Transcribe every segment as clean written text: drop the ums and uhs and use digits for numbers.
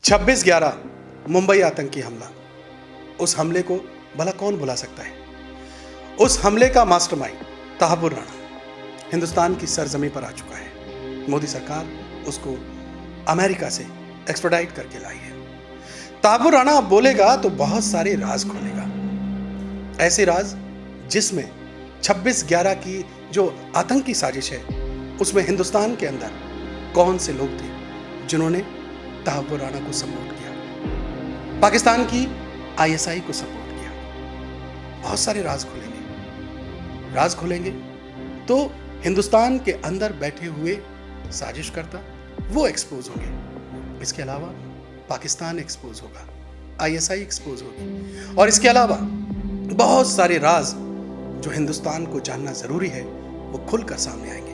26/11 मुंबई आतंकी हमला। उस हमले को भला कौन भुला सकता है। उस हमले का मास्टरमाइंड तहावुर राणा हिंदुस्तान की सरजमी पर आ चुका है। मोदी सरकार उसको अमेरिका से एक्सट्राडाइट करके लाई है। तहावुर राणा अब बोलेगा तो बहुत सारे राज खोलेगा, ऐसे राज जिसमें 26/11 की जो आतंकी साजिश है उसमें हिंदुस्तान के अंदर कौन से लोग थे जिन्होंने तहावुर राणा को सपोर्ट किया, पाकिस्तान की आईएसआई को सपोर्ट किया। बहुत सारे राज खोलेंगे तो हिंदुस्तान के अंदर बैठे हुए साजिशकर्ता वो एक्सपोज होंगे। इसके अलावा पाकिस्तान एक्सपोज होगा, आईएसआई एक्सपोज होगी, और इसके अलावा बहुत सारे राज जो हिंदुस्तान को जानना जरूरी है वो खुलकर सामने आएंगे।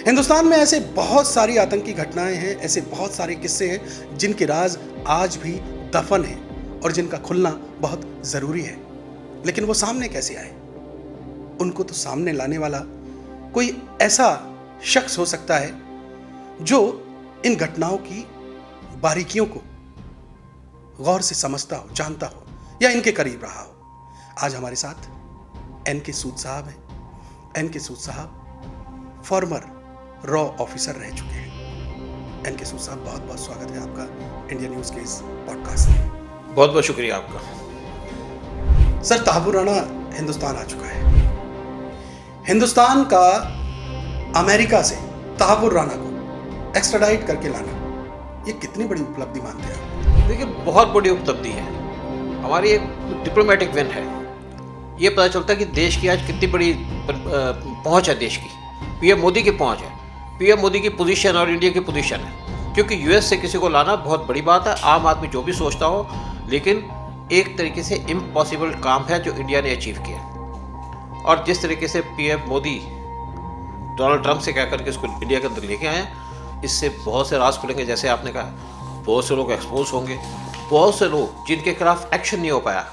हिंदुस्तान में ऐसे बहुत सारी आतंकी घटनाएं हैं, ऐसे बहुत सारे किस्से हैं जिनके राज आज भी दफन हैं और जिनका खुलना बहुत जरूरी है। लेकिन वो सामने कैसे आए? उनको तो सामने लाने वाला कोई ऐसा शख्स हो सकता है जो इन घटनाओं की बारीकियों को गौर से समझता हो, जानता हो या इनके करीब रहा हो। आज हमारे साथ एन के सूद साहब हैं। एन के सूद साहब फॉर्मर रॉ ऑफिसर रह चुके हैं। एन के सूद साहब, बहुत बहुत स्वागत है आपका इंडिया न्यूज के इस पॉडकास्ट में। बहुत बहुत शुक्रिया आपका। सर, तहावुर राणा हिंदुस्तान आ चुका है। हिंदुस्तान का अमेरिका से तहावुर राणा को एक्स्ट्राडाइट करके लाना, ये कितनी बड़ी उपलब्धि मानते हैं आप? देखिए, बहुत बड़ी उपलब्धि है, हमारी एक डिप्लोमेटिक विन है। ये पता चलता है कि देश की आज कितनी बड़ी पहुंच है, देश की पीएम मोदी की पहुंच है, पीएम मोदी की पोजीशन और इंडिया की पोजीशन है। क्योंकि यूएस से किसी को लाना बहुत बड़ी बात है, आम आदमी जो भी सोचता हो, लेकिन एक तरीके से इम्पॉसिबल काम है जो इंडिया ने अचीव किया। और जिस तरीके से पीएम मोदी डोनाल्ड ट्रंप से कहकर के इसको इंडिया के अंदर लेके आए, इससे बहुत से राज खुलेंगे। जैसे आपने कहा, बहुत से लोग एक्सपोज होंगे, बहुत से लोग जिनके खिलाफ एक्शन नहीं हो पाया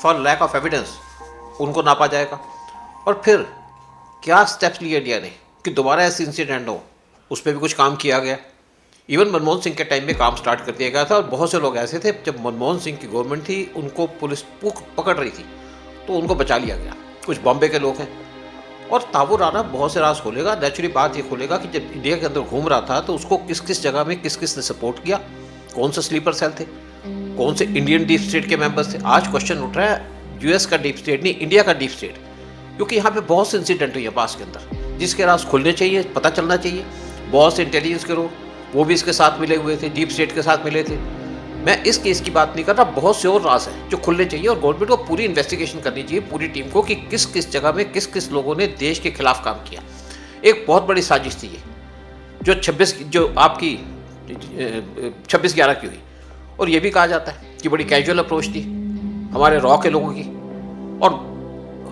फॉर लैक ऑफ एविडेंस, उनको नापा जाएगा। और फिर क्या स्टेप्स लिए इंडिया ने कि दोबारा ऐसे इंसिडेंट हो, उस पर भी कुछ काम किया गया। इवन मनमोहन सिंह के टाइम में काम स्टार्ट कर दिया गया था, और बहुत से लोग ऐसे थे जब मनमोहन सिंह की गवर्नमेंट थी, उनको पुलिस पकड़ रही थी तो उनको बचा लिया गया। कुछ बॉम्बे के लोग हैं। और तहावुर राणा बहुत से राज खोलेगा। नेचुरली बात ये खोलेगा कि जब इंडिया के अंदर घूम रहा था तो उसको किस किस जगह में किस किस ने सपोर्ट किया, कौन से स्लीपर सेल थे, कौन से इंडियन डीप स्टेट के मेंबर्स थे। आज क्वेश्चन उठ रहा है यूएस का डीप स्टेट नहीं, इंडिया का डीप स्टेट, क्योंकि यहाँ पे बहुत से इंसिडेंट हुई है पास के अंदर जिसके राज खुलने चाहिए, पता चलना चाहिए। बहुत से इंटेलिजेंस के लोग वो भी इसके साथ मिले हुए थे, डीप स्टेट के साथ मिले थे। मैं इस केस की बात नहीं कर रहा, बहुत से और राज हैं जो खुलने चाहिए, और गवर्नमेंट को पूरी इन्वेस्टिगेशन करनी चाहिए, पूरी टीम को, कि किस किस जगह में किस किस लोगों ने देश के खिलाफ काम किया। एक बहुत बड़ी साजिश थी ये जो आपकी 26/11 की हुई। और ये भी कहा जाता है कि बड़ी कैजुअल अप्रोच थी हमारे रॉ के लोगों की, और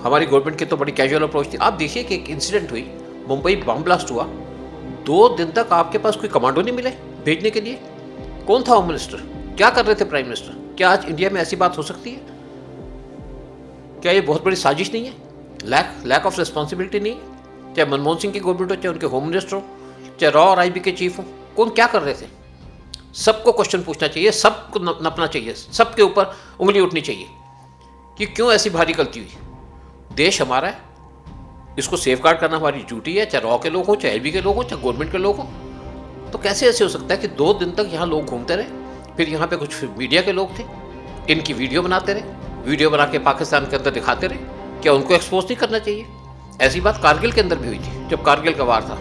हमारी गवर्नमेंट की तो बड़ी कैजुअल अप्रोच थी। आप देखिए कि एक इंसिडेंट हुई, मुंबई बम ब्लास्ट हुआ, 2 दिन तक आपके पास कोई कमांडो नहीं मिले भेजने के लिए। कौन था होम मिनिस्टर? क्या कर रहे थे प्राइम मिनिस्टर? क्या आज इंडिया में ऐसी बात हो सकती है? क्या ये बहुत बड़ी साजिश नहीं है? लैक ऑफ रिस्पॉन्सिबिलिटी नहीं है? चाहे मनमोहन सिंह की गवर्नमेंट हो, चाहे उनके होम मिनिस्टर हो, चाहे रॉ और आईबी के चीफ हो, कौन क्या कर रहे थे? सबको क्वेश्चन पूछना चाहिए, सबको नपना चाहिए, सबके ऊपर उंगली उठनी चाहिए कि क्यों ऐसी भारी गलती हुई। देश हमारा है, इसको सेफगार्ड करना हमारी ड्यूटी है, चाहे रॉ के लोग हों, चाहे आईबी के लोग हों, चाहे गवर्नमेंट के लोग हों। तो कैसे ऐसे हो सकता है कि 2 दिन तक यहाँ लोग घूमते रहे, फिर यहाँ पे कुछ मीडिया के लोग थे, इनकी वीडियो बनाते रहे, वीडियो बना के पाकिस्तान के अंदर दिखाते रहे? क्या उनको एक्सपोज नहीं करना चाहिए? ऐसी बात कारगिल के अंदर भी हुई थी, जब कारगिल का वार था,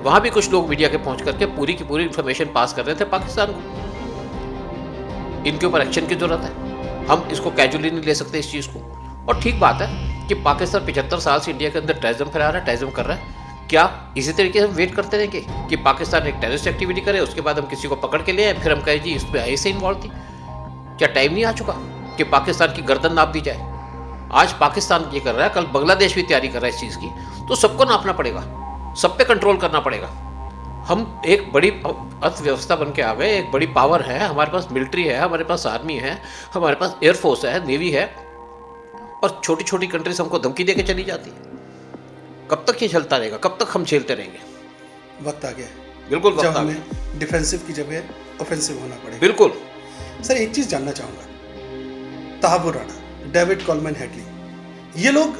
वहाँ भी कुछ लोग मीडिया के पहुँच करके पूरी की पूरी इन्फॉर्मेशन पास कर रहे थे पाकिस्तान को। इनके ऊपर एक्शन की जरूरत है, हम इसको कैजुअली नहीं ले सकते इस चीज़ को। और ठीक बात है कि पाकिस्तान 75 साल से इंडिया के अंदर टेररिज्म फैला रहा है, टेररिज्म कर रहा है। क्या इसी तरीके से हम वेट करते रहेंगे कि पाकिस्तान एक टेररिस्ट एक्टिविटी करे, उसके बाद हम किसी को पकड़ के ले आए, फिर हम कहें जी इसमें ऐसे इन्वॉल्व थी? क्या टाइम नहीं आ चुका कि पाकिस्तान की गर्दन नाप दी जाए? आज पाकिस्तान ये कर रहा है, कल बांग्लादेश भी तैयारी कर रहा है इस चीज़ की, तो सबको नापना पड़ेगा, सब पे कंट्रोल करना पड़ेगा। हम एक बड़ी अर्थव्यवस्था बन के आ गए, एक बड़ी पावर है, हमारे पास मिलिट्री है, हमारे पास आर्मी है, हमारे पास एयरफोर्स है, नेवी है, और छोटी छोटी कंट्रीज हमको धमकी दे के चली जाती है। कब तक ये चलता रहेगा? कब तक हम झेलते रहेंगे? वक्त आ गया है, बिल्कुल वक्त जब आ गया। हमें डिफेंसिव की जगह ऑफेंसिव होना पड़ेगा। बिल्कुल। सर एक चीज़ जानना चाहूँगा, तहावुर राणा, डेविड कॉलमैन हेडली, ये लोग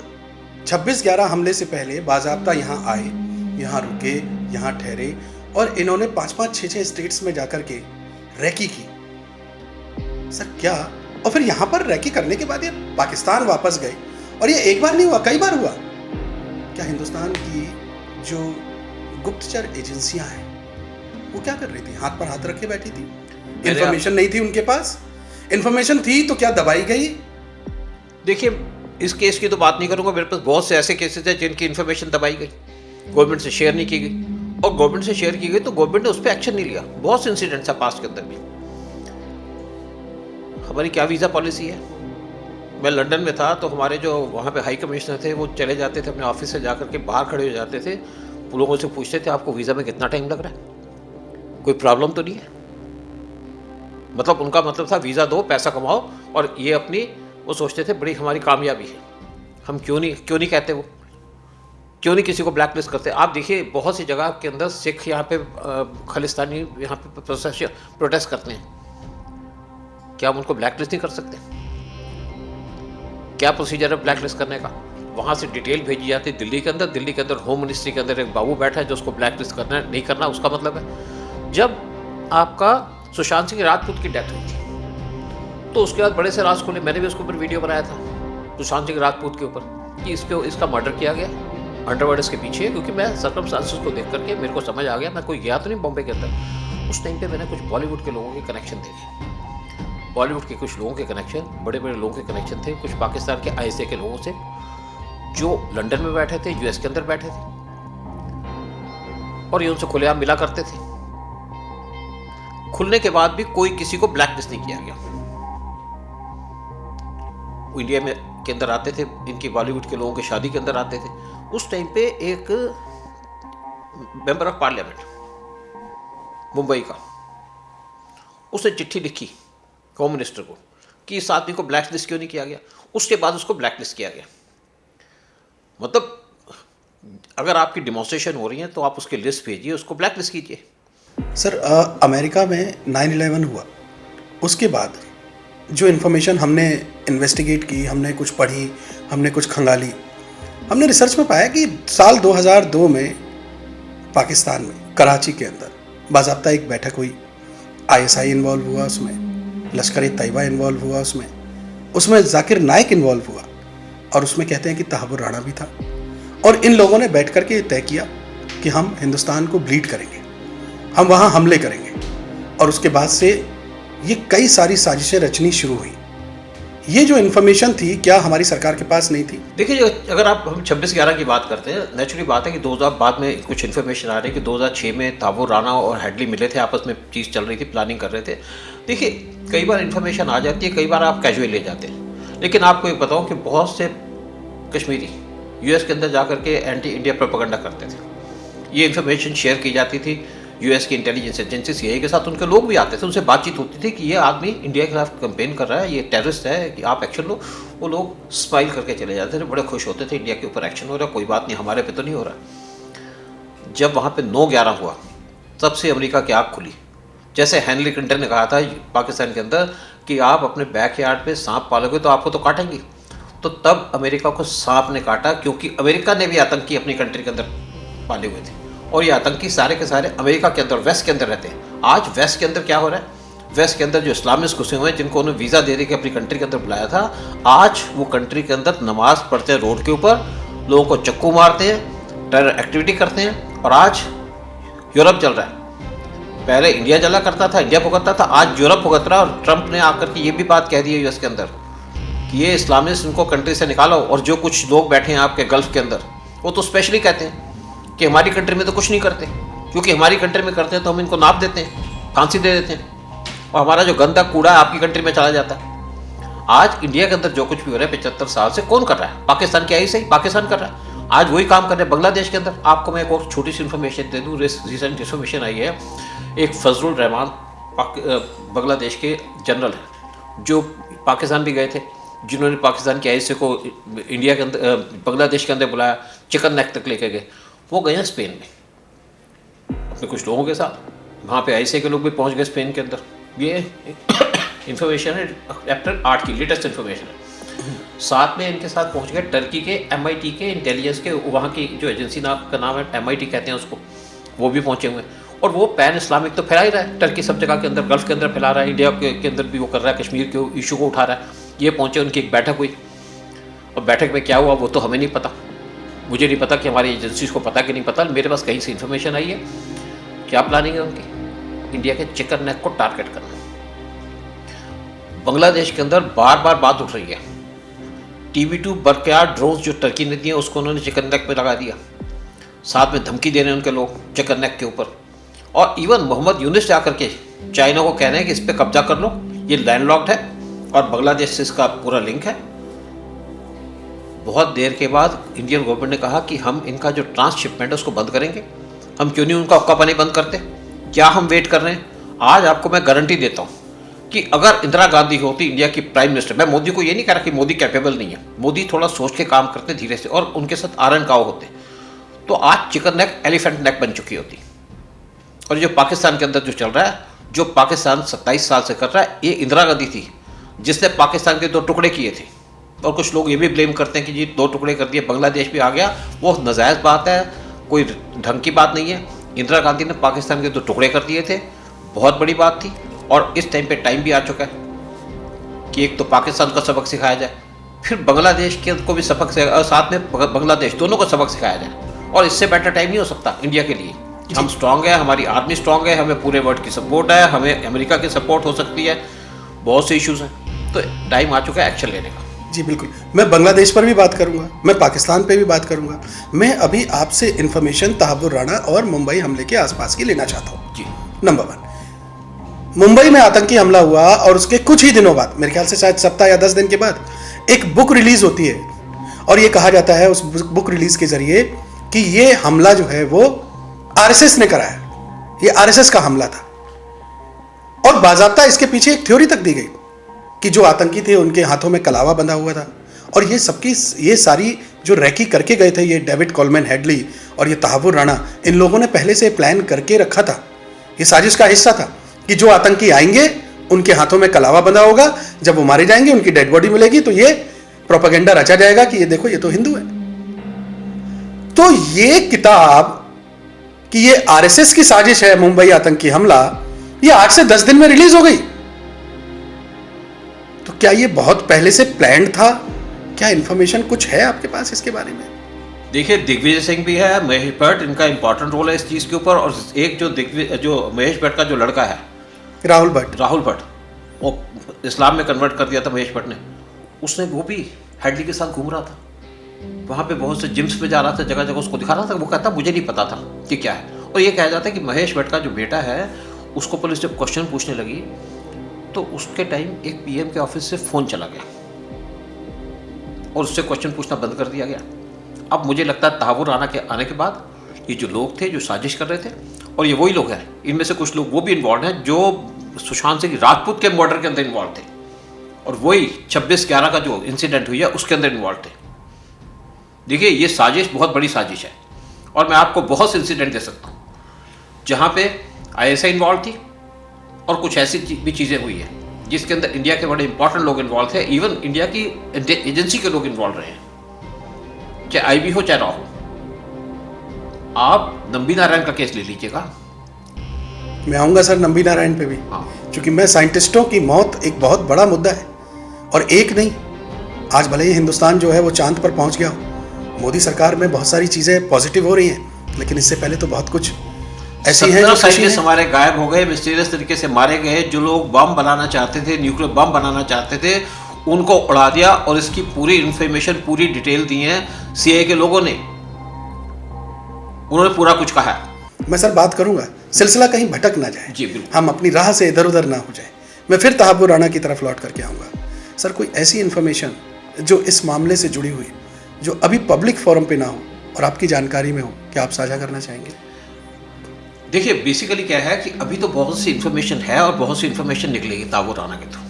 26/11 हमले से पहले बाज़ाब्ता यहाँ आए, यहाँ रुके, यहाँ ठहरे और इन्होंने 5-5, 6-6 स्टेट्स में जाकर के रैकी की। सर क्या, और फिर यहाँ पर रैकी करने के बाद ये पाकिस्तान वापस गए, और ये एक बार नहीं हुआ, कई बार हुआ। क्या हिंदुस्तान की जो गुप्तचर एजेंसियां हैं वो क्या कर रही थी? हाथ पर हाथ रखे बैठी थी? इंफॉर्मेशन नहीं थी उनके पास? इंफॉर्मेशन थी तो क्या दबाई गई? देखिए, इस केस की तो बात नहीं करूंगा, मेरे पास बहुत से ऐसे केसेस हैं जिनकी इन्फॉर्मेशन दबाई गई, गवर्नमेंट से शेयर नहीं की गई, और गवर्नमेंट से शेयर की गई तो गवर्नमेंट ने उस पर एक्शन नहीं लिया। बहुत से इंसिडेंट्स है पास्ट के अंदर भी। हमारी क्या वीज़ा पॉलिसी है? मैं लंदन में था तो हमारे जो वहाँ पे हाई कमिश्नर थे वो चले जाते थे अपने ऑफिस से जाकर के बाहर खड़े हो जाते थे, लोगों से पूछते थे आपको वीज़ा में कितना टाइम लग रहा है, कोई प्रॉब्लम तो नहीं है? मतलब उनका मतलब था वीज़ा दो, पैसा कमाओ, और ये अपनी वो सोचते थे बड़ी हमारी कामयाबी है, हम क्यों नहीं कहते, वो क्यों नहीं किसी को ब्लैक लिस्ट करते। आप देखिए बहुत सी जगह के अंदर सिख यहाँ पे खालिस्तानी यहाँ पे प्रोटेस्ट करते हैं, क्या हम उनको ब्लैक लिस्ट नहीं कर सकते? क्या प्रोसीजर है ब्लैक लिस्ट करने का? वहाँ से डिटेल भेजी जाती है दिल्ली के अंदर होम मिनिस्ट्री के अंदर एक बाबू बैठा है जो उसको ब्लैक लिस्ट करना है, नहीं करना उसका मतलब है। जब आपका सुशांत सिंह राजपूत की डेथ हुई थी तो उसके बाद बड़े से राज खुले, मैंने भी उसके ऊपर वीडियो बनाया था सुशांत सिंह राजपूत के ऊपर कि इसका मर्डर किया गया, अंडरवर्ल्ड इसके पीछे है, क्योंकि मैं सर्कमस्टांसेस को देख करके मेरे को समझ आ गया, मैं कोई गया तो नहीं बॉम्बे के अंदर। उस टाइम पे मैंने कुछ बॉलीवुड के लोगों के कनेक्शन देखे, बॉलीवुड के कुछ लोगों के कनेक्शन, बड़े बड़े लोगों के कनेक्शन थे, कुछ पाकिस्तान के आईएसए के लोगों से जो लंदन में बैठे थे, यूएस के अंदर बैठे थे, और ये उनसे खुलेआम मिला करते थे। खुलने के बाद भी कोई किसी को ब्लैक लिस्ट नहीं किया गया। इंडिया में के अंदर आते थे, इनकी बॉलीवुड के लोगों की शादी के अंदर आते थे। उस टाइम पे एक मेंबर ऑफ पार्लियामेंट मुंबई का, उसने चिट्ठी लिखी होम मिनिस्टर को कि इस आदमी को ब्लैक लिस्ट क्यों नहीं किया गया। उसके बाद उसको ब्लैक लिस्ट किया गया। मतलब अगर आपकी डिमॉन्स्ट्रेशन हो रही है तो आप उसकी लिस्ट भेजिए, उसको ब्लैक लिस्ट कीजिए। सर अमेरिका में 9/11 हुआ, उसके बाद जो इन्फॉर्मेशन हमने इन्वेस्टिगेट की, हमने कुछ पढ़ी, हमने कुछ खंगाली, हमने रिसर्च में पाया कि साल 2002 में पाकिस्तान में कराची के अंदर बाज़ाब्ता एक बैठक हुई, आईएसआई इन्वॉल्व हुआ उसमें, लश्कर ए तैयबा इन्वॉल्व हुआ उसमें जाकिर नाइक इन्वॉल्व हुआ, और उसमें कहते हैं कि तहावुर राणा भी था। और इन लोगों ने बैठ कर के तय किया कि हम हिंदुस्तान को ब्लीड करेंगे, हम वहाँ हमले करेंगे, और उसके बाद से ये कई सारी साजिशें रचनी शुरू हुई। ये जो इन्फॉर्मेशन थी क्या हमारी सरकार के पास नहीं थी? देखिए, अगर हम 26/11 की बात करते हैं, नेचुरली बात है कि 2000 बाद में कुछ इन्फॉर्मेशन आ रही है कि 2006 में तहावुर राणा और हेडली मिले थे, आपस में चीज़ चल रही थी, प्लानिंग कर रहे थे। देखिए, कई बार इन्फॉर्मेशन आ जाती है, कई बार आप कैजुअल ले जाते हैं, लेकिन आपको एक बताऊँ कि बहुत से कश्मीरी यूएस के अंदर जाकर के एंटी इंडिया प्रोपेगेंडा करते थे। ये इन्फॉर्मेशन शेयर की जाती थी यूएस की इंटेलिजेंस एजेंसी सीआईए के साथ, उनके लोग भी आते थे, उनसे बातचीत होती थी कि ये आदमी इंडिया के खिलाफ कैंपेन कर रहा है, ये टेररिस्ट है, कि आप एक्शन लो। वो लोग स्माइल करके चले जाते थे, बड़े खुश होते थे, इंडिया के ऊपर एक्शन हो रहा है, कोई बात नहीं, हमारे पे तो नहीं हो रहा। जब वहाँ पे 9/11 हुआ तब से अमेरिका की आँख खुली। जैसे हेनरी क्लिंटन ने कहा था पाकिस्तान के अंदर कि आप अपने बैकयार्ड पे सांप पालोगे तो आपको तो काटेंगे, तो तब अमेरिका को सांप ने काटा, क्योंकि अमेरिका ने भी आतंकी अपनी कंट्री के अंदर पाले हुए थे, और ये आतंकी सारे के सारे अमेरिका के अंदर, वेस्ट के अंदर रहते हैं। आज वेस्ट के अंदर क्या हो रहा है? वेस्ट के अंदर जो इस्लामिस्ट घुसे हुए हैं, जिनको उन्होंने वीज़ा दे के अपनी कंट्री के अंदर बुलाया था, आज वो कंट्री के अंदर नमाज पढ़ते हैं रोड के ऊपर, लोगों को चक्कू मारते हैं, टेरर एक्टिविटी करते हैं, और आज यूरोप चल रहा है। पहले इंडिया चला करता था, इंडिया भुगतता था, आज यूरोप भुगत रहा है। और ट्रंप ने आकर के ये भी बात कह दी है यूएस के अंदर कि ये इस्लामिस्ट उनको कंट्री से निकालो। और जो कुछ लोग बैठे हैं आपके गल्फ के अंदर, वो तो स्पेशली कहते हैं कि हमारी कंट्री में तो कुछ नहीं करते, क्योंकि हमारी कंट्री में करते हैं तो हम इनको नाप देते हैं, फांसी दे देते हैं, और हमारा जो गंदा कूड़ा आपकी कंट्री में चला जाता है। आज इंडिया के अंदर जो कुछ भी हो रहा है 75 साल से कौन कर रहा है? पाकिस्तान क्या ही सही, पाकिस्तान कर रहा है। आज वही काम कर रहे हैं बांग्लादेश के अंदर। आपको मैं एक और छोटी सी इन्फॉर्मेशन दे दूँ, रिसेंट इन्फॉर्मेशन आई है, एक फजलुर रहमान बांग्लादेश के जनरल हैं, जो पाकिस्तान भी गए थे, जिन्होंने पाकिस्तान के आईएसए को इंडिया के अंदर, बांग्लादेश के अंदर बुलाया, चिकन नेक तक लेके गए। वो गए हैं स्पेन में अपने कुछ लोगों के साथ, वहाँ पे आईएसए के लोग भी पहुँच गए स्पेन के अंदर। ये इन्फॉर्मेशन है आफ्टर 8 की लेटेस्ट इन्फॉर्मेशन है। साथ में इनके साथ पहुंच गए टर्की के MIT के इंटेलिजेंस के, वहाँ की जो एजेंसी का नाम है MIT कहते हैं उसको, वो भी पहुंचे हुए हैं। और वो पैन इस्लामिक तो फैला ही रहा है, टर्की सब जगह के अंदर, गल्फ के अंदर फैला रहा है, इंडिया के अंदर भी वो कर रहा है, कश्मीर के इशू को उठा रहा है। ये पहुंचे, उनकी एक बैठक हुई, और बैठक में क्या हुआ वो तो हमें नहीं पता, मुझे नहीं पता कि हमारी एजेंसीज को पता कि नहीं पता। मेरे पास कहीं से इन्फॉर्मेशन आई है। क्या प्लानिंग है उनकी? इंडिया के चिकन नेक को टारगेट करना। बांग्लादेश के अंदर बार बार बात उठ रही है, TB2 बरकयार ड्रोन जो टर्की ने दिए उसको उन्होंने चिकन नेक पे लगा दिया, साथ में धमकी दे रहे हैं उनके लोग चिकन नेक के ऊपर। और इवन मोहम्मद यूनिस जाकर के चाइना को कह रहे हैं कि इस पर कब्जा कर लो, ये लैंडलॉक्ड है और बांग्लादेश से इसका पूरा लिंक है। बहुत देर के बाद इंडियन गवर्नमेंट ने कहा कि हम इनका जो ट्रांसशिपमेंट है उसको बंद करेंगे। हम क्यों नहीं उनका हुक्का पानी बंद करते? क्या हम वेट कर रहे हैं? आज आपको मैं गारंटी देता हूँ कि अगर इंदिरा गांधी होती इंडिया की प्राइम मिनिस्टर, मैं मोदी को ये नहीं कह रहा कि मोदी कैपेबल नहीं है, मोदी थोड़ा सोच के काम करते धीरे से, और उनके साथ आरएन काओ होते, तो आज चिकन नेक एलिफेंट नेक बन चुकी होती। और जो पाकिस्तान के अंदर जो चल रहा है, जो पाकिस्तान 27 साल से कर रहा है, ये इंदिरा गांधी थी जिसने पाकिस्तान के 2 टुकड़े किए थे। और कुछ लोग ये भी ब्लेम करते हैं कि जी 2 टुकड़े कर दिए, बांग्लादेश भी आ गया, वो नाजायज़ बात है, कोई ढंग की बात नहीं है। इंदिरा गांधी ने पाकिस्तान के 2 टुकड़े कर दिए थे, बहुत बड़ी बात थी। और इस टाइम पे टाइम भी आ चुका है कि एक तो पाकिस्तान को सबक सिखाया जाए, फिर बांग्लादेश के को भी सबक से, और साथ में बांग्लादेश, दोनों को सबक सिखाया जाए। और इससे बेटर टाइम नहीं हो सकता इंडिया के लिए। हम स्ट्रांग है, हमारी आर्मी स्ट्रांग है, हमें पूरे वर्ल्ड की सपोर्ट है, हमें अमेरिका की सपोर्ट हो सकती है, बहुत से इश्यूज हैं, तो टाइम आ चुका है एक्शन लेने का। जी बिल्कुल, मैं बांग्लादेश पर भी बात करूंगा, मैं पाकिस्तान पे भी बात करूंगा। मैं अभी आपसे इन्फॉर्मेशन तहावुर राणा और मुंबई हमले के आसपास की लेना चाहता हूँ। जी, नंबर 1, मुंबई में आतंकी हमला हुआ और उसके कुछ ही दिनों बाद, मेरे ख्याल से शायद सप्ताह या 10 दिन के बाद, एक बुक रिलीज होती है और ये कहा जाता है उस बुक रिलीज के जरिए कि ये हमला जो है वो RSS ने कराया, ये RSS का हमला था। और बाजाबता इसके पीछे एक थ्योरी तक दी गई कि जो आतंकी थे उनके हाथों में कलावा बंधा हुआ था। और ये सारी जो रैकी करके गए थे, ये डेविड कॉलमैन हेडली और ये तहावुर राणा, इन लोगों ने पहले से प्लान करके रखा था, ये साजिश का हिस्सा था कि जो आतंकी आएंगे उनके हाथों में कलावा बंधा होगा, जब वो मारे जाएंगे उनकी डेड बॉडी मिलेगी तो ये प्रोपेगेंडा रचा जाएगा कि ये देखो ये तो हिंदू है। तो ये किताब कि ये RSS की साजिश है मुंबई आतंकी हमला, ये 8 से 10 दिन में रिलीज हो गई। तो क्या ये बहुत पहले से प्लान्ड था? क्या इंफॉर्मेशन कुछ है आपके पास इसके बारे में? देखिए, दिग्विजय सिंह भी है, महेश भट्ट, इनका इंपॉर्टेंट रोल है इस चीज़ के ऊपर। और एक जो महेश भट्ट का जो लड़का है, राहुल भट्ट, वो इस्लाम में कन्वर्ट कर दिया था महेश भट्ट ने, उसने वो भी हेडली के साथ घूम रहा था, वहाँ पे बहुत से जिम्स पे जा रहा था, जगह जगह उसको दिखा रहा था। वो कहता मुझे नहीं पता था कि क्या है। और ये कहा जाता है कि महेश भट्ट का जो बेटा है, उसको पुलिस जब क्वेश्चन पूछने लगी तो उसके टाइम एक PM के ऑफिस से फ़ोन चला गया और उससे क्वेश्चन पूछना बंद कर दिया गया। अब मुझे लगता है तहावुर राणा के आने के बाद ये जो लोग थे जो साजिश कर रहे थे, और ये वही लोग हैं, इनमें से कुछ लोग वो भी इन्वॉल्व हैं जो सुशांत सिंह राजपूत के मर्डर के अंदर इन्वॉल्व थे, और वही 26/11 का जो इंसिडेंट हुई है उसके अंदर इन्वॉल्व थे। देखिए, ये साजिश बहुत बड़ी साजिश है, और मैं आपको बहुत से इंसिडेंट दे सकता हूँ जहाँ पे ISI इन्वॉल्व थी और कुछ ऐसी भी चीज़ें हुई हैं जिसके अंदर इंडिया के बड़े इंपॉर्टेंट लोग इन्वॉल्व थे, इवन इंडिया की एजेंसी के लोग इन्वॉल्व रहे हैं, चाहे IB हो चाहे रॉ हो। आप नंबी नारायण का केस ले लीजिएगा। मैं आऊँगा सर नंबी नारायण पे भी, क्योंकि मैं साइंटिस्टों की मौत एक बहुत बड़ा मुद्दा है, और एक नहीं। आज भले ही हिंदुस्तान जो है वो चांद पर पहुंच गया हो, मोदी सरकार में बहुत सारी चीज़ें पॉजिटिव हो रही हैं, लेकिन इससे पहले तो बहुत कुछ ऐसी है जो साइंटिस्ट हमारे गायब हो गए, मिस्टीरियस तरीके से मारे गए। जो लोग बम बनाना चाहते थे, न्यूक्लियर बम बनाना चाहते थे, उनको उड़ा दिया, और इसकी पूरी इंफॉर्मेशन, पूरी डिटेल दी है CIA के लोगों ने, उन्होंने पूरा कुछ कहा है। मैं सर बात करूंगा, सिलसिला कहीं भटक ना जाए, जी बिल्कुल, हम अपनी राह से इधर उधर ना हो जाए। मैं फिर तहावुर राणा की तरफ लौट करके आऊँगा। सर, कोई ऐसी इन्फॉर्मेशन जो इस मामले से जुड़ी हुई, जो अभी पब्लिक फोरम पे ना हो और आपकी जानकारी में हो, क्या आप साझा करना चाहेंगे? देखिए, बेसिकली क्या है कि अभी तो बहुत सी इन्फॉर्मेशन है और बहुत सी इन्फॉर्मेशन निकलेगी तहावुर राणा के थ्रू,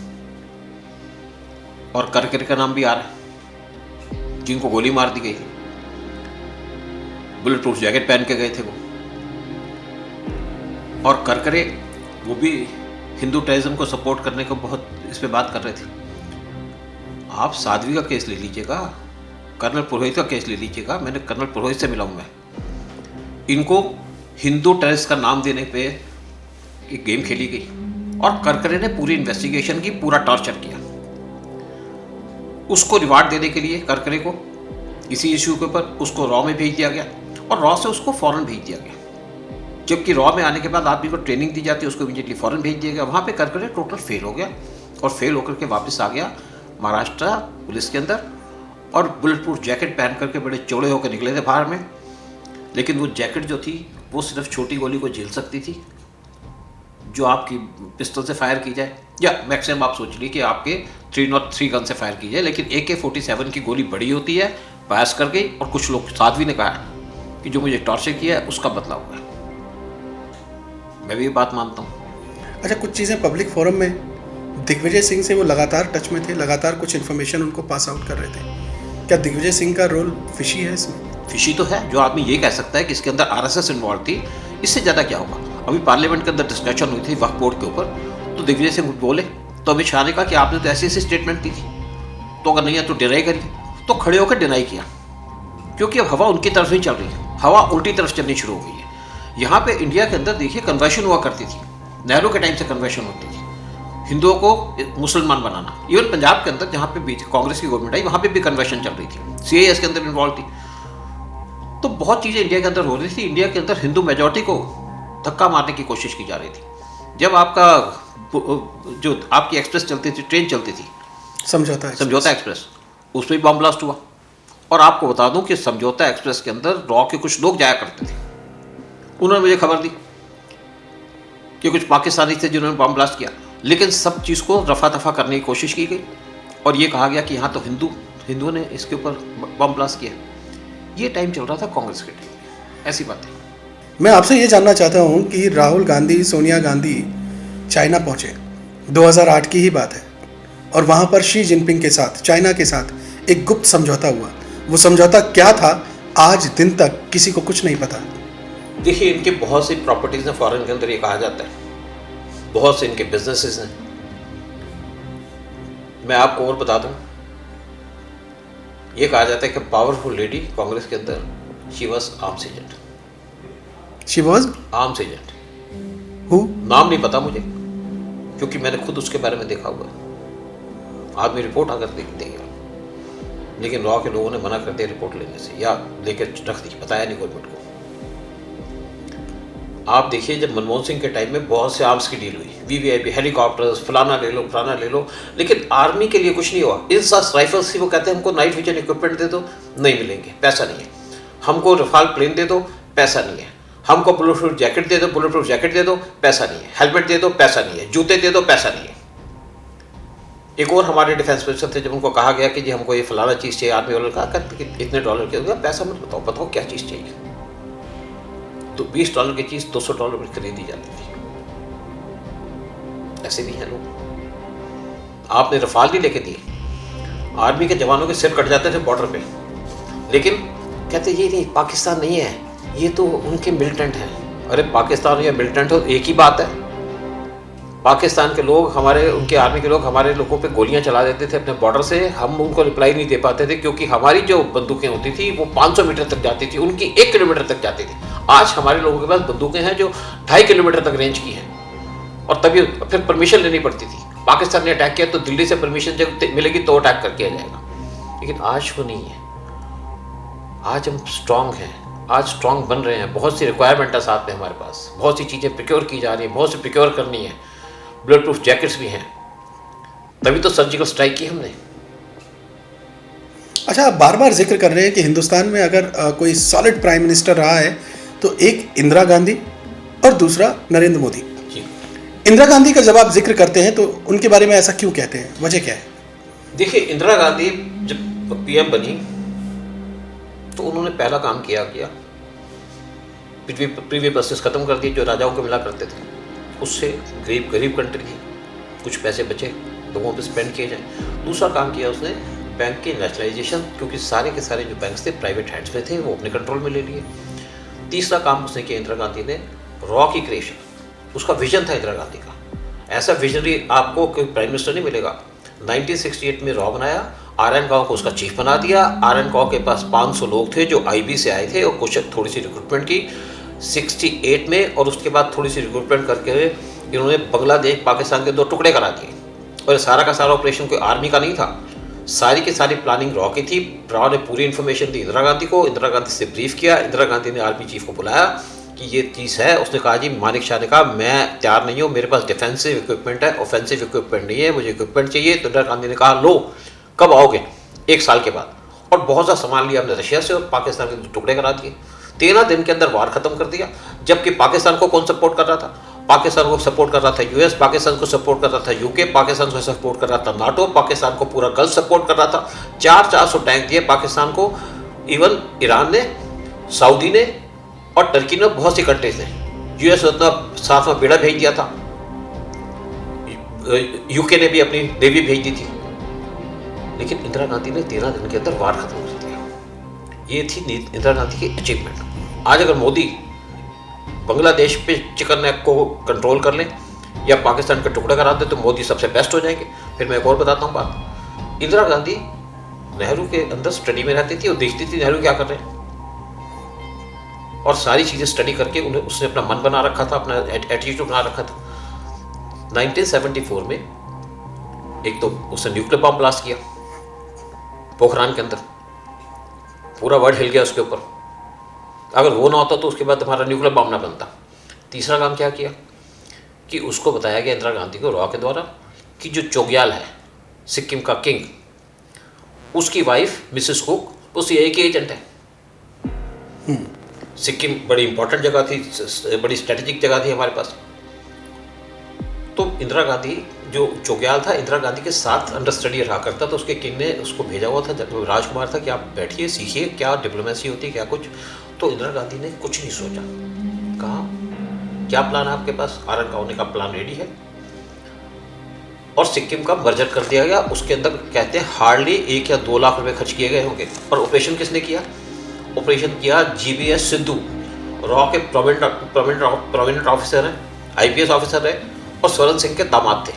और करकरे का नाम भी आ रहा है, जिनको गोली मार दी गई, बुलेट प्रूफ जैकेट पहन के गए थे वो। और करकरे वो भी हिंदू टेररिज्म को सपोर्ट करने को बहुत इस पे बात कर रहे थे। आप साध्वी का केस ले लीजिएगा, कर्नल पुरोहित का केस ले लीजिएगा। मैंने कर्नल पुरोहित से मिला हूँ मैं। इनको हिंदू टेररिस्ट का नाम देने पे एक गेम खेली गई और करकरे ने पूरी इन्वेस्टिगेशन की, पूरा टॉर्चर किया। उसको रिवार्ड देने के लिए करकरे को इसी इशू के ऊपर उसको रॉ में भेज दिया गया और रॉ से उसको फॉरेन भेज दिया गया। जबकि रॉ में आने के बाद आदमी को ट्रेनिंग दी जाती है, उसको इमीडिएटली फॉरेन भेज दिया गया। वहाँ पे करकरे टोटल फेल हो गया और फेल होकर के वापस आ गया महाराष्ट्र पुलिस के अंदर और बुलेट प्रूफ जैकेट पहन करके बड़े चौड़े होकर निकले थे बाहर में। लेकिन वो जैकेट जो थी वो सिर्फ छोटी गोली को झेल सकती थी जो आपकी पिस्टल से फायर की जाए, या मैक्सिमम आप सोच लीजिए कि आपके 303 गन से फायर की जाए। लेकिन AK-47 की गोली बड़ी होती है, पास कर गई। और कुछ लोग साध्वी ने कहा कि जो मुझे टॉर्चर किया है उसका बदला हुआ है। मैं भी ये बात मानता हूँ। अच्छा, कुछ चीज़ें पब्लिक फोरम में दिग्विजय सिंह से वो लगातार टच में थे, लगातार कुछ इन्फॉर्मेशन उनको पास आउट कर रहे थे। क्या दिग्विजय सिंह का रोल फिशी है इसमें? फिशी तो है। जो आदमी ये कह सकता है कि इसके अंदर RSS इन्वॉल्व थी, इससे ज़्यादा क्या होगा। अभी पार्लियामेंट के अंदर डिस्कशन हुई थी वक्फ बोर्ड के ऊपर, तो दिग्विजय सिंह बोले तो अमित शाह ने कहा कि आपने तो ऐसी ऐसी स्टेटमेंट दी थी, तो अगर नहीं है तो डिनाई करिए। तो खड़े होकर डिनाई किया, क्योंकि अब हवा उनकी तरफ नहीं चल रही है, हवा उल्टी तरफ चलनी शुरू हो गई है। यहाँ पे इंडिया के अंदर देखिए कन्वर्शन हुआ करती थी, नेहरू के टाइम से कन्वर्शन होती थी, हिंदुओं को मुसलमान बनाना। इवन पंजाब के अंदर जहाँ पे कांग्रेस की गवर्नमेंट आई वहाँ पे भी कन्वर्शन चल रही थी, CAS के अंदर इन्वॉल्व थी। तो बहुत चीज़ें इंडिया के अंदर हो रही थी। इंडिया के अंदर हिंदू मेजॉरिटी को धक्का मारने की कोशिश की जा रही थी। जब आपका जो आपकी एक्सप्रेस चलती थी, ट्रेन चलती थी समझौता एक्सप्रेस, उस पर भी बम ब्लास्ट हुआ। और आपको बता दूं कि समझौता एक्सप्रेस के अंदर रॉ के कुछ लोग जाया करते थे। उन्होंने मुझे खबर दी कि कुछ पाकिस्तानी थे जिन्होंने बम ब्लास्ट किया, लेकिन सब चीज़ को रफा दफा करने की कोशिश की गई और ये कहा गया कि यहाँ तो हिंदुओं ने इसके ऊपर बम ब्लास्ट किया। ये टाइम चल रहा था कांग्रेस के टाइम, ऐसी बात है। मैं आपसे ये जानना चाहता हूँ कि राहुल गांधी, सोनिया गांधी चाइना पहुँचे, 2008 की ही बात है, और वहाँ पर शी जिनपिंग के साथ, चाइना के साथ एक गुप्त समझौता हुआ। वो समझौता क्या था, आज दिन तक किसी को कुछ नहीं पता। देखिए, इनके बहुत सी प्रॉपर्टीज़ हैं फॉरेन के अंदर, ये कहा जाता है, बहुत से इनके बिजनेसेस हैं। मैं आपको और बता दूं, ये कहा जाता है कि पावरफुल लेडी कांग्रेस के अंदर, she was arms agent. She was arms agent. Who? नाम नहीं पता मुझे, क्योंकि मैंने खुद उसके बारे में देखा हुआ है। आदमी रिपोर्ट आकर देख देगा, लेकिन रॉ के लोगों ने मना कर दिया रिपोर्ट लेने से, या लेकर रख दी, बताया नहीं गवर्नमेंट को। आप देखिए, जब मनमोहन सिंह के टाइम में बहुत से आर्म्स की डील हुई, VVIP, हेलीकॉप्टर्स, फलाना ले लो, लेकिन आर्मी के लिए कुछ नहीं हुआ। इन सास राइफल्स थी, वो कहते हैं हमको नाइट विजन इक्विपमेंट दे दो, नहीं मिलेंगे, पैसा नहीं है। हमको रफाल प्लेन दे दो, पैसा नहीं है। हमको बुलेट प्रूफ जैकेट दे दो, पैसा नहीं है। हेलमेट दे दो, पैसा नहीं है। जूते दे दो, पैसा नहीं है। एक और हमारे डिफेंस मिनिस्टर थे, जब उनको कहा गया कि जी हमको ये फलाना चीज़ चाहिए, आर्मी वाले कहा इतने डॉलर के, पैसा मत बताओ क्या चीज़ चाहिए। तो $20 की चीज़ $200 में खरीदी जाती थी। ऐसे भी हैं लोग। आपने रफाल नहीं लेके दिए, आर्मी के जवानों के सिर कट जाते थे बॉर्डर पे, लेकिन कहते ये नहीं, पाकिस्तान नहीं है, ये तो उनके मिलिटेंट हैं। अरे पाकिस्तान या मिलिटेंट हो एक ही बात है। पाकिस्तान के लोग उनके आर्मी के लोग हमारे लोगों पे गोलियां चला देते थे अपने बॉर्डर से, हम उनको रिप्लाई नहीं दे पाते थे, क्योंकि हमारी जो बंदूकें होती थी वो 500 मीटर तक जाती थी, उनकी 1 किलोमीटर तक जाती थी। आज हमारे लोगों के पास बंदूकें हैं जो 2.5 किलोमीटर तक रेंज की हैं, और तभी फिर परमिशन लेनी पड़ती थी। पाकिस्तान ने अटैक किया तो दिल्ली से परमिशन जब मिलेगी तो अटैक करके आ जाएगा, लेकिन आज वो नहीं है। आज हम स्ट्रांग हैं, आज स्ट्रांग बन रहे हैं। बहुत सी रिक्वायरमेंट है साथ में हमारे पास, बहुत सी चीज़ें प्रिक्योर की जा रही हैं, बहुत सी प्रिक्योर करनी है। बुलेट प्रूफ जैकेट्स भी हैं, तभी तो सर्जिकल स्ट्राइक की हमने। अच्छा, आप बार बार जिक्र कर रहे हैं कि हिंदुस्तान में अगर कोई सॉलिड प्राइम मिनिस्टर रहा है तो एक इंदिरा गांधी और दूसरा नरेंद्र मोदी। इंदिरा गांधी का जब आप जिक्र करते हैं तो उनके बारे में ऐसा क्यों कहते हैं, वजह क्या है? देखिए, इंदिरा गांधी जब PM बनी तो उन्होंने पहला काम किया प्रीवी बसेस खत्म कर दिए जो राजाओं को मिला करते थे, उससे गरीब कंट्री थी, कुछ पैसे बचे, लोगों पे स्पेंड किए जाए। दूसरा काम किया उसने बैंक के नेशनलाइजेशन, क्योंकि सारे के सारे जो बैंक्स थे प्राइवेट हैंड्स में थे, वो अपने कंट्रोल में ले लिए। तीसरा काम उसने किया इंदिरा गांधी ने, रॉ की क्रिएशन। उसका विजन था इंदिरा गांधी का, ऐसा विजनरी आपको कोई प्राइम मिनिस्टर नहीं मिलेगा। 1968 में रॉ बनाया, आरएन गांव को उसका चीफ बना दिया। आरएन गांव के पास 500 लोग थे जो आईबी से आए थे और कुछ थोड़ी सी रिक्रूटमेंट की 68 में, और उसके बाद थोड़ी सी रिक्रूटमेंट करके इन्होंने बांग्लादेश पाकिस्तान के 2 टुकड़े करा दिए। और सारा का सारा ऑपरेशन कोई आर्मी का नहीं था, सारी की सारी प्लानिंग रॉ की थी। रॉ ने पूरी इन्फॉर्मेशन दी इंदिरा गांधी को, इंदिरा गांधी से ब्रीफ किया, इंदिरा गांधी ने आर्मी चीफ को बुलाया कि ये चीज़ है। उसने कहा जी, मानिक शाह ने कहा मैं तैयार नहीं हूँ, मेरे पास डिफेंसिव इक्विपमेंट है, ऑफेंसिव इक्विपमेंट नहीं है, मुझे इक्विपमेंट चाहिए। तो इंदिरा गांधी ने कहा लो, कब आओगे? 1 साल के बाद। और बहुत सा सामान लिया हमने रशिया से और पाकिस्तान के टुकड़े करा दिए। 13 दिन के अंदर वार खत्म कर दिया। जबकि पाकिस्तान को कौन सपोर्ट कर रहा था? पाकिस्तान को सपोर्ट कर रहा था यूएस, पाकिस्तान को सपोर्ट कर रहा था यूके, पाकिस्तान को सपोर्ट कर रहा था नाटो, पाकिस्तान को पूरा गल्फ सपोर्ट कर रहा था। 400 टैंक दिए पाकिस्तान को। इवन ईरान ने, सऊदी ने और टर्की ने, बहुत सी कंट्रीज ने। यूएस ने अपना 7वां बेड़ा भेज दिया था, यूके ने भी अपनी नेवी भेज दी थी। लेकिन इंदिरा गांधी ने 13 दिन के अंदर वार खत्म कर दिया। ये थी इंदिरा गांधी की अचीवमेंट। आज अगर मोदी बांग्लादेश पे चिकन नेक को कंट्रोल कर लें या पाकिस्तान के टुकड़े करा दे तो मोदी सबसे बेस्ट हो जाएंगे। फिर मैं एक और बताता हूँ बात। इंदिरा गांधी नेहरू के अंदर स्टडी में रहती थी और देखती थी नेहरू क्या कर रहे हैं, और सारी चीज़ें स्टडी करके उन्हें उसने अपना मन बना रखा था, अपना एटीट्यूड बना रखा था। 1974 में एक तो उसने न्यूक्लियर बॉम्ब ब्लास्ट किया पोखरान के अंदर, पूरा वर्ल्ड हिल गया उसके ऊपर। अगर वो ना होता तो उसके बाद हमारा न्यूक्लियर बॉम्ब ना बनता। तीसरा काम क्या किया कि उसको बताया गया इंदिरा गांधी को रॉ के द्वारा कि जो चोग्याल है सिक्किम का किंग, उसकी वाइफ मिसेस कुक वो सीआईए की एजेंट है। सिक्किम बड़ी इंपॉर्टेंट जगह थी, बड़ी स्ट्रेटेजिक जगह थी हमारे पास। तो इंदिरा गांधी, जो चोग्याल था इंदिरा गांधी के साथ अंडर स्टडी रहा करता, तो उसके किंग ने उसको भेजा हुआ था, राजकुमार था, कि आप बैठिए सीखिए क्या डिप्लोमेसी होती है क्या कुछ। तो इंदिरा गांधी ने कुछ नहीं सोचा, कहा क्या प्लान है आपके पास? आरएन गांव ने कहा प्लान रेडी है, और सिक्किम का मर्जर कर दिया गया। उसके अंदर कहते हैं हार्डली 1 या 2 लाख रुपए खर्च किए गए होंगे। और ऑपरेशन किसने किया? ऑपरेशन किया जीबीएस सिद्धू, रॉ के प्रोमिनेंट ऑफिसर हैं, आईपीएस ऑफिसर है, और स्वरण सिंह के दामाद थे।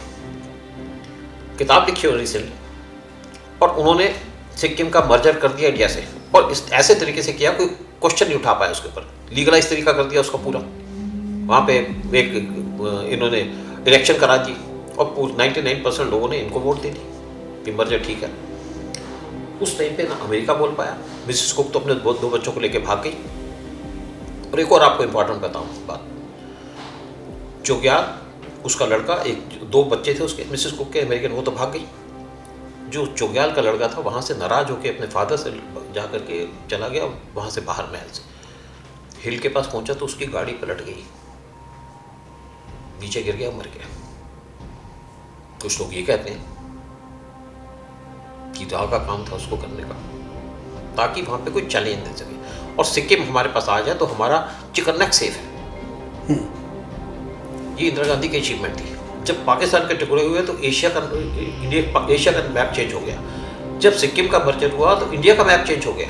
किताब लिखी हुई रिसेंटली, और उन्होंने सिक्किम का मर्जर कर दिया इंडिया से, और इस ऐसे तरीके से किया कोई क्वेश्चन नहीं उठा पाया उसके ऊपर, लीगलाइज तरीका कर दिया उसका पूरा। वहाँ पे एक इन्होंने इलेक्शन करा दी और 99% लोगों ने इनको वोट दे दी कि मर्जर ठीक है। उस टाइम पे ना अमेरिका बोल पाया, मिसेस कुक तो अपने 2 बच्चों को लेके भाग गई। और एक और आपको इंपॉर्टेंट बताऊँ बात, चोग्याल उसका लड़का, 2 बच्चे थे उसके मिसेस कुक के अमेरिकन, वो तो भाग गई। जो चोग्याल का लड़का था वहाँ से नाराज होकर अपने फादर से जा करके चला गया, वहाँ से बाहर महल से हिल के पास पहुँचा तो उसकी गाड़ी पलट गई, नीचे गिर गया, मर गया। कुछ लोग ये कहते हैं कि दाव का काम था उसको करने का, ताकि वहाँ पे कोई चैलेंज दे सके और सिक्किम हमारे पास आ जाए तो हमारा चिकन नेक सेफ है। ये इंदिरा गांधी की अचीवमेंट थी। जब पाकिस्तान के टुकड़े हुए तो एशिया का मैप चेंज हो गया। जब सिक्किम का मर्जर हुआ तो इंडिया का मैप चेंज हो गया।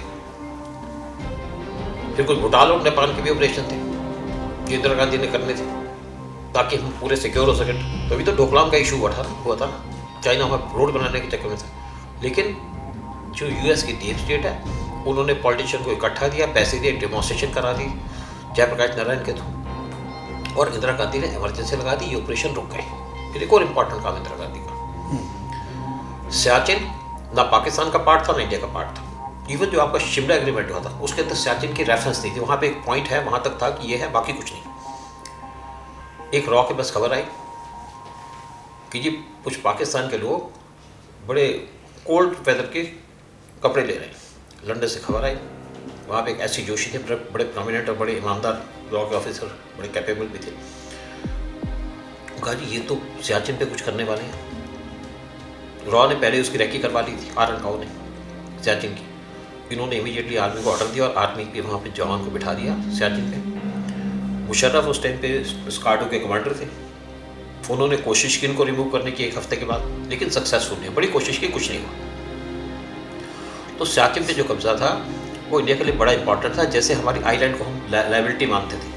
फिर कुछ भूटान और नेपाल के भी ऑपरेशन थे जो इंदिरा गांधी ने करने थे ताकि हम पूरे सिक्योर हो सके। तभी तो डोकलाम का इशू हुआ था ना, चाइना वहाँ रोड बनाने के चक्कर में था। लेकिन जो यूएस की डीप स्टेट है उन्होंने पॉलिटिशियन को इकट्ठा दिया, पैसे दिए, डेमोन्स्ट्रेशन करा दी जयप्रकाश नारायण के थ्रू, और इंदिरा गांधी ने इमरजेंसी लगा दी, ये ऑपरेशन रुक गए। फिर एक और इम्पॉर्टेंट काम इंदिरा गांधी का, सियाचिन ना पाकिस्तान का पार्ट था ना इंडिया का पार्ट था। इवन जो आपका शिमला एग्रीमेंट हुआ था उसके अंदर सियाचिन की रेफरेंस नहीं थी, वहाँ पे एक पॉइंट है वहाँ तक था कि ये है, बाकी कुछ नहीं। एक रॉ के बस खबर आई कि जी कुछ पाकिस्तान के लोग बड़े कोल्ड वेदर के कपड़े ले रहे हैं। लंदन से खबर आई, वहाँ पे एक ऐसी जोशी थे, बड़े प्रोमिनेंट और बड़े ईमानदार रॉ के ऑफिसर, बड़े कैपेबल भी थे। कहा जी ये तो सियाचिन पे कुछ करने वाले हैं। रॉ ने पहले उसकी रैकी करवा ली थी, आरएन गांव ने सियाचिन की। इन्होंने इमीडिएटली आर्मी को ऑर्डर दिया और आर्मी के वहाँ पे जवान को बिठा दिया सियाचिन पे। मुशर्रफ उस टाइम पे स्कार्डो के कमांडर थे। उन्होंने कोशिश की इनको रिमूव करने की 1 हफ्ते के बाद, लेकिन सक्सेसफुल नहीं, बड़ी कोशिश की, कुछ नहीं हुआ। तो सियाचिन पे जो कब्जा था वो इंडिया के लिए बड़ा इंपॉर्टेंट था। जैसे हमारी आइलैंड को हम लायबिलिटी मानते थे,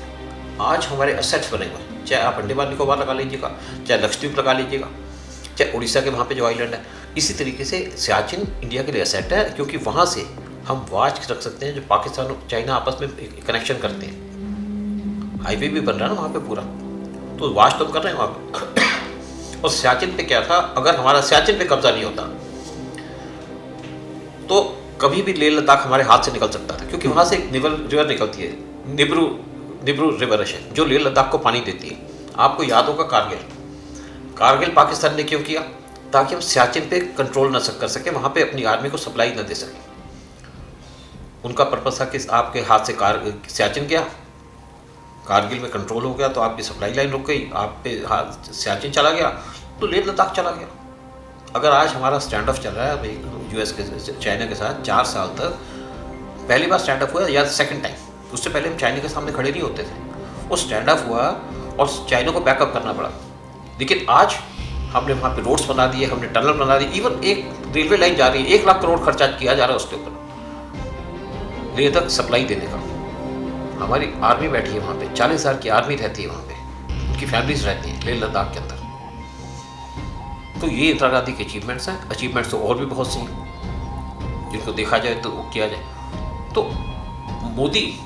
आज हमारे असेट्स बने हुए। चाहे आप अंडमान निकोबार लगा लीजिएगा, चाहे लक्षद्वीप लगा लीजिएगा, चाहे उड़ीसा के वहाँ पे जो आइलैंड है। इसी तरीके से सियाचिन इंडिया के लिए एसेट है, क्योंकि वहाँ से हम वाच रख सकते हैं जो पाकिस्तान और चाइना आपस में कनेक्शन करते हैं। हाईवे भी बन रहा है ना वहाँ पे पूरा, तो वाच तो हम कर रहे हैं वहाँ पे। और सियाचिन पे क्या था, अगर हमारा सियाचिन पे कब्जा नहीं होता तो कभी भी लेह लद्दाख हमारे हाथ से निकल सकता था, क्योंकि वहाँ से एक रिवर निकलती है, निब्रू रिवर है जो लेह लद्दाख को पानी देती है। आपको याद होगा कारगिल पाकिस्तान ने क्यों किया, ताकि हम सियाचिन पे कंट्रोल ना कर सके, वहाँ पे अपनी आर्मी को सप्लाई ना दे सके। उनका पर्पस था कि आपके हाथ से सियाचिन गया, कारगिल में कंट्रोल हो गया तो आपकी सप्लाई लाइन रुक गई, आप पे हाथ सियाचिन चला गया तो लेह लद्दाख चला गया। अगर आज हमारा स्टैंड ऑफ चल रहा है भाई यूएस के चाइना के साथ 4 साल तक, पहली बार स्टैंड ऑफ हुआ या सेकंड टाइम, उससे पहले हम चाइना के सामने खड़े नहीं होते थे। वो स्टैंड ऑफ हुआ और चाइना को बैकअप करना पड़ा। लेकिन आज हमने वहाँ पे रोड्स बना दिए, हमने टनल बना दिए, इवन एक रेलवे लाइन जा रही है, 1 लाख करोड़ खर्चा किया जा रहा है उसके ऊपर लेह तक सप्लाई देने का। हमारी आर्मी बैठी है वहाँ पे, 40,000 की आर्मी रहती है वहाँ पे, उनकी फैमिलीज रहती हैं लेह लद्दाख के अंदर। तो ये इंदिरा गांधी के अचीवमेंट्स हैं। अचीवमेंट्स तो और भी बहुत सी हैं जिनको देखा जाए तो किया जाए तो मोदी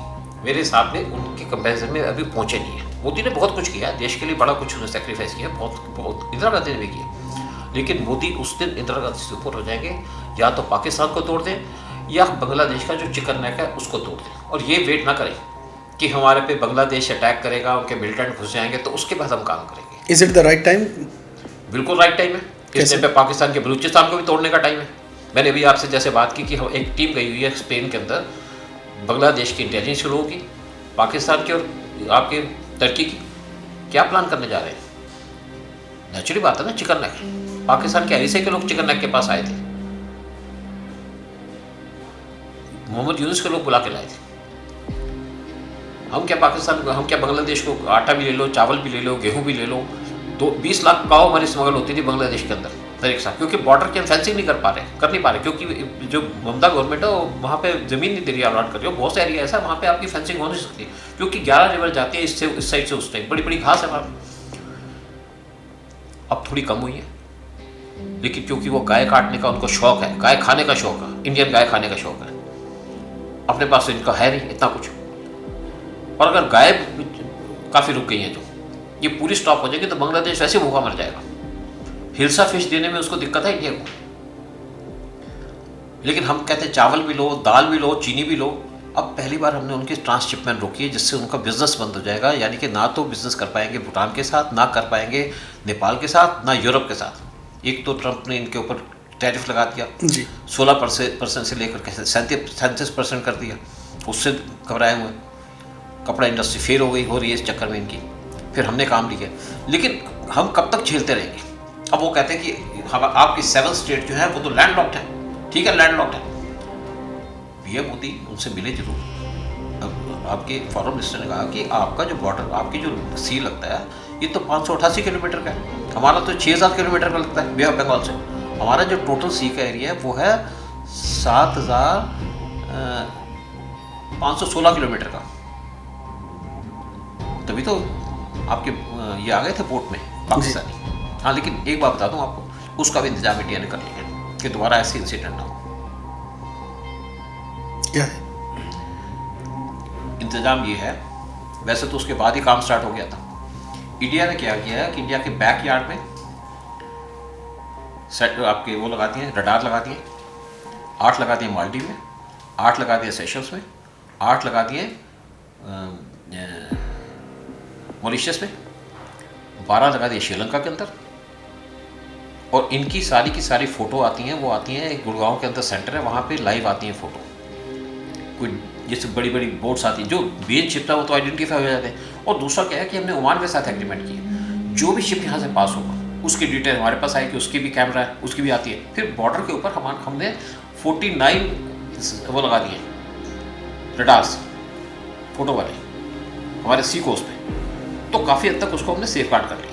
मेरे हिसाब में उनके कंपैरिजन में अभी पहुँचे नहीं है। मोदी ने बहुत कुछ किया देश के लिए, बड़ा कुछ उन्होंने सेक्रीफाइस किया, बहुत इंदिरा गांधी ने भी किया। लेकिन मोदी उस दिन इंदिरा गांधी से ऊपर हो जाएंगे, या तो पाकिस्तान को तोड़ दें या बांग्लादेश का जो चिकन नेक है उसको तोड़ दें। और ये वेट ना करें कि हमारे पे बांग्लादेश अटैक करेगा, उनके मिलिटेंट घुस जाएंगे तो उसके बाद हम काम करेंगे। Is it the right time? बिल्कुल राइट टाइम है। इस टाइम पे पाकिस्तान के बलूचिस्तान को भी तोड़ने का टाइम है। मैंने अभी आपसे जैसे बात की कि हम एक टीम गई हुई है स्पेन के अंदर, बांग्लादेश की इंटेलिजेंस के लोगों की, पाकिस्तान की और आपके टर्की की, क्या प्लान करने जा रहे हैं। नेचुरली बात है ना, चिकन नेक। पाकिस्तान के ऐसे के लोग चिकन नेक के पास आए थे, मोहम्मद यूनुस के लोग बुला के लाए थे। हम क्या बांग्लादेश को आटा भी ले लो, चावल भी ले लो, गेहूं भी ले लो, 20 लाख काऊ हमारी स्मगल होती थी बांग्लादेश के अंदर एक साथ, क्योंकि बॉर्डर की हम फेंसिंग नहीं कर पा रहे, क्योंकि जो ममता गवर्नमेंट है वो वहाँ पे ज़मीन नहीं दे रही अलॉट कर रही है। बहुत से एरिया ऐसा वहाँ पे आपकी फेंसिंग हो नहीं सकती, क्योंकि 11 रिवर जाती है इस साइड से उस साइड, बड़ी बड़ी घास है वहाँ पे। अब थोड़ी कम हुई है, लेकिन क्योंकि वो गाय काटने का उनको शौक है, गाय खाने का शौक है, इंडियन गाय खाने का शौक है, अपने पास तो इनका है नहीं इतना कुछ। और अगर गाय काफ़ी रुक गई हैं जो ये पूरी स्टॉप हो जाएगी तो बांग्लादेश वैसे भूखा मर जाएगा। हिल्सा फिश देने में उसको दिक्कत है इंडिया को, लेकिन हम कहते हैं चावल भी लो, दाल भी लो, चीनी भी लो। अब पहली बार हमने उनकी ट्रांसशिपमेंट रोकी है, जिससे उनका बिजनेस बंद हो जाएगा, यानी कि ना तो बिजनेस कर पाएंगे भूटान के साथ, ना कर पाएंगे नेपाल के साथ, ना यूरोप के साथ। एक तो ट्रंप ने इनके ऊपर टैरिफ लगा दिया जी, 16% से लेकर 37% कर दिया, उससे घबराए हुए। कपड़ा इंडस्ट्री फेल हो रही है इस चक्कर में इनकी। फिर हमने काम लिया, लेकिन हम कब तक झेलते रहेंगे। अब वो कहते हैं कि हम आपकी 7 स्टेट जो है वो तो लैंडलॉक्ड है, ठीक है लैंडलॉक्ड है। पीएम मोदी उनसे मिले जरूर। अब आपके फॉरेन मिनिस्टर ने कहा कि आपका जो बॉर्डर, आपकी जो सी लगता है ये तो 588 किलोमीटर का है, हमारा तो 6,000 किलोमीटर का लगता है बे ऑफ बंगाल से। हमारा जो टोटल सी का एरिया है वो है 7,516 किलोमीटर का। तभी तो आपके ये आ गए थे पोर्ट में पाकिस्तानी। हाँ, लेकिन एक बात बता दूं आपको, उसका भी इंतजाम इंडिया ने कर लिया कि दोबारा ऐसे इंसिडेंट ना हो। क्या है इंतजाम? ये है, वैसे तो उसके बाद ही काम स्टार्ट हो गया था। इंडिया ने क्या किया है कि इंडिया के बैकयार्ड में सेट आपके वो लगा दिए, रडार लगा दिए, 8 लगा दिए मालदीव में, 8 लगा दिए सेशल्स में, 8 लगा दिए मॉरिशस में, 12 लगा दिए श्रीलंका के अंदर। और इनकी सारी की सारी फ़ोटो आती हैं, वो आती हैं एक गुड़गांव के अंदर सेंटर है, वहाँ पे लाइव आती हैं फ़ोटो। कोई जैसे बड़ी बड़ी बोट्स आती हैं, जो बीच शिप था वो तो आइडेंटिफाई हो जाते हैं। और दूसरा क्या है कि हमने ओमान के साथ एग्रीमेंट किया, जो भी शिप यहाँ से पास होगा उसकी डिटेल हमारे पास आएगी, उसकी भी कैमरा है, उसकी भी आती है। फिर बॉर्डर के ऊपर हमने 49 वो लगा दिए रडार्स फोटो वाले हमारे सी कोस्ट पे, तो काफ़ी हद तक उसको हमने सेफ गार्ड कर लिया।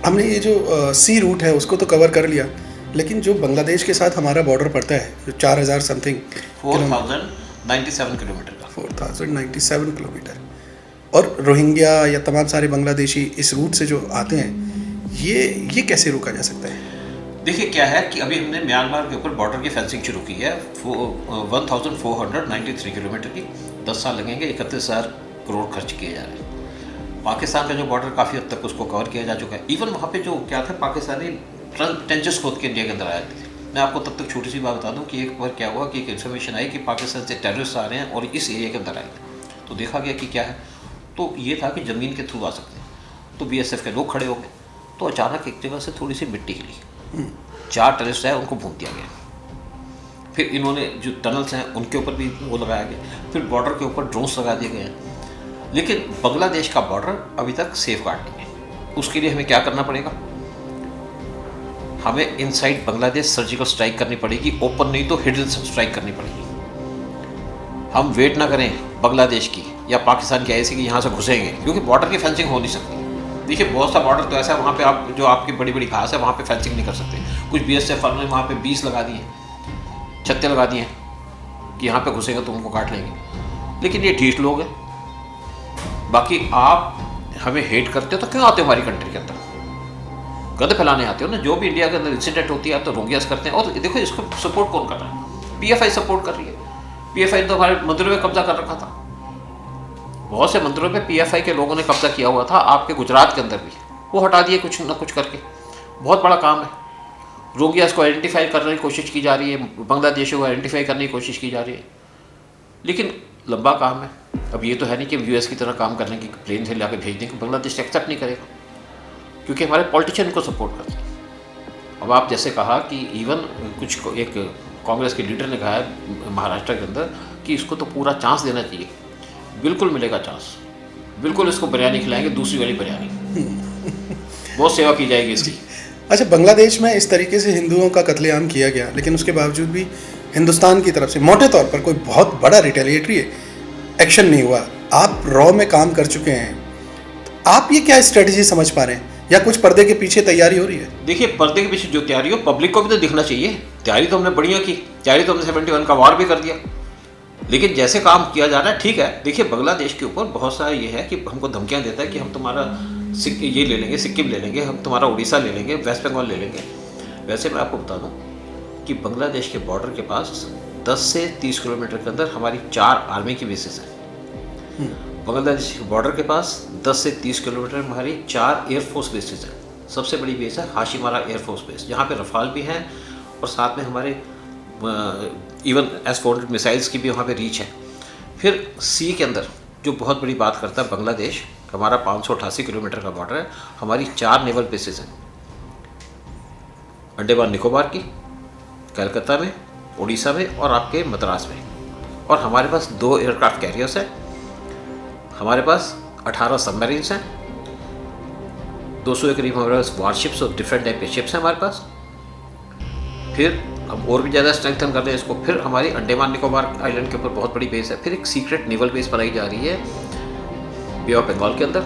हमने ये जो सी रूट है उसको तो कवर कर लिया, लेकिन जो बांग्लादेश के साथ हमारा बॉर्डर पड़ता है जो 4000 समथिंग 4097 किलोमीटर का, 4097 किलोमीटर, और रोहिंग्या या तमाम सारे बांग्लादेशी इस रूट से जो आते हैं, ये कैसे रोका जा सकता है? देखिए क्या है कि अभी हमने म्यांमार के ऊपर बॉर्डर की फेंसिंग शुरू की है 1493 किलोमीटर की। 10 साल लगेंगे, 31,000 करोड़ खर्च किए जा रहे हैं। पाकिस्तान का जो बॉर्डर काफ़ी हद तक उसको कवर किया जा चुका है। इवन वहाँ पे जो क्या था, पाकिस्तानी टेंचेस खोद के इंडिया के अंदर आए थे। मैं आपको तब तक छोटी सी बात बता दूं कि एक बार क्या हुआ कि एक इन्फॉर्मेशन आई कि पाकिस्तान से टेररिस्ट आ रहे हैं और इस एरिया के अंदर आए थे। तो देखा गया कि क्या है, तो ये था कि ज़मीन के थ्रू आ सकते हैं। तो BSF के लोग खड़े हो गए, तो अचानक एक जगह से थोड़ी सी मिट्टी हिली, 4 टेररिस्ट है उनको भून दिया गया। फिर इन्होंने जो टनल्स हैं उनके ऊपर भी वो लगाया गया, फिर बॉर्डर के ऊपर ड्रोन्स लगा दिए गए हैं। लेकिन बांग्लादेश का बॉर्डर अभी तक सेफ गार्ड नहीं है। उसके लिए हमें क्या करना पड़ेगा, हमें इनसाइड बांग्लादेश सर्जिकल स्ट्राइक करनी पड़ेगी, ओपन नहीं तो हिडन स्ट्राइक करनी पड़ेगी। हम वेट ना करें बांग्लादेश की या पाकिस्तान की ऐसी कि यहाँ से घुसेंगे, क्योंकि बॉर्डर की फेंसिंग हो नहीं सकती। देखिए बहुत सा बॉर्डर तो ऐसा है वहाँ पे आप जो आपकी बड़ी बड़ी घास है वहाँ पे फेंसिंग नहीं कर सकते। कुछ BSF वालों ने वहाँ पे 20 लगा दिए, छत्ते लगा दिए कि यहाँ पे घुसेंगे तो उनको काट लेंगे। लेकिन ये ढीठ लोग हैं। बाकी आप हमें हेट करते हो तो क्यों आते हो हमारी कंट्री के अंदर, गंद फैलाने आते हो ना। जो भी इंडिया के अंदर इंसिडेंट होती है आप तो रोंगियास करते हैं। और देखो इसको सपोर्ट कौन कर रहा है, PFI सपोर्ट कर रही है। PFI तो हमारे मंदिरों में कब्जा कर रखा था, बहुत से मंदिरों पे PFI के लोगों ने कब्जा किया हुआ था, आपके गुजरात के अंदर भी। वो हटा दिए कुछ ना कुछ करके। बहुत बड़ा काम है। रोंगियास को आइडेंटिफाई करने की कोशिश की जा रही है, बांग्लादेशियों को आइडेंटिफाई करने की कोशिश की जा रही है, लेकिन लंबा काम है। अब ये तो है नहीं कि US की तरह काम करने की प्लेन से लाके भेज देंगे, बांग्लादेश एक्सेप्ट नहीं करेगा क्योंकि हमारे पॉलिटिशियन को सपोर्ट करते हैं। अब आप जैसे कहा कि इवन कुछ एक कांग्रेस के लीडर ने कहा है महाराष्ट्र के अंदर कि इसको तो पूरा चांस देना चाहिए। बिल्कुल मिलेगा चांस, बिल्कुल इसको बिरयानी खिलाएंगे, दूसरी वाली बिरयानी। बहुत सेवा की जाएगी इसकी। अच्छा, बांग्लादेश में इस तरीके से हिंदुओं का कत्लेआम किया गया, लेकिन उसके बावजूद भी हिंदुस्तान की तरफ से मोटे तौर पर कोई बहुत बड़ा रिटेलिएटरी एक्शन नहीं हुआ। आप रॉ में काम कर चुके हैं, तो आप ये क्या स्ट्रेटजी समझ पा रहे हैं, या कुछ पर्दे के पीछे तैयारी हो रही है? देखिए पर्दे के पीछे जो तैयारी हो, पब्लिक को भी तो दिखना चाहिए। तैयारी तो हमने बढ़िया की, तैयारी तो हमने 71 का वार भी कर दिया, लेकिन जैसे काम किया जा रहा है ठीक है। देखिए बांग्लादेश के ऊपर बहुत सारा ये है कि हमको धमकियां देता है कि हम तुम्हारा ये ले लेंगे, सिक्किम ले लेंगे, हम तुम्हारा उड़ीसा ले लेंगे, वेस्ट बंगाल ले लेंगे। वैसे मैं आपको बता दूं कि बांग्लादेश के बॉर्डर के पास 10 से 30 किलोमीटर के अंदर हमारी 4 आर्मी की बेसिस हैं। बांग्लादेश के बॉर्डर के पास 10 से 30 किलोमीटर में हमारी 4 एयरफोर्स बेसिस हैं। सबसे बड़ी बेस है हाशिमारा एयरफोर्स बेस, जहाँ पे रफाल भी हैं और साथ में हमारे इवन S-400 मिसाइल्स की भी वहाँ पे रीच है। फिर सी के अंदर जो बहुत बड़ी बात करता है बांग्लादेश, हमारा 588 किलोमीटर का बॉर्डर है, हमारी 4 नेवल बेसिस हैं। अंडमान निकोबार की, कलकत्ता में, उड़ीसा में और आपके मद्रास में। और हमारे पास 2 एयरक्राफ्ट कैरियर्स हैं, हमारे पास 18 सबमरीन्स हैं, 200 के करीब हमारे पास वारशिप्स और डिफरेंट टाइप के शिप्स हैं हमारे पास। फिर हम और भी ज़्यादा स्ट्रेंथन कर रहे हैं इसको। फिर हमारी अंडमान निकोबार आइलैंड के ऊपर बहुत बड़ी बेस है। फिर एक सीक्रेट नेवल बेस बनाई जा रही है बे ऑफ बंगाल के अंदर,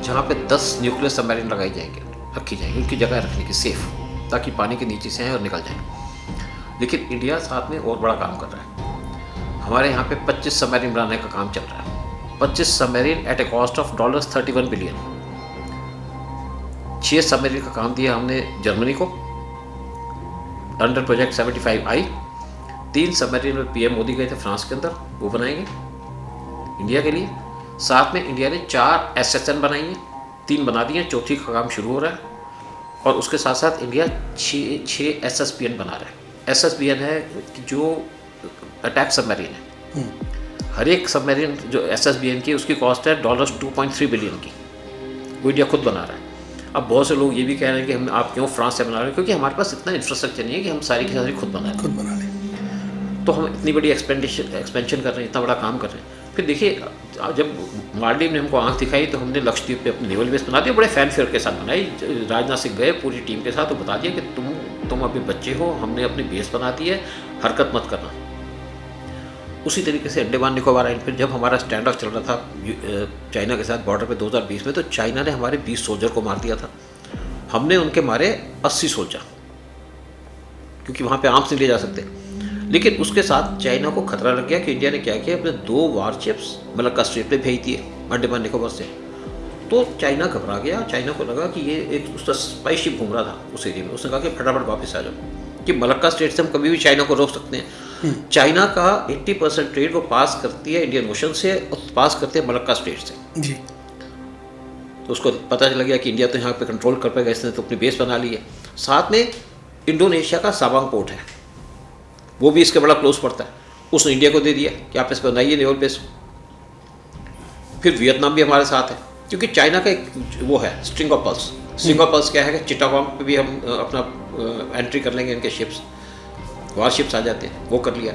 जहाँ पे 10 न्यूक्लियर सबमरीन लगाई जाएंगे, रखी जाएंगी, उनकी जगह रखने की सेफ, ताकि पानी के नीचे से आए और निकल जाएं। लेकिन इंडिया साथ में और बड़ा काम कर रहा है। हमारे यहाँ पे 25 सबमरीन बनाने का काम चल रहा है। 25 submarine at a cost of $31 billion. 6 submarine का काम दिया हमने जर्मनी को अंडर प्रोजेक्ट 75I। 3 सबमरीन में PM मोदी गए थे फ्रांस के अंदर, वो बनाएंगे इंडिया के लिए। साथ में इंडिया ने 4 SSN बनाई हैं, 3 बना दी हैं, चौथी का काम शुरू हो रहा है। और उसके साथ साथ इंडिया 6 SSBN बना रहा है। SSBN है जो अटैक सबमरीन है। हर एक सबमरीन जो SSBN की उसकी कॉस्ट है $2.3 बिलियन की, वो इंडिया खुद बना रहा है। अब बहुत से लोग ये भी कह रहे हैं कि हम आप क्यों फ्रांस से बना रहे हैं, क्योंकि हमारे पास इतना इंफ्रास्ट्रक्चर नहीं है कि हम सारी की सारी खुद बना लें। तो हम इतनी बड़ी एक्सपेंशन कर रहे हैं, इतना बड़ा काम कर रहे हैं। फिर देखिए जब मालदीव ने हमको आंख दिखाई तो हमने लक्षद्वीप पे अपनी नेवल बेस बना दिया, बड़े फैन फेयर के साथ बनाई। राजनाथ सिंह गए पूरी टीम के साथ, तो बता दिया कि तुम अभी बच्चे हो, हमने अपनी बेस बना दी है, हरकत मत करना। उसी तरीके से अंडमान निकोबार आइलैंड पर जब हमारा स्टैंड ऑफ चल रहा था चाइना के साथ बॉर्डर पे 2020 में, तो चाइना ने हमारे 20 सोल्जर को मार दिया था। हमने उनके मारे 80 सोल्जर, क्योंकि वहाँ पे आर्म्स नहीं ले जा सकते। लेकिन उसके साथ चाइना को खतरा लग गया कि इंडिया ने क्या किया, अपने 2 वारशिप्स मलक्का स्ट्रेट पे भेज दिए, अंडमान निकोबार से। तो चाइना घबरा गया, चाइना को लगा कि ये एक उसका स्पाई शिप घूम रहा था उस एरिया में। उसने कहा कि फटाफट वापस आ जाओ कि मलक्का स्ट्रेट से हम कभी भी चाइना को रोक सकते हैं। चाइना का 80% ट्रेड वो पास करती है इंडियन ओशन से और पास करते हैं मलक्का स्ट्रेट से जी। तो उसको पता चला गया कि इंडिया तो यहाँ पे कंट्रोल कर पाएगा, इसने तो अपनी बेस बना ली है। साथ में इंडोनेशिया का साबांग पोर्ट है, वो भी इसके बड़ा क्लोज पड़ता है, उसने इंडिया को दे दिया कि आप इस पर बनाइए नेवल बेस। फिर वियतनाम भी हमारे साथ है, क्योंकि चाइना का एक वो है string of pulse. String of pulse क्या है कि चिटागोंग पे भी हम अपना एंट्री कर लेंगे, इनके शिप्स वार शिप्स आ जाते हैं, वो कर लिया।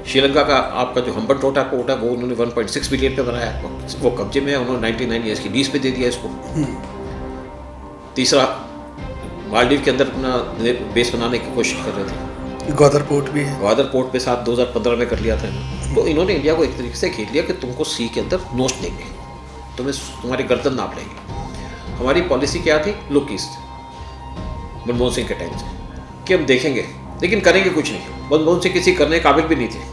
श्रीलंका का आपका जो हम्बनटोटा पोर्ट है वो उन्होंने 1.6 बिलियन पे बनाया, वो कब्जे में है, उन्होंने 99 ईयर्स की लीज पे दे दिया इसको। तीसरा मालदीव के अंदर अपना बेस बनाने की कोशिश कर रहे थे, ग्वादर पोर्ट भी है, ग्वादर पोर्ट पे साथ 2015 में कर लिया था। तो इन्होंने इंडिया को एक तरीके से घेर लिया कि तुमको सी के अंदर नोच देंगे, तुम्हें तुम्हारी गर्दन नाप लेंगे। हमारी पॉलिसी क्या थी? लुक ईस्ट, मनमोहन सिंह के टाइम से, कि हम देखेंगे लेकिन करेंगे कुछ नहीं। मनमोहन सिंह किसी करने के काबिल भी नहीं थे।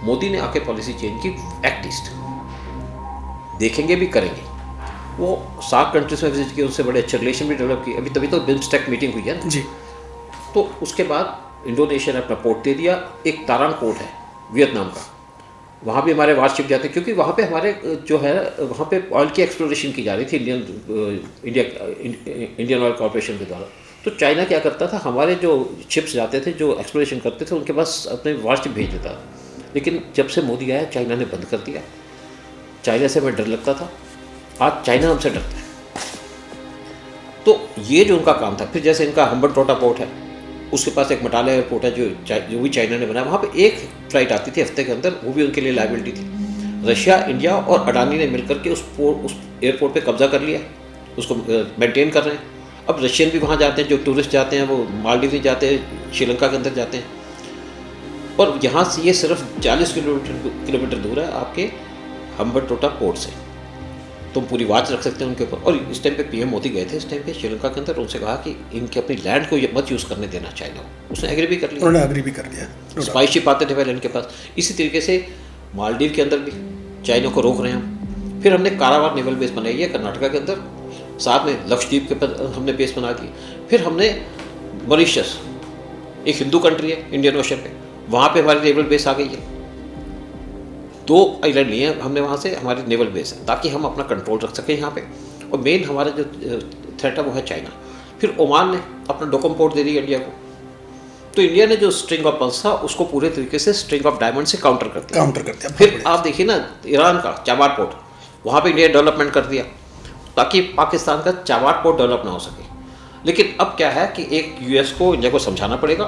मोदी ने आके पॉलिसी चेंज की, एक्ट ईस्ट, देखेंगे भी करेंगे। वो 7 कंट्रीज में विजिट किए, उनसे बड़े अच्छे रिलेशन भी डेवलप किए। अभी तभी तो बिम्स्टेक मीटिंग हुई है ना जी। तो उसके बाद इंडोनेशिया ने अपना पोर्ट दे दिया। एक तारांग पोर्ट है वियतनाम का, वहाँ भी हमारे वारशिप जाते हैं, क्योंकि वहाँ पे हमारे जो है वहाँ पे ऑयल की एक्सप्लोरेशन की जा रही थी इंडियन ऑयल कॉर्पोरेशन के द्वारा। तो चाइना क्या करता था, हमारे जो शिप्स जाते थे जो एक्सप्लोरेशन करते थे उनके पास अपने वारशिप भेज देता था। लेकिन जब से मोदी आया चाइना ने बंद कर दिया। चाइना से हमें डर लगता था, आज चाइना हमसे डरता है। तो ये जो उनका काम था। फिर जैसे इनका हम्बनटोटा पोर्ट है, उसके पास एक मटाला एयरपोर्ट है जो भी चाइना ने बनाया। वहाँ पे एक फ्लाइट आती थी हफ्ते के अंदर, वो भी उनके लिए लायबिलिटी थी। रशिया, इंडिया और अडानी ने मिलकर के उस एयरपोर्ट पे कब्जा कर लिया, उसको मेंटेन कर रहे हैं। अब रशियन भी वहाँ जाते हैं, जो टूरिस्ट जाते हैं वो मालदीव नहीं जाते, श्रीलंका के अंदर जाते हैं। और यहाँ से ये सिर्फ 40 किलोमीटर दूर है आपके हम्बनटोटा पोर्ट से। तुम पूरी वॉच रख सकते हैं उनके ऊपर। और इस टाइम पे पीएम मोदी गए थे इस टाइम पे श्रीलंका के अंदर, उनसे कहा कि इनके अपनी लैंड को मत यूज़ करने देना चाइना को। उसने एग्री भी कर लिया, उन्होंने एग्री भी कर लिया। स्पाई शिप आते थे पहले इनके पास। इसी तरीके से मालदीव के अंदर भी चाइना को रोक रहे हैं हम। फिर हमने कारावार नेवल बेस बनाई है कर्नाटका के अंदर, साथ में लक्षद्वीप के पर हमने बेस बना दी। फिर हमने मॉरिशस, एक हिंदू कंट्री है इंडियन ओशन पे, वहाँ पे हमारी नेवल बेस आ गई है। 2 आइलैंड लिए हैं हमने वहाँ से, हमारी नेवल बेस है, ताकि हम अपना कंट्रोल रख सकें यहाँ पे। और मेन हमारा जो थ्रेट है वो है चाइना। फिर ओमान ने अपना डोकम पोर्ट दे दिया इंडिया को। तो इंडिया ने जो स्ट्रिंग ऑफ पल्स था उसको पूरे तरीके से स्ट्रिंग ऑफ डायमंड से काउंटर कर दिया। फिर आप देखिए ना ईरान का चाबार पोर्ट, वहाँ पे इंडिया डेवलपमेंट कर दिया ताकि पाकिस्तान का चाबार पोर्ट डेवलप ना हो सके। लेकिन अब क्या है कि एक यूएस को इंडिया को समझाना पड़ेगा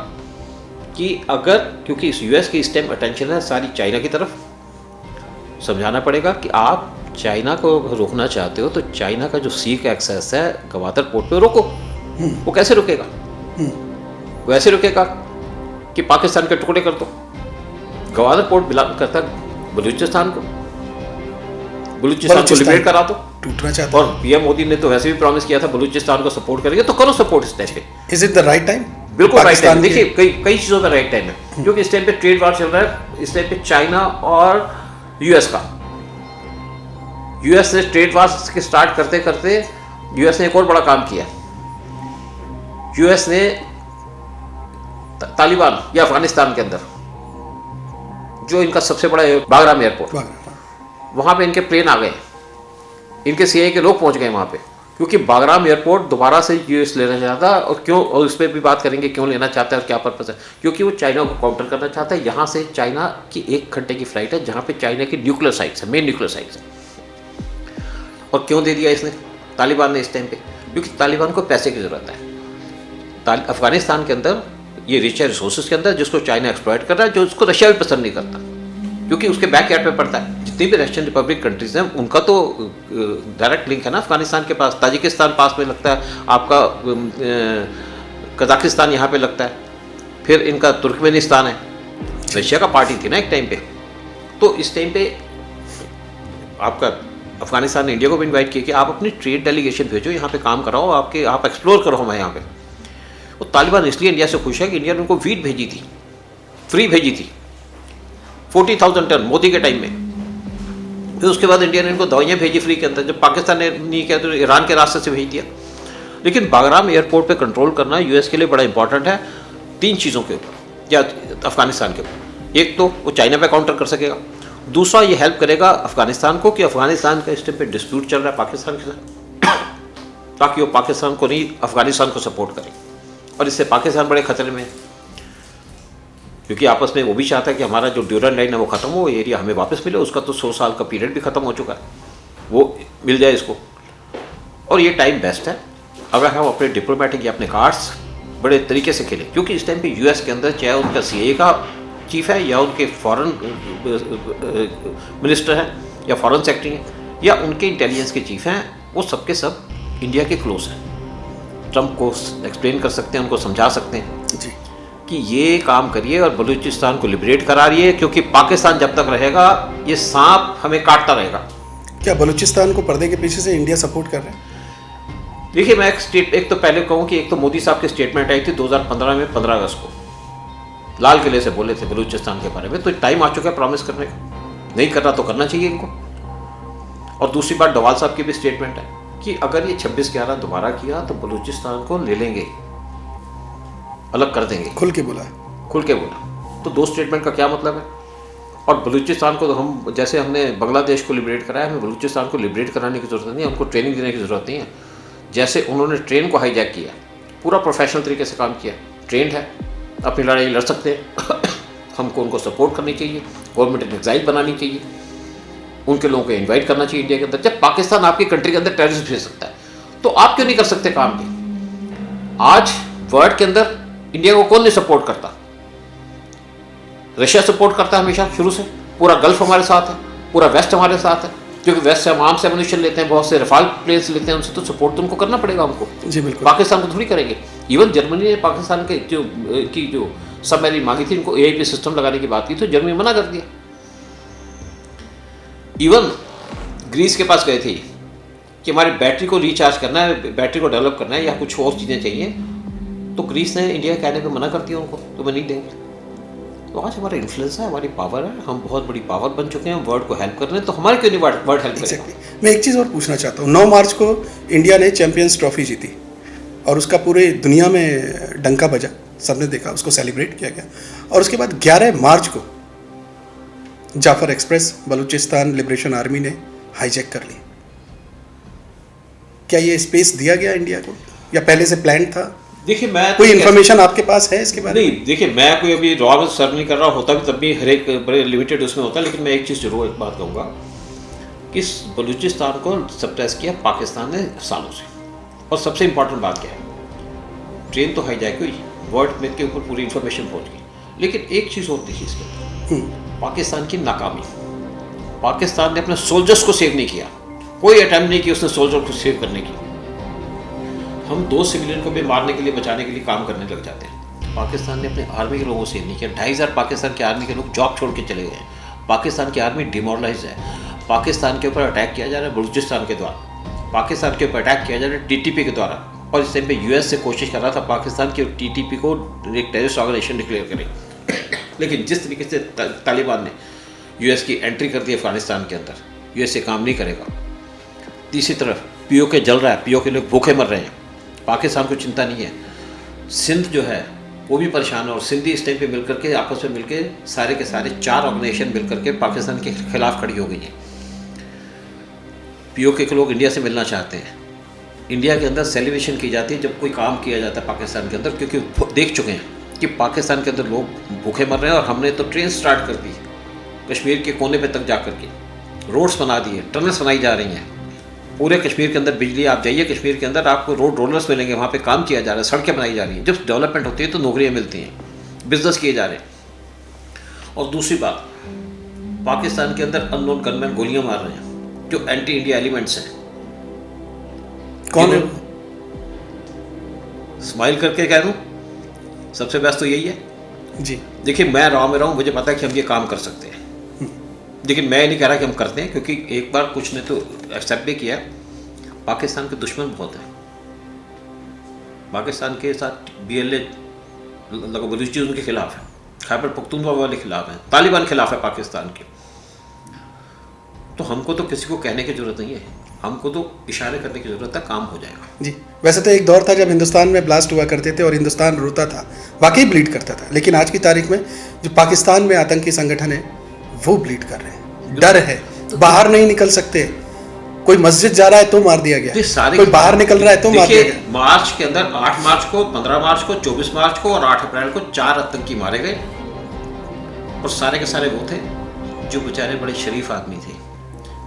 कि अगर, क्योंकि इस यूएस की इस टाइम अटेंशन है सारी चाइना की तरफ, समझाना पड़ेगा कि आप चाइना को रोकना चाहते हो तो चाइना का जो सी का एक्सेस है गवादर पोर्ट पे रोको। वो कैसे रुकेगा? वैसे रुकेगा कि पाकिस्तान के टुकड़े कर दो। गवादर पोर्ट बिलोंग करता है बलूचिस्तान को, बलूचिस्तान को लिबरेट करा दो। टूटना चाहता और पीएम मोदी ने तो वैसे भी प्रॉमिस किया था बलूचिस्तान को सपोर्ट करेंगे, तो करो सपोर्ट इस टाइम पे। Is it the right time? बिल्कुल राइट टाइम। देखिए कई चीज़ों का राइट टाइम है, क्योंकि इस टाइम पे ट्रेड वार चल रहा है। इस टाइम पे चाइना और यूएस का, यूएस ने ट्रेड वार के स्टार्ट करते करते यूएस ने एक और बड़ा काम किया। यूएस ने तालिबान या अफगानिस्तान के अंदर जो इनका सबसे बड़ा बागराम एयरपोर्ट, वहाँ पे इनके प्लेन आ गए, इनके सीआईए के लोग पहुँच गए वहाँ पे, क्योंकि बागराम एयरपोर्ट दोबारा से यूएस लेना चाहता है। और क्यों, और उस पर भी बात करेंगे क्यों लेना चाहता है और क्या पर्पस है। क्योंकि वो चाइना को काउंटर करना चाहता है। यहाँ से चाइना की 1 घंटे की फ्लाइट है जहाँ पे चाइना की न्यूक्लियर साइट्स है, मेन न्यूक्लियर साइट्स है। और क्यों दे दिया इसने तालिबान ने इस टाइम पे? क्योंकि तालिबान को पैसे की ज़रूरत है। अफगानिस्तान के अंदर ये रिच है रिसोर्सेज के अंदर, जिसको चाइना एक्सप्लॉइट कर रहा है, जो उसको रशिया भी पसंद नहीं करता, क्योंकि उसके बैकयार्ड पे पड़ता है। जितनी भी रशियन रिपब्लिक कंट्रीज हैं उनका तो डायरेक्ट लिंक है ना अफगानिस्तान के पास। ताजिकिस्तान पास में लगता है, आपका कजाकिस्तान यहाँ पे लगता है, फिर इनका तुर्कमेनिस्तान है। रशिया का पार्टी थी ना एक टाइम पे। तो इस टाइम पे आपका अफगानिस्तान ने इंडिया को भी इन्वाइट किया कि आप अपनी ट्रेड डेलीगेशन भेजो, यहाँ पे काम कराओ, आप एक्सप्लोर करो हमारे यहाँ पे। वो तालिबान इसलिए इंडिया से खुश है कि इंडिया ने उनको वीट भेजी थी, फ्री भेजी थी, 40,000 टन मोदी के टाइम में। फिर उसके बाद इंडिया ने इनको दवाइयाँ भेजी फ्री के अंदर, जब पाकिस्तान ने नहीं किया तो ईरान के रास्ते से भेज दिया। लेकिन बागराम एयरपोर्ट पे कंट्रोल करना यूएस के लिए बड़ा इंपॉर्टेंट है 3 चीज़ों के ऊपर या अफगानिस्तान के ऊपर। एक तो वो चाइना पे काउंटर कर सकेगा, दूसरा ये हेल्प करेगा अफगानिस्तान को कि अफगानिस्तान का इस टाइम पे डिस्प्यूट चल रहा है पाकिस्तान के साथ, ताकि वो पाकिस्तान को नहीं अफगानिस्तान को सपोर्ट करे। और इससे पाकिस्तान बड़े खतरे में है, क्योंकि आपस में वो भी चाहता है कि हमारा जो ड्यूरल लाइन है वो ख़त्म हो, एरिया हमें वापस मिले। उसका तो 100 साल का पीरियड भी ख़त्म हो चुका है, वो मिल जाए इसको। और ये टाइम बेस्ट है अगर हम अपने डिप्लोमेटिक या अपने कार्ड्स बड़े तरीके से खेलें, क्योंकि इस टाइम पे यूएस के अंदर चाहे उनका सीए का चीफ है या उनके फॉरेन मिनिस्टर हैं या फॉरेन सेक्रेटरी हैं या उनके इंटेलिजेंस के चीफ हैं, वो सबके सब इंडिया के क्लोज हैं। ट्रंप को एक्सप्लेन कर सकते हैं, उनको समझा सकते हैं जी कि ये काम करिए और बलूचिस्तान को लिबरेट करा रही है, क्योंकि पाकिस्तान जब तक रहेगा ये सांप हमें काटता रहेगा। क्या बलूचिस्तान को पर्दे के पीछे से इंडिया सपोर्ट कर रहा है? देखिए, मैं एक तो पहले कहूँ कि एक तो मोदी साहब की स्टेटमेंट आई थी 2015 में 15 अगस्त को, लाल किले से बोले थे बलूचिस्तान के बारे में, तो टाइम आ चुका है प्रॉमिस करने का। नहीं करना तो करना चाहिए इनको। और दूसरी बात डोवाल साहब की भी स्टेटमेंट है कि अगर ये 26/11 दोबारा किया तो बलूचिस्तान को ले लेंगे, अलग कर देंगे। खुल के बोला। तो 2 स्टेटमेंट का क्या मतलब है? और बलूचिस्तान को तो हम, जैसे हमने बांग्लादेश को लिबरेट कराया, हमें बलूचिस्तान को लिबरेट कराने की ज़रूरत नहीं है, उनको ट्रेनिंग देने की ज़रूरत नहीं है। जैसे उन्होंने ट्रेन को हाईजैक किया, पूरा प्रोफेशनल तरीके से काम किया, ट्रेंड है, अपनी लड़ाई लड़ सकते हैं। हमको उनको सपोर्ट करनी चाहिए, गवर्नमेंट एग्जाइज बनानी चाहिए, उनके लोगों को इनवाइट करना चाहिए इंडिया के अंदर। जब पाकिस्तान आपकी कंट्री के अंदर टेररिस्ट भेज सकता है तो आप क्यों नहीं कर सकते काम भी? आज वर्ल्ड के अंदर इंडिया को कौन नहीं सपोर्ट करता? रशिया सपोर्ट करता है हमेशा शुरू से, पूरा गल्फ हमारे साथ है, पूरा वेस्ट हमारे साथ है, क्योंकि वेस्ट से हम आर्म्स एमुनिशन लेते हैं, बहुत से रफाल प्लेन्स लेते हैं उनसे, तो सपोर्ट तो उनको करना पड़ेगा हमको। जी बिल्कुल। पाकिस्तान को थोड़ी करेंगे। इवन जर्मनी ने पाकिस्तान के जो सबमरीन मांगी थी, इनको एआईपी सिस्टम लगाने की बात की तो जर्मनी मना कर दिया। इवन ग्रीस के पास गए थे कि हमारी बैटरी को रिचार्ज करना है, बैटरी को डेवलप करना है या कुछ और चीज़ें चाहिए, तो ग्रीस ने इंडिया के कहने पे मना कर दिया उनको, तो मैं नहीं देंगे। तो आज हमारा इन्फ्लुएंस है, हमारी पावर है, हम बहुत बड़ी पावर बन चुके हैं, हम वर्ल्ड को हेल्प कर रहे हैं, तो हमारे क्यों नहीं वर्ल्ड हेल्प करेगा? मैं एक चीज़ और पूछना चाहता हूँ। 9 मार्च को इंडिया ने चैंपियंस ट्रॉफी जीती और उसका पूरे दुनिया में डंका बजा, सबने देखा, उसको सेलिब्रेट किया गया। और उसके बाद 11 मार्च को Jaffar express Balochistan liberation army ने हाईजैक कर ली। क्या ये स्पेस दिया गया इंडिया को या पहले से प्लान था? देखिए, मैं कोई इन्फॉर्मेशन आपके पास है इसके बारे में? नहीं, देखिए, मैं कोई अभी रॉ में सर्व नहीं कर रहा, होता भी तब भी हर एक बड़े लिमिटेड उसमें होता है। लेकिन मैं एक चीज़ जरूर एक बात कहूँगा कि इस बलूचिस्तान को सप्रेस किया पाकिस्तान ने सालों से। और सबसे इम्पोर्टेंट बात क्या है, ट्रेन तो हाईजैक हुई, वर्ल्ड में के ऊपर पूरी इन्फॉर्मेशन पहुँच गई, लेकिन एक चीज़ और देखिए इसके अंदर, पाकिस्तान की नाकामी। पाकिस्तान ने अपने सोल्जर्स को सेव नहीं किया, कोई अटैम्प्ट नहीं किया उसने सोल्जर को सेव करने की। हम 2 सिविलियन को भी मारने के लिए, बचाने के लिए काम करने लग जाते हैं। पाकिस्तान ने अपने आर्मी के लोगों को सेव नहीं किया। 2,500 पाकिस्तान के आर्मी के लोग जॉब छोड़ के चले गए। पाकिस्तान की आर्मी डिमोरलाइज है। पाकिस्तान के ऊपर अटैक किया जा रहा है बलूचिस्तान के द्वारा, पाकिस्तान के ऊपर अटैक किया जा रहा है टीटीपी के द्वारा। और इस टाइम पे यूएस से कोशिश कर रहा था पाकिस्तान की टीटीपी को एक टेररिस्ट ऑर्गेनाइजेशन डिक्लेयर करे। लेकिन जिस तरीके से तालिबान ने यूएस की एंट्री कर दी अफगानिस्तान के अंदर, यूएस से काम नहीं करेगा। तीसरी तरफ पीओके जल रहा है, पीओके लोग भूखे मर रहे हैं, पाकिस्तान को चिंता नहीं है। सिंध जो है वो भी परेशान है, और सिंधी इस टाइम पे मिलकर के आपस में मिलके सारे के सारे 4 ऑर्गेनाइजेशन मिलकर के पाकिस्तान के खिलाफ खड़ी हो गई हैं। पीओके के लोग इंडिया से मिलना चाहते हैं। इंडिया के अंदर सेलिब्रेशन की जाती है जब कोई काम किया जाता है पाकिस्तान के अंदर, क्योंकि देख चुके हैं कि पाकिस्तान के अंदर लोग भूखे मर रहे हैं। और हमने तो ट्रेन स्टार्ट कर दी कश्मीर के कोने पे तक जा कर के, रोड्स बना दिए, टनल्स बनाई जा रही हैं पूरे कश्मीर के अंदर। बिजली, आप जाइए कश्मीर के अंदर आपको रोड रोलर्स मिलेंगे, वहाँ पे काम किया जा रहा है, सड़कें बनाई जा रही हैं। जब डेवलपमेंट होती है तो नौकरियाँ मिलती हैं, बिजनेस किए जा रहे हैं। और दूसरी बात, पाकिस्तान के अंदर अननोन गनमैन गोलियां मार रहे हैं जो एंटी इंडिया एलिमेंट्स हैं। कौन है? स्माइल करके कह दूँ, सबसे बेस्ट तो यही है जी। देखिए, मैं रॉ में रहा हूँ, मुझे पता है कि हम ये काम कर सकते हैं, लेकिन मैं नहीं कह रहा कि हम करते हैं, क्योंकि एक बार कुछ ने तो एक्सेप्ट भी किया। पाकिस्तान के दुश्मन बहुत हैं। पाकिस्तान के साथ BLA लगभग बलूची उनके खिलाफ है, खैबर पख्तूनख्वा वाले खिलाफ हैं, तालिबान खिलाफ है पाकिस्तान के। तो हमको तो किसी को कहने की ज़रूरत नहीं है, हमको तो इशारे करने की ज़रूरत है, काम हो जाएगा। जी, वैसे तो एक दौर था जब हिंदुस्तान में ब्लास्ट हुआ करते थे और हिंदुस्तान रोता था, वाकई ब्लीड करता था, लेकिन आज की तारीख में जो पाकिस्तान में आतंकी संगठन है वो ब्लीड कर रहे हैं, डर है, बाहर नहीं निकल सकते। कोई मस्जिद जा रहा है तो मार दिया गया, कोई बाहर निकल रहा है तो मार दिया गया। मार्च के अंदर 8 मार्च को, 15 मार्च को, 24 मार्च को और 8 अप्रैल को 4 आतंकी मारे गए, और सारे के सारे वो थे जो बेचारे बड़े शरीफ आदमी थे,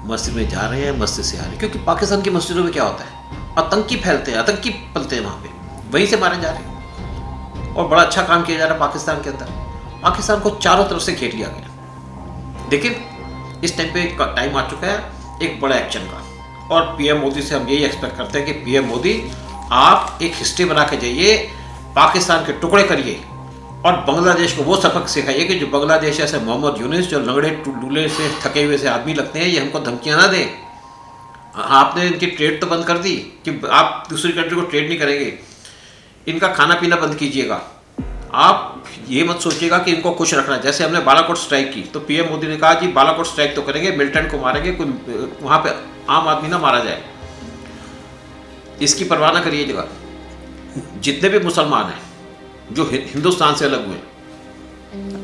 मस्जिद में जा रहे हैं, मस्जिद से आ रहे हैं। क्योंकि पाकिस्तान की मस्जिदों में क्या होता है, आतंकी फैलते हैं, आतंकी पलते हैं वहाँ पे, वहीं से मारे जा रहे हैं। और बड़ा अच्छा काम किया जा रहा है पाकिस्तान के अंदर, पाकिस्तान को चारों तरफ से घेर लिया गया। लेकिन इस टाइम पे टाइम आ चुका है एक बड़ा एक्शन का, और पीएम मोदी से हम यही एक्सपेक्ट करते हैं कि पीएम मोदी आप एक हिस्ट्री बना के जाइए, पाकिस्तान के टुकड़े करिए और बांग्लादेश को वो सबक सिखाइए कि जो बांग्लादेश ऐसे मोहम्मद यूनिस जो लंगड़े डूले से थके हुए से आदमी लगते हैं, ये हमको धमकियां ना दें। आपने इनकी ट्रेड तो बंद कर दी कि आप दूसरी कंट्री को ट्रेड नहीं करेंगे, इनका खाना पीना बंद कीजिएगा। आप ये मत सोचिएगा कि इनको खुश रखना है। जैसे हमने बालाकोट स्ट्राइक की तो पीएम मोदी ने कहा जी बालाकोट स्ट्राइक तो करेंगे, मिलिटेंट को मारेंगे, कोई वहाँ पे आम आदमी ना मारा जाए, इसकी परवाह ना करिएगा। जितने भी मुसलमान हैं जो हिंदुस्तान से अलग हुए,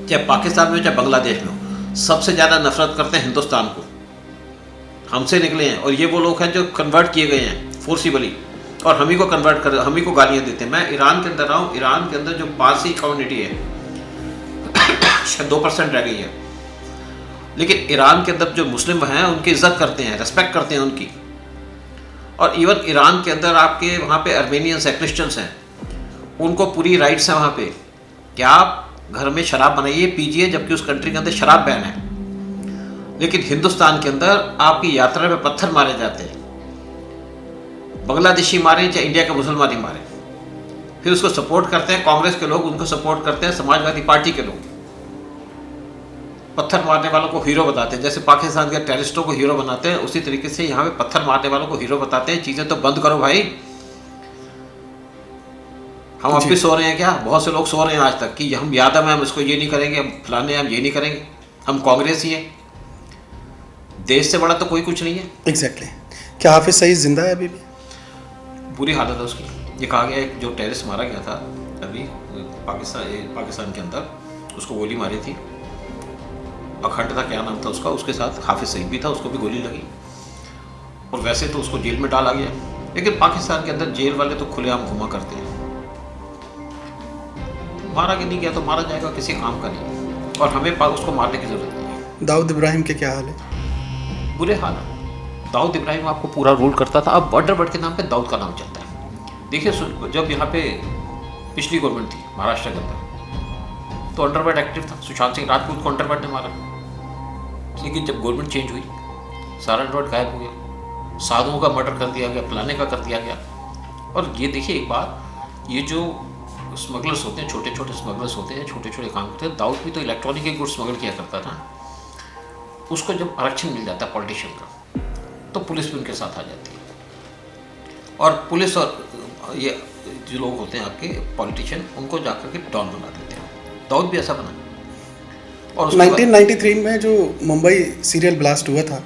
चाहे पाकिस्तान में चाहे बांग्लादेश में हो, सबसे ज़्यादा नफरत करते हैं हिंदुस्तान को, हमसे निकले हैं। और ये वो लोग हैं जो कन्वर्ट किए गए हैं फोर्सिबली, और हम ही को कन्वर्ट कर, हम ही को गालियाँ देते हैं। मैं ईरान के अंदर रहा हूँ, ईरान के अंदर जो पारसी कम्युनिटी है 2% रह गई है, लेकिन ईरान के अंदर जो मुस्लिम हैं उनकी इज्जत करते हैं, रेस्पेक्ट करते हैं उनकी। और इवन ईरान के अंदर आपके वहाँ पे अर्मेनियंस हैं, क्रिश्चियंस हैं, उनको पूरी राइट्स हैं वहाँ पे कि आप घर में शराब बनाइए पीजिए, जबकि उस कंट्री के अंदर शराब बैन है। लेकिन हिंदुस्तान के अंदर आपकी यात्रा में पत्थर मारे जाते हैं, बांग्लादेशी मारे चाहे इंडिया के मुसलमान ही मारे, फिर उसको सपोर्ट करते हैं कांग्रेस के लोग, उनको सपोर्ट करते हैं समाजवादी पार्टी के लोग, पत्थर मारने वालों को हीरो बताते हैं। जैसे पाकिस्तान के टेररिस्टों को हीरो बनाते हैं, उसी तरीके से यहाँ पे पत्थर मारने वालों को हीरो बताते हैं। चीज़ें तो बंद करो भाई, हम अब भी सो रहे हैं क्या? बहुत से लोग सो रहे हैं आज तक कि हम यादव हैं, हम इसको ये नहीं करेंगे, हम फलाने हैं, हम ये नहीं करेंगे, हम कांग्रेस ही हैं। देश से बड़ा तो कोई कुछ नहीं है। एग्जैक्टली। क्या हाफिज सईद जिंदा है अभी भी? बुरी हालत है उसकी। ये कहा गया है जो टेररिस्ट मारा गया था अभी पाकिस्तान के अंदर, उसको गोली मारी थी, अखंड था क्या नाम था उसका, उसके साथ हाफिज सईद भी था, उसको भी गोली लगी। और वैसे तो उसको जेल में डाला गया, लेकिन पाकिस्तान के अंदर जेल वाले तो खुलेआम घुमा करते हैं। मारा कि नहीं गया तो मारा जाएगा, किसी काम का नहीं, और हमें उसको मारने की जरूरत नहीं है। दाऊद इब्राहिम के क्या हाल है? बुरे हाल है। दाऊद इब्राहिम आपको पूरा रूल करता था, अब बॉर्डर के नाम पे दाऊद का नाम चलता है। देखिए जब यहाँ पे पिछली गवर्नमेंट थी महाराष्ट्र के अंदर, तो अंडरवर्ल्ड एक्टिव था, सुशांत सिंह राजपूत को अंडरवर्ल्ड ने मारा। लेकिन जब गवर्नमेंट चेंज हुई सारा अंडरवर्ल्ड गायब हो गया, साधुओं का मर्डर कर दिया गया, फलाने का कर दिया गया। और ये देखिए एक बात, ये जो स्मगलर्स होते हैं, छोटे छोटे स्मगलर्स होते हैं, छोटे छोटे काम करते हैं, दाऊद भी तो इलेक्ट्रॉनिक के गुड्स स्मगल किया करता था। उसको जब आरक्षण मिल जाता है पॉलिटिशियन का, तो पुलिस भी उनके साथ आ जाती है, और पुलिस और ये जो लोग होते हैं आपके पॉलिटिशियन, उनको जाकर के डॉन बना देते हैं। दाऊद भी ऐसा बना। और 1993 में जो मुंबई सीरियल ब्लास्ट हुआ था,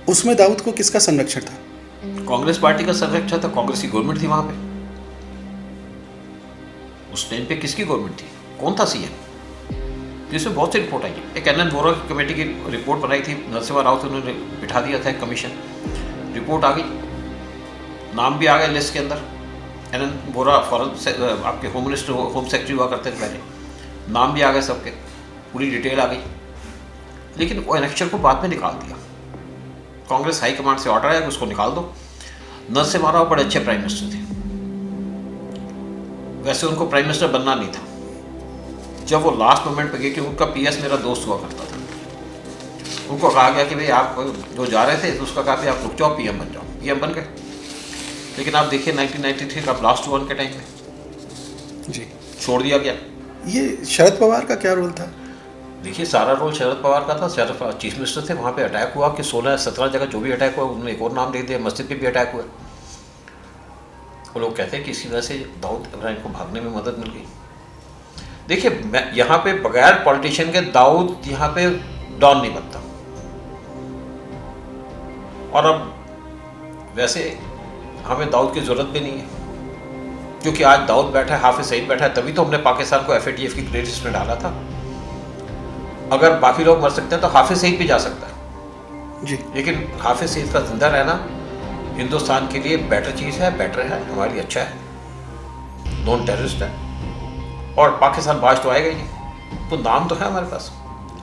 उसमें दाऊद को किसका संरक्षण था? कांग्रेस पार्टी का संरक्षण था, कांग्रेस की गवर्नमेंट थी वहाँ पे। उस टाइम पे किसकी गवर्नमेंट थी, कौन था सीएम? जिसमें बहुत सी रिपोर्ट आई है। एक एन एन वोरा की कमेटी की रिपोर्ट बनाई थी नरसिम्हा राव, उन्होंने बिठा दिया था एक कमीशन, रिपोर्ट आ गई, नाम भी आ गया लिस्ट के अंदर। एन एन वोरा फॉरेन आपके होम मिनिस्टर, होम सेक्रेटरी हुआ करते थे पहले, नाम भी आ गए सबके, पूरी डिटेल आ गई। लेकिन वो इलेक्शन को बाद में निकाल दिया, कांग्रेस हाई कमांड से ऑर्डर आया कि उसको निकाल दो। नरसिम्हा राव बड़े अच्छे प्राइम मिनिस्टर थे, वैसे उनको प्राइम मिनिस्टर बनना नहीं था। जब वो लास्ट मोमेंट पे गए कि उनका पीएस मेरा दोस्त हुआ करता था, उनको कहा गया कि भाई आप जो जा रहे थे तो उसका कहा कि आप रुक जाओ, पीएम बन जाओ, पीएम बन गए। लेकिन आप देखिए 1993 का ब्लास्ट हुआ उनके टाइम में जी छोड़ दिया गया। ये शरद पवार का क्या रोल था? देखिए सारा रोल शरद पवार का था। शरद चीफ मिनिस्टर थे, वहाँ पे अटैक हुआ कि 16-17 जगह जो भी अटैक हुआ, उन्होंने एक और नाम दे दिया, मस्जिद पे भी अटैक हुआ। वो लोग कहते हैं कि इसी वजह से दाऊद इब्राहिम को भागने में मदद मिल गई। देखिए यहाँ पे बगैर पॉलिटिशियन के दाऊद यहाँ पे डॉन नहीं बनता। और अब वैसे हमें दाऊद की ज़रूरत भी नहीं है, क्योंकि आज दाऊद बैठा है, हाफिज सईद बैठा है, तभी तो हमने पाकिस्तान को FATF की ग्रे लिस्ट में डाला था। अगर बाकी लोग मर सकते हैं तो हाफिज सईद भी जा सकता है जी। लेकिन हाफिज सईद का जिंदा रहना हिंदुस्तान के लिए बेटर चीज़ है, बेटर है, हमारे लिए अच्छा है। नॉन टेररिस्ट है और पाकिस्तान बाज तो आएगा ही नहीं। तो नाम तो है हमारे पास,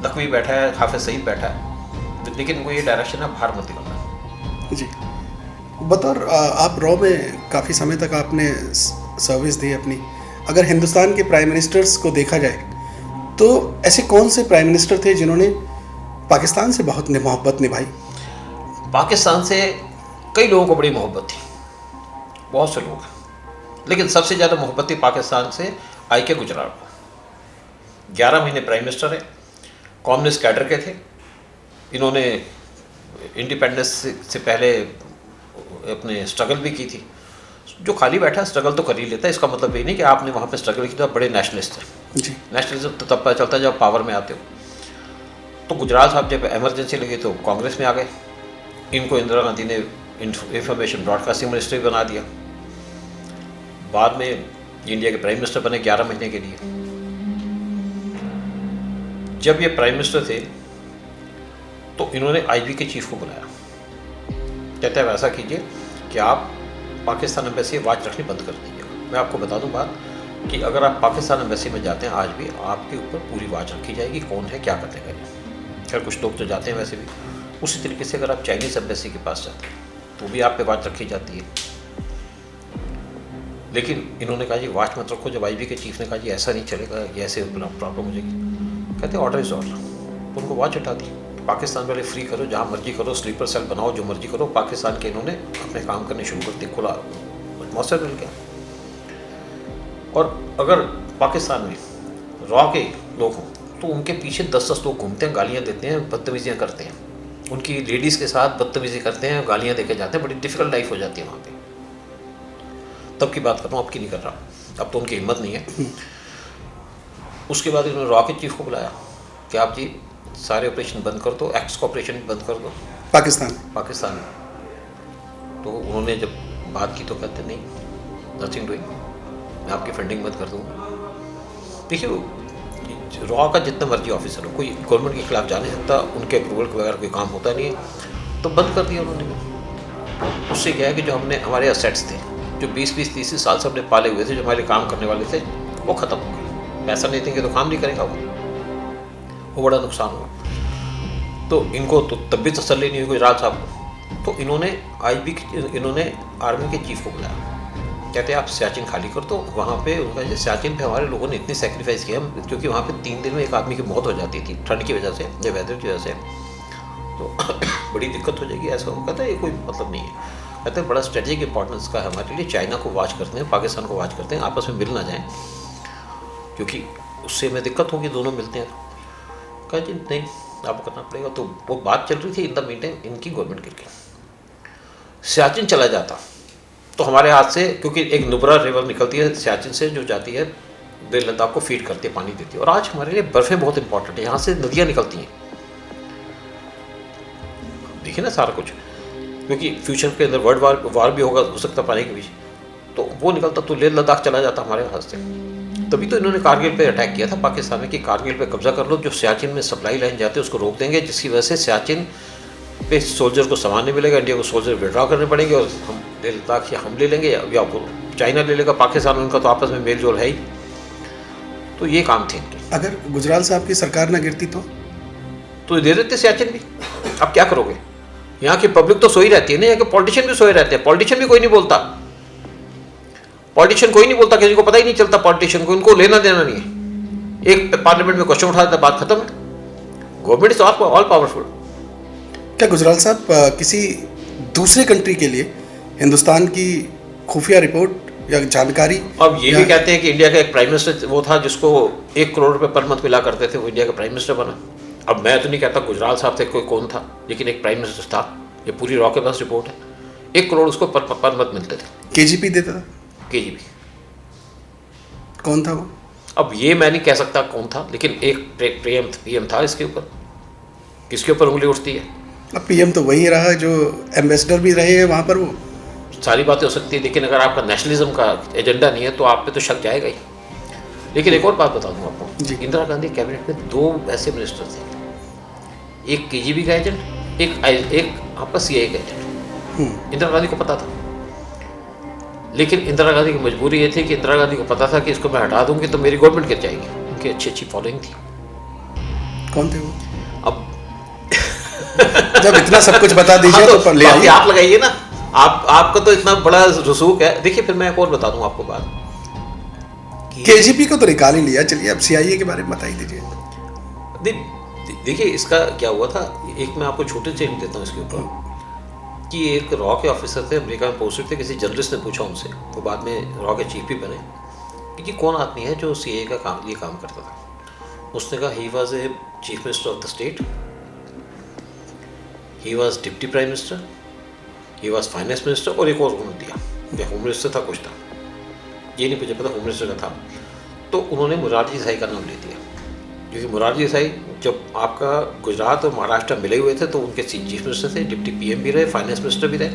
नकवी बैठा है, हाफिज सईद बैठा है, लेकिन वो ये डायरेक्शन है बाहर मत निकलना। जी। बतौर आप रॉ में काफ़ी समय तक आपने सर्विस दी अपनी, अगर हिंदुस्तान के प्राइम मिनिस्टर्स को देखा जाए तो ऐसे कौन से प्राइम मिनिस्टर थे जिन्होंने पाकिस्तान से बहुत मोहब्बत निभाई? पाकिस्तान से कई लोगों को बड़ी मोहब्बत थी, बहुत से लोग, लेकिन सबसे ज़्यादा मोहब्बत थी पाकिस्तान से IK गुजराल को। 11 महीने प्राइम मिनिस्टर है, कम्युनिस्ट कैडर के थे। इन्होंने इंडिपेंडेंस से पहले अपने स्ट्रगल भी की थी। जो खाली बैठा स्ट्रगल तो कर ही लेता है, इसका मतलब ये नहीं कि आपने वहाँ पे स्ट्रगल की। तो बड़े नेशनलिस्ट हैं जी। नेशनलिज्म तो तब पता चलता है जब पावर में आते हो। तो गुजराल साहब जब इमरजेंसी लगी तो कांग्रेस में आ गए। इनको इंदिरा गांधी ने इंफॉर्मेशन ब्रॉडकास्टिंग मिनिस्ट्री बना दिया। बाद में इंडिया के प्राइम मिनिस्टर बने 11 महीने के लिए। जब ये प्राइम मिनिस्टर थे तो इन्होंने IB के चीफ को बुलाया, कहते हैं वैसा कीजिए कि आप पाकिस्तान एम्बेसी वॉच रखनी बंद कर दीजिएगा। मैं आपको बता दूं बात कि अगर आप पाकिस्तान एम्बेसी में जाते हैं आज भी आपके ऊपर पूरी वॉच रखी जाएगी, कौन है क्या कर देगा। खैर कुछ लोग तो जाते हैं वैसे भी। उसी तरीके से अगर आप चाइनीज़ एम्बेसी के पास जाते हैं तो भी आप पे वॉच रखी जाती है। लेकिन इन्होंने कहा जी वॉच मत रखो। जब IB के चीफ ने कहा जी ऐसा नहीं चलेगा, ये ऐसे प्रॉब्लम हो जाएगी, कहते ऑर्डर इज ऑर्डर। तो उनको वॉच हटा दी। पाकिस्तान वाले फ्री करो, जहाँ मर्जी करो, स्लीपर सेल बनाओ, जो मर्जी करो। पाकिस्तान के इन्होंने अपने काम करने शुरू कर दिए, खुला मौसर मिल गया। और अगर पाकिस्तान में रॉ के लोग हों तो उनके पीछे 10-10 लोग घूमते हैं, गालियाँ देते हैं, बदतमीजियाँ करते हैं, उनकी लेडीज़ के साथ बदतमीजी करते हैं, गालियाँ देके जाते हैं। बड़ी डिफ़िकल्ट लाइफ हो जाती है वहाँ पे। तब की बात कर रहा हूँ, अब की नहीं कर रहा। अब तो उनकी हिम्मत नहीं है। उसके बाद इन्होंने रॉ के चीफ को बुलाया कि आप जी सारे ऑपरेशन बंद कर दो, एक्स का ऑपरेशन बंद कर दो पाकिस्तान में। तो उन्होंने जब बात की तो कहते नहीं, नथिंग डूइंग, मैं आपकी फंडिंग बंद कर दूँगा। देखिए रॉ का जितना मर्जी ऑफिसर हो, कोई गवर्नमेंट के खिलाफ जा नहीं सकता, उनके अप्रूवल के बगैर कोई काम होता नहीं है। तो बंद कर दिया उन्होंने। उससे क्या है कि जो हमारे असेट्स थे, जो 20-30 साल से हमने पाले हुए थे, जो हमारे काम करने वाले थे, वो ख़त्म हो गए। पैसा नहीं देंगे तो काम नहीं करेगा वो बड़ा नुकसान हुआ। तो इनको तो तब भी तसल्ली नहीं हुई गुजराल साहब को। तो इन्होंने आर्मी के चीफ को बुलाया, कहते हैं आप सियाचिन खाली कर दो। वहाँ पे उनका सियाचिन पे हमारे लोगों ने इतनी सेक्रीफाइस किया, क्योंकि वहाँ पे 3 दिन में एक आदमी की मौत हो जाती थी ठंड की वजह से या वेदर की वजह से, तो बड़ी दिक्कत हो जाएगी। ऐसा कहता है ये कोई मतलब नहीं है। कहते हैं बड़ा स्ट्रेटेजिक इंपॉर्टेंस का है हमारे लिए। चाइना को वॉच करते हैं, पाकिस्तान को वॉच करते हैं, आपस में मिल ना जाएँ, क्योंकि उससे हमें दिक्कत होगी, दोनों मिलते हैं। कहा जी नहीं आपको करना पड़ेगा। तो वो बात चल रही थी। इन द मीन टाइम इनकी गवर्नमेंट गिर गई। सियाचिन चला जाता तो हमारे हाथ से, क्योंकि एक नुब्रा रिवर निकलती है सियाचिन से, जो जाती है लेह लद्दाख को फीड करती है, पानी देती है। और आज हमारे लिए बर्फ़ें बहुत इंपॉर्टेंट है, यहाँ से नदियाँ निकलती हैं। देखिए ना सारा कुछ, क्योंकि फ्यूचर के अंदर वर्ल्ड वार भी हो सकता पानी के बीच, तो वो निकलता तो लेह लद्दाख चला जाता हमारे हाथ से। तभी तो इन्होंने कारगिल पे अटैक किया था पाकिस्तान में कि कारगिल पे कब्जा कर लो, जो सियाचिन में सप्लाई लाइन जाते हैं उसको रोक देंगे, जिसकी वजह से सियाचिन पे सोल्जर को सामान नहीं मिलेगा, इंडिया को सोल्जर विड्रॉ करने पड़ेंगे और हम लेह लद्दाख या हम ले लेंगे या चाइना ले लेगा पाकिस्तान, उनका तो आपस में मेल जोल है ही। तो ये काम थे इनके। अगर गुजराल साहब की सरकार ना गिरती तो दे देते सियाचिन भी। अब क्या करोगे, यहाँ की पब्लिक तो सोई रहती है ना, यहाँ के पॉलिटिशियन भी सोए रहते हैं। पॉलिटिशियन भी कोई नहीं बोलता, किसी को पता ही नहीं चलता पॉलिटिशियन को, इनको लेना देना नहीं है। एक पार्लियामेंट में क्वेश्चन उठा देता, बात खत्म है। Government is all powerful. क्या गुजराल साहब किसी दूसरे कंट्री के लिए हिंदुस्तान की खुफिया रिपोर्ट या जानकारी? अब ये भी कहते हैं कि इंडिया का एक प्राइम मिनिस्टर वो था जिसको 1 करोड़ रुपए पर मंथ मिला करते थे, वो इंडिया का प्राइम मिनिस्टर बना। अब मैं तो नहीं कहता गुजराल साहब थे कोई कौन था, लेकिन एक प्राइम मिनिस्टर था। ये पूरी रॉ के पास रिपोर्ट है। 1 करोड़ उसको पर मंथ मिलते थे। KGP देता था? KGP कौन था वो? अब ये मैं नहीं कह सकता कौन था, लेकिन एक PM था इसके ऊपर। किसके ऊपर उंगली उठती है? अब पीएम तो वही रहा जो एम्बेसडर भी रहे हैं वहाँ पर वो। सारी बातें हो सकती है, लेकिन अगर आपका नेशनलिज्म का एजेंडा नहीं है तो आप पे तो शक जाएगा ही। लेकिन एक और बात बता दूँ आपको, जी। इंदिरा गांधी कैबिनेट में 2 ऐसे मिनिस्टर थे, एक केजीबी का एजेंट, एक आपका सीआई का एजेंट। इंदिरा गांधी को पता था, लेकिन इंदिरा गांधी की मजबूरी ये थी कि इंदिरा गांधी को पता था कि इसको मैं हटा दूंगी तो मेरी गवर्नमेंट गिर जाएगी। उनकी अच्छी फॉलोइंग थी। कौन थे वो? अब जब इतना सब कुछ बता दीजिए हाँ, तो पर ले बाकी आइए। आप लगाइए ना, आपका तो इतना बड़ा रसूख है। देखिए फिर मैं एक और बता दूं आपको बात कि केजीपी को तो निकाल ही लिया, चलिए अब सीआईए के बारे में बता ही दीजिए। देखिए इसका क्या हुआ था, एक मैं आपको छोटे से हिंट देता हूँ इसके ऊपर कि एक रॉ के ऑफिसर थे, अमेरिका में पोस्टेड थे। किसी जर्नलिस्ट ने पूछा उनसे, वो बाद में रॉ के चीफ भी बने, कि कौन आदमी है जो सीए का काम करता था। उसने कहा he was a chief minister of the state, he was deputy prime minister, he was finance minister, और एक और उन्होंने दिया, या होम मिनिस्टर था, कुछ था, ये नहीं मुझे पता, होम मिनिस्टर का था। तो उन्होंने मुरारजी देसाई का नाम ले दिया, क्योंकि मुरारजी देसाई जब आपका गुजरात और महाराष्ट्र मिले हुए थे तो उनके चीफ मिनिस्टर थे, डिप्टी पीएम भी रहे, फाइनेंस मिनिस्टर भी रहे,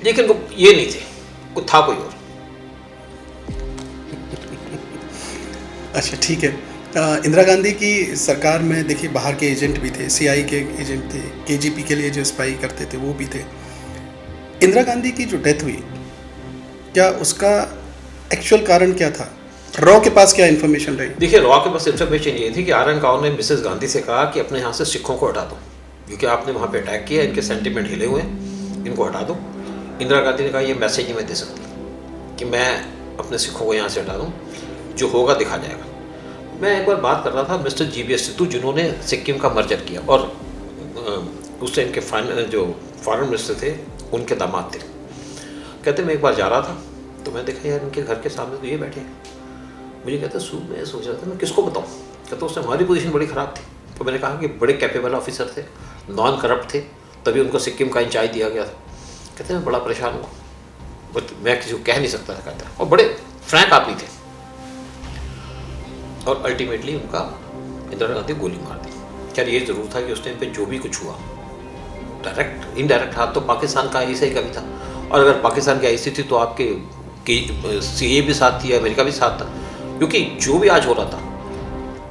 लेकिन वो ये नहीं थे, वो था कोई और। अच्छा ठीक है। इंदिरा गांधी की सरकार में देखिए बाहर के एजेंट भी थे, सीआई के एजेंट थे, केजीपी के लिए जो स्पाई करते थे वो भी थे। इंदिरा गांधी की जो डेथ हुई, क्या उसका एक्चुअल कारण क्या था? रॉ के पास क्या इन्फॉर्मेशन रही? देखिए रॉ के पास इन्फॉर्मेशन ये थी कि आरएन काउ ने मिसेस गांधी से कहा कि अपने यहाँ से सिखों को हटा दो, क्योंकि आपने वहाँ पे अटैक किया, इनके सेंटिमेंट हिले हुए हैं, इनको हटा दो। इंदिरा गांधी ने कहा ये मैसेज नहीं मैं दे सकती कि मैं अपने सिखों को यहाँ से हटा दूँ, जो होगा दिखा जाएगा। मैं एक बार बात कर रहा था मिस्टर जीबीएस सिद्धू, जिन्होंने सिक्किम का मर्जर किया, और उस टाइम के जो फॉरेन मिनिस्टर थे उनके दामाद थे। कहते मैं एक बार जा रहा था तो मैं देखा यार इनके घर के सामने तो ये बैठे हैं। मुझे कहता मैं सोच रहा था मैं किसको बताऊँ। कहता उससे हमारी पोजीशन बड़ी ख़राब थी। तो मैंने कहा कि बड़े कैपेबल ऑफिसर थे, नॉन करप्ट थे, तभी उनको सिक्किम का इंचार्ज दिया गया था। कहते मैं बड़ा परेशान हुआ, बट मैं किसी को कह नहीं सकता था। कहता और बड़े फ्रैंक आदमी थे, और अल्टीमेटली उनका इंदिरा गांधी गोली मार दी। खैर ये ज़रूर था कि उस टाइम पे जो भी कुछ हुआ, डायरेक्ट इनडायरेक्ट हाथ तो पाकिस्तान का आईएसआई का भी था, और अगर पाकिस्तान की आईएसआई थी तो आपके सीए भी साथ थी, अमेरिका भी साथ था, क्योंकि जो भी आज हो रहा था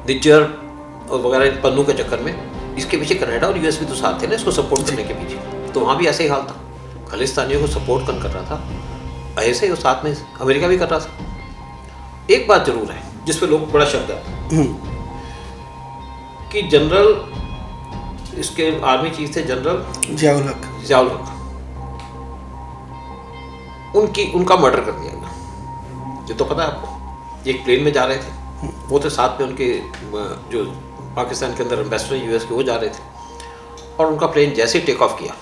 निज्जर और वगैरह पन्नू के चक्कर में, इसके पीछे कनाडा और यूएस भी तो साथ थे ना इसको सपोर्ट करने के पीछे। तो वहाँ भी ऐसे ही हाल था, खालिस्तानियों को सपोर्ट कर रहा था आईएसआई, और साथ में अमेरिका भी कर रहा था। एक बात जरूर है जिस पे लोग बड़ा शक करते हैं कि जनरल इसके आर्मी चीफ थे जनरल जियाउल हक, उनका मर्डर कर दिया गया। ये तो पता है आपको। एक प्लेन में जा रहे थे, वो थे साथ में उनके जो पाकिस्तान के अंदर एम्बेसडर यूएस के, वो जा रहे थे, और उनका प्लेन जैसे ही टेक ऑफ किया,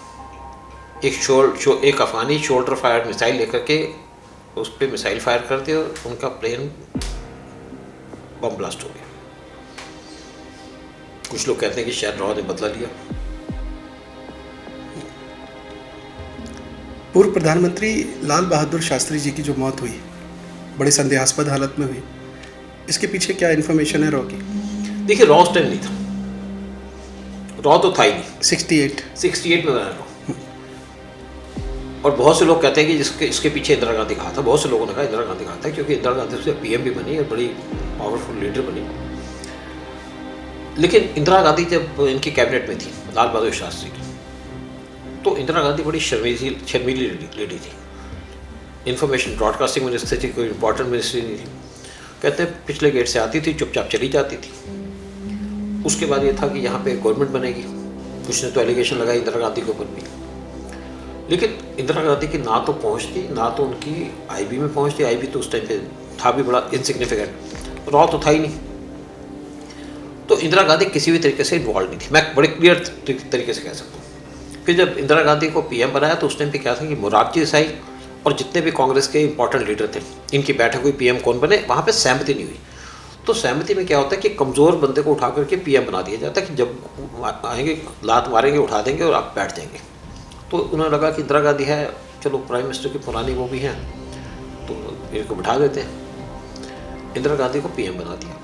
एक अफगानी शोल्डर फायर मिसाइल लेकर के उस पर मिसाइल फायर कर दिया, और उनका प्लेन बम ब्लास्ट हो गया। कुछ लोग कहते हैं कि शायद रॉ ने बदला लिया। पूर्व प्रधानमंत्री लाल बहादुर शास्त्री जी की जो मौत हुई, बड़ी संदेहास्पद हालत में हुई, इसके पीछे क्या इन्फॉर्मेशन है रॉ की? देखिए रॉ उस टाइम नहीं था, रॉ तो था ही नहीं। 68 में बना रॉ। और बहुत से लोग कहते हैं कि इसके पीछे इंदिरा गांधी कहा था। बहुत से लोगों ने कहा इंदिरा गांधी कहा था, क्योंकि इंदिरा गांधी उससे पीएम भी बनी और बड़ी पावरफुल लीडर बनी। लेकिन इंदिरा गांधी जब इनकी कैबिनेट में थी लाल बहादुर शास्त्री की, तो इंदिरा गांधी बड़ी शर्मीली लेडी थी। इंफॉर्मेशन ब्रॉडकास्टिंग मिनिस्टर थी, कोई इंपॉर्टेंट मिनिस्ट्री नहीं थी। कहते हैं पिछले गेट से आती थी, चुपचाप चली जाती थी। उसके बाद ये था कि यहाँ पे गवर्नमेंट बनेगी, कुछ ने तो एलिगेशन लगाई इंदिरा गांधी के ऊपर भी, लेकिन इंदिरा गांधी की ना तो पहुँचती, ना तो उनकी आईबी में पहुँचती। आईबी तो उस टाइम पे था भी बड़ा इनसिग्निफिकेंट, रॉ तो था ही नहीं। तो इंदिरा गांधी किसी भी तरीके से इन्वॉल्व नहीं थी, मैं बड़े क्लियर तरीके से कह सकता हूँ। फिर जब इंदिरा गांधी को पीएम बनाया तो उस टाइम पे क्या था कि मोरारजी देसाई और जितने भी कांग्रेस के इंपॉर्टेंट लीडर थे, इनकी बैठक हुई, पीएम कौन बने, वहाँ पे सहमति नहीं हुई। तो सहमति में क्या होता है कि कमज़ोर बंदे को उठा करके पीएम बना दिया जाता है कि जब आएंगे लात मारेंगे, उठा देंगे और आप बैठ जाएंगे। तो उन्हें लगा कि इंदिरा गांधी है, चलो प्राइम मिनिस्टर की पुरानी वो भी हैं, तो इनको बिठा देते हैं। इंदिरा गांधी को पीएम बना दिया।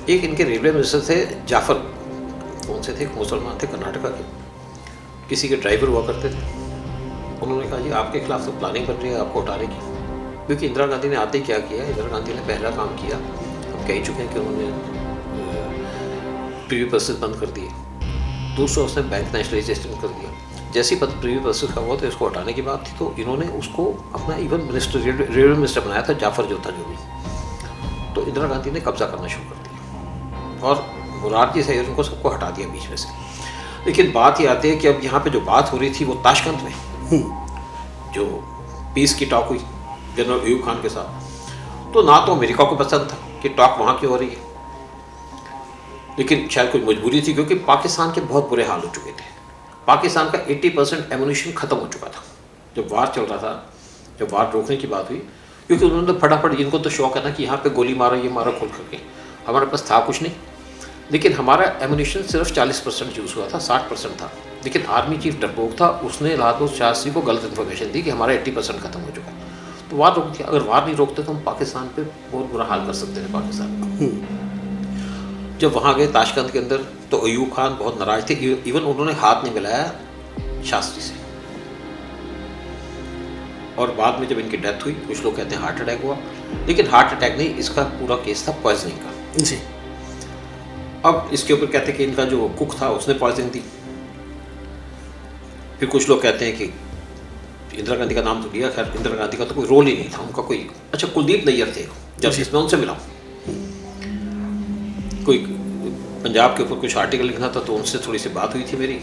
एक इनके रेलवे मिनिस्टर थे जाफर कौन से थे, एक मुसलमान थे कर्नाटका के, किसी के ड्राइवर हुआ करते थे। उन्होंने कहा जी आपके खिलाफ तो प्लानिंग बन रही है आपको उठाने की, क्योंकि इंदिरा गांधी ने आते ही क्या किया, इंदिरा गांधी ने पहला काम किया, हम कह ही चुके हैं कि उन्होंने प्रीव्यू बसेस बंद कर दिए, दूसरा उसने बैंक नेशनलाइजेशन कर दिया। जैसी प्रीव्यू बसेस का हुआ तो इसको हटाने की बात थी, तो इन्होंने उसको अपना इवन मिनिस्टर, रेलवे मिनिस्टर बनाया था, जाफर जो था, जो भी। तो इंदिरा गांधी ने कब्जा करना शुरू कर दिया और मुरारजी से उनको सबको हटा दिया बीच में से। लेकिन बात ये आती है कि अब यहाँ पे जो बात हो रही थी वो ताशकंद में जो पीस की टॉक हुई जनरल अयूब खान के साथ, तो ना तो अमेरिका को पसंद था कि टॉक वहाँ की हो रही है, लेकिन शायद कोई मजबूरी थी, क्योंकि पाकिस्तान के बहुत बुरे हाल हो चुके थे। पाकिस्तान का 80% एमुनिशन ख़त्म हो चुका था जब वार चल रहा था, जब वार रोकने की बात हुई, क्योंकि उन्होंने फटाफट, इनको तो शौक है ना कि यहाँ पे गोली मारो, ये मारो खोल करके। हमारे पास था कुछ नहीं, लेकिन हमारा एमुनिशन सिर्फ 40% यूज़ हुआ था, 60% था। लेकिन आर्मी चीफ डरपोक था, उसने लाल बहादुर शास्त्री को गलत इन्फॉर्मेशन दी कि हमारा 80% खत्म हो चुका है। तो वार रोक दिया। अगर वार नहीं रोकते तो हम पाकिस्तान पे बहुत बुरा हाल कर सकते थे पाकिस्तान का। जब वहाँ गए ताशकंद के अंदर, तो अयूब खान बहुत नाराज थे, इवन उन्होंने हाथ नहीं मिलाया शास्त्री से। और बाद में जब इनकी डेथ हुई, कुछ लोग कहते हैं हार्ट अटैक हुआ, लेकिन हार्ट अटैक नहीं, इसका पूरा केस था पॉइजनिंग का जी। अब इसके ऊपर कहते हैं कि इनका जो कुक था उसने पॉइजनिंग दी। फिर कुछ लोग कहते हैं कि इंदिरा गांधी का नाम तो लिया, खैर इंदिरा गांधी का तो कोई रोल ही नहीं था, उनका कोई, अच्छा कुलदीप नैयर थे, जब इसमें उनसे मिला, कोई पंजाब के ऊपर कुछ आर्टिकल लिखना था, तो उनसे थोड़ी सी बात हुई थी मेरी,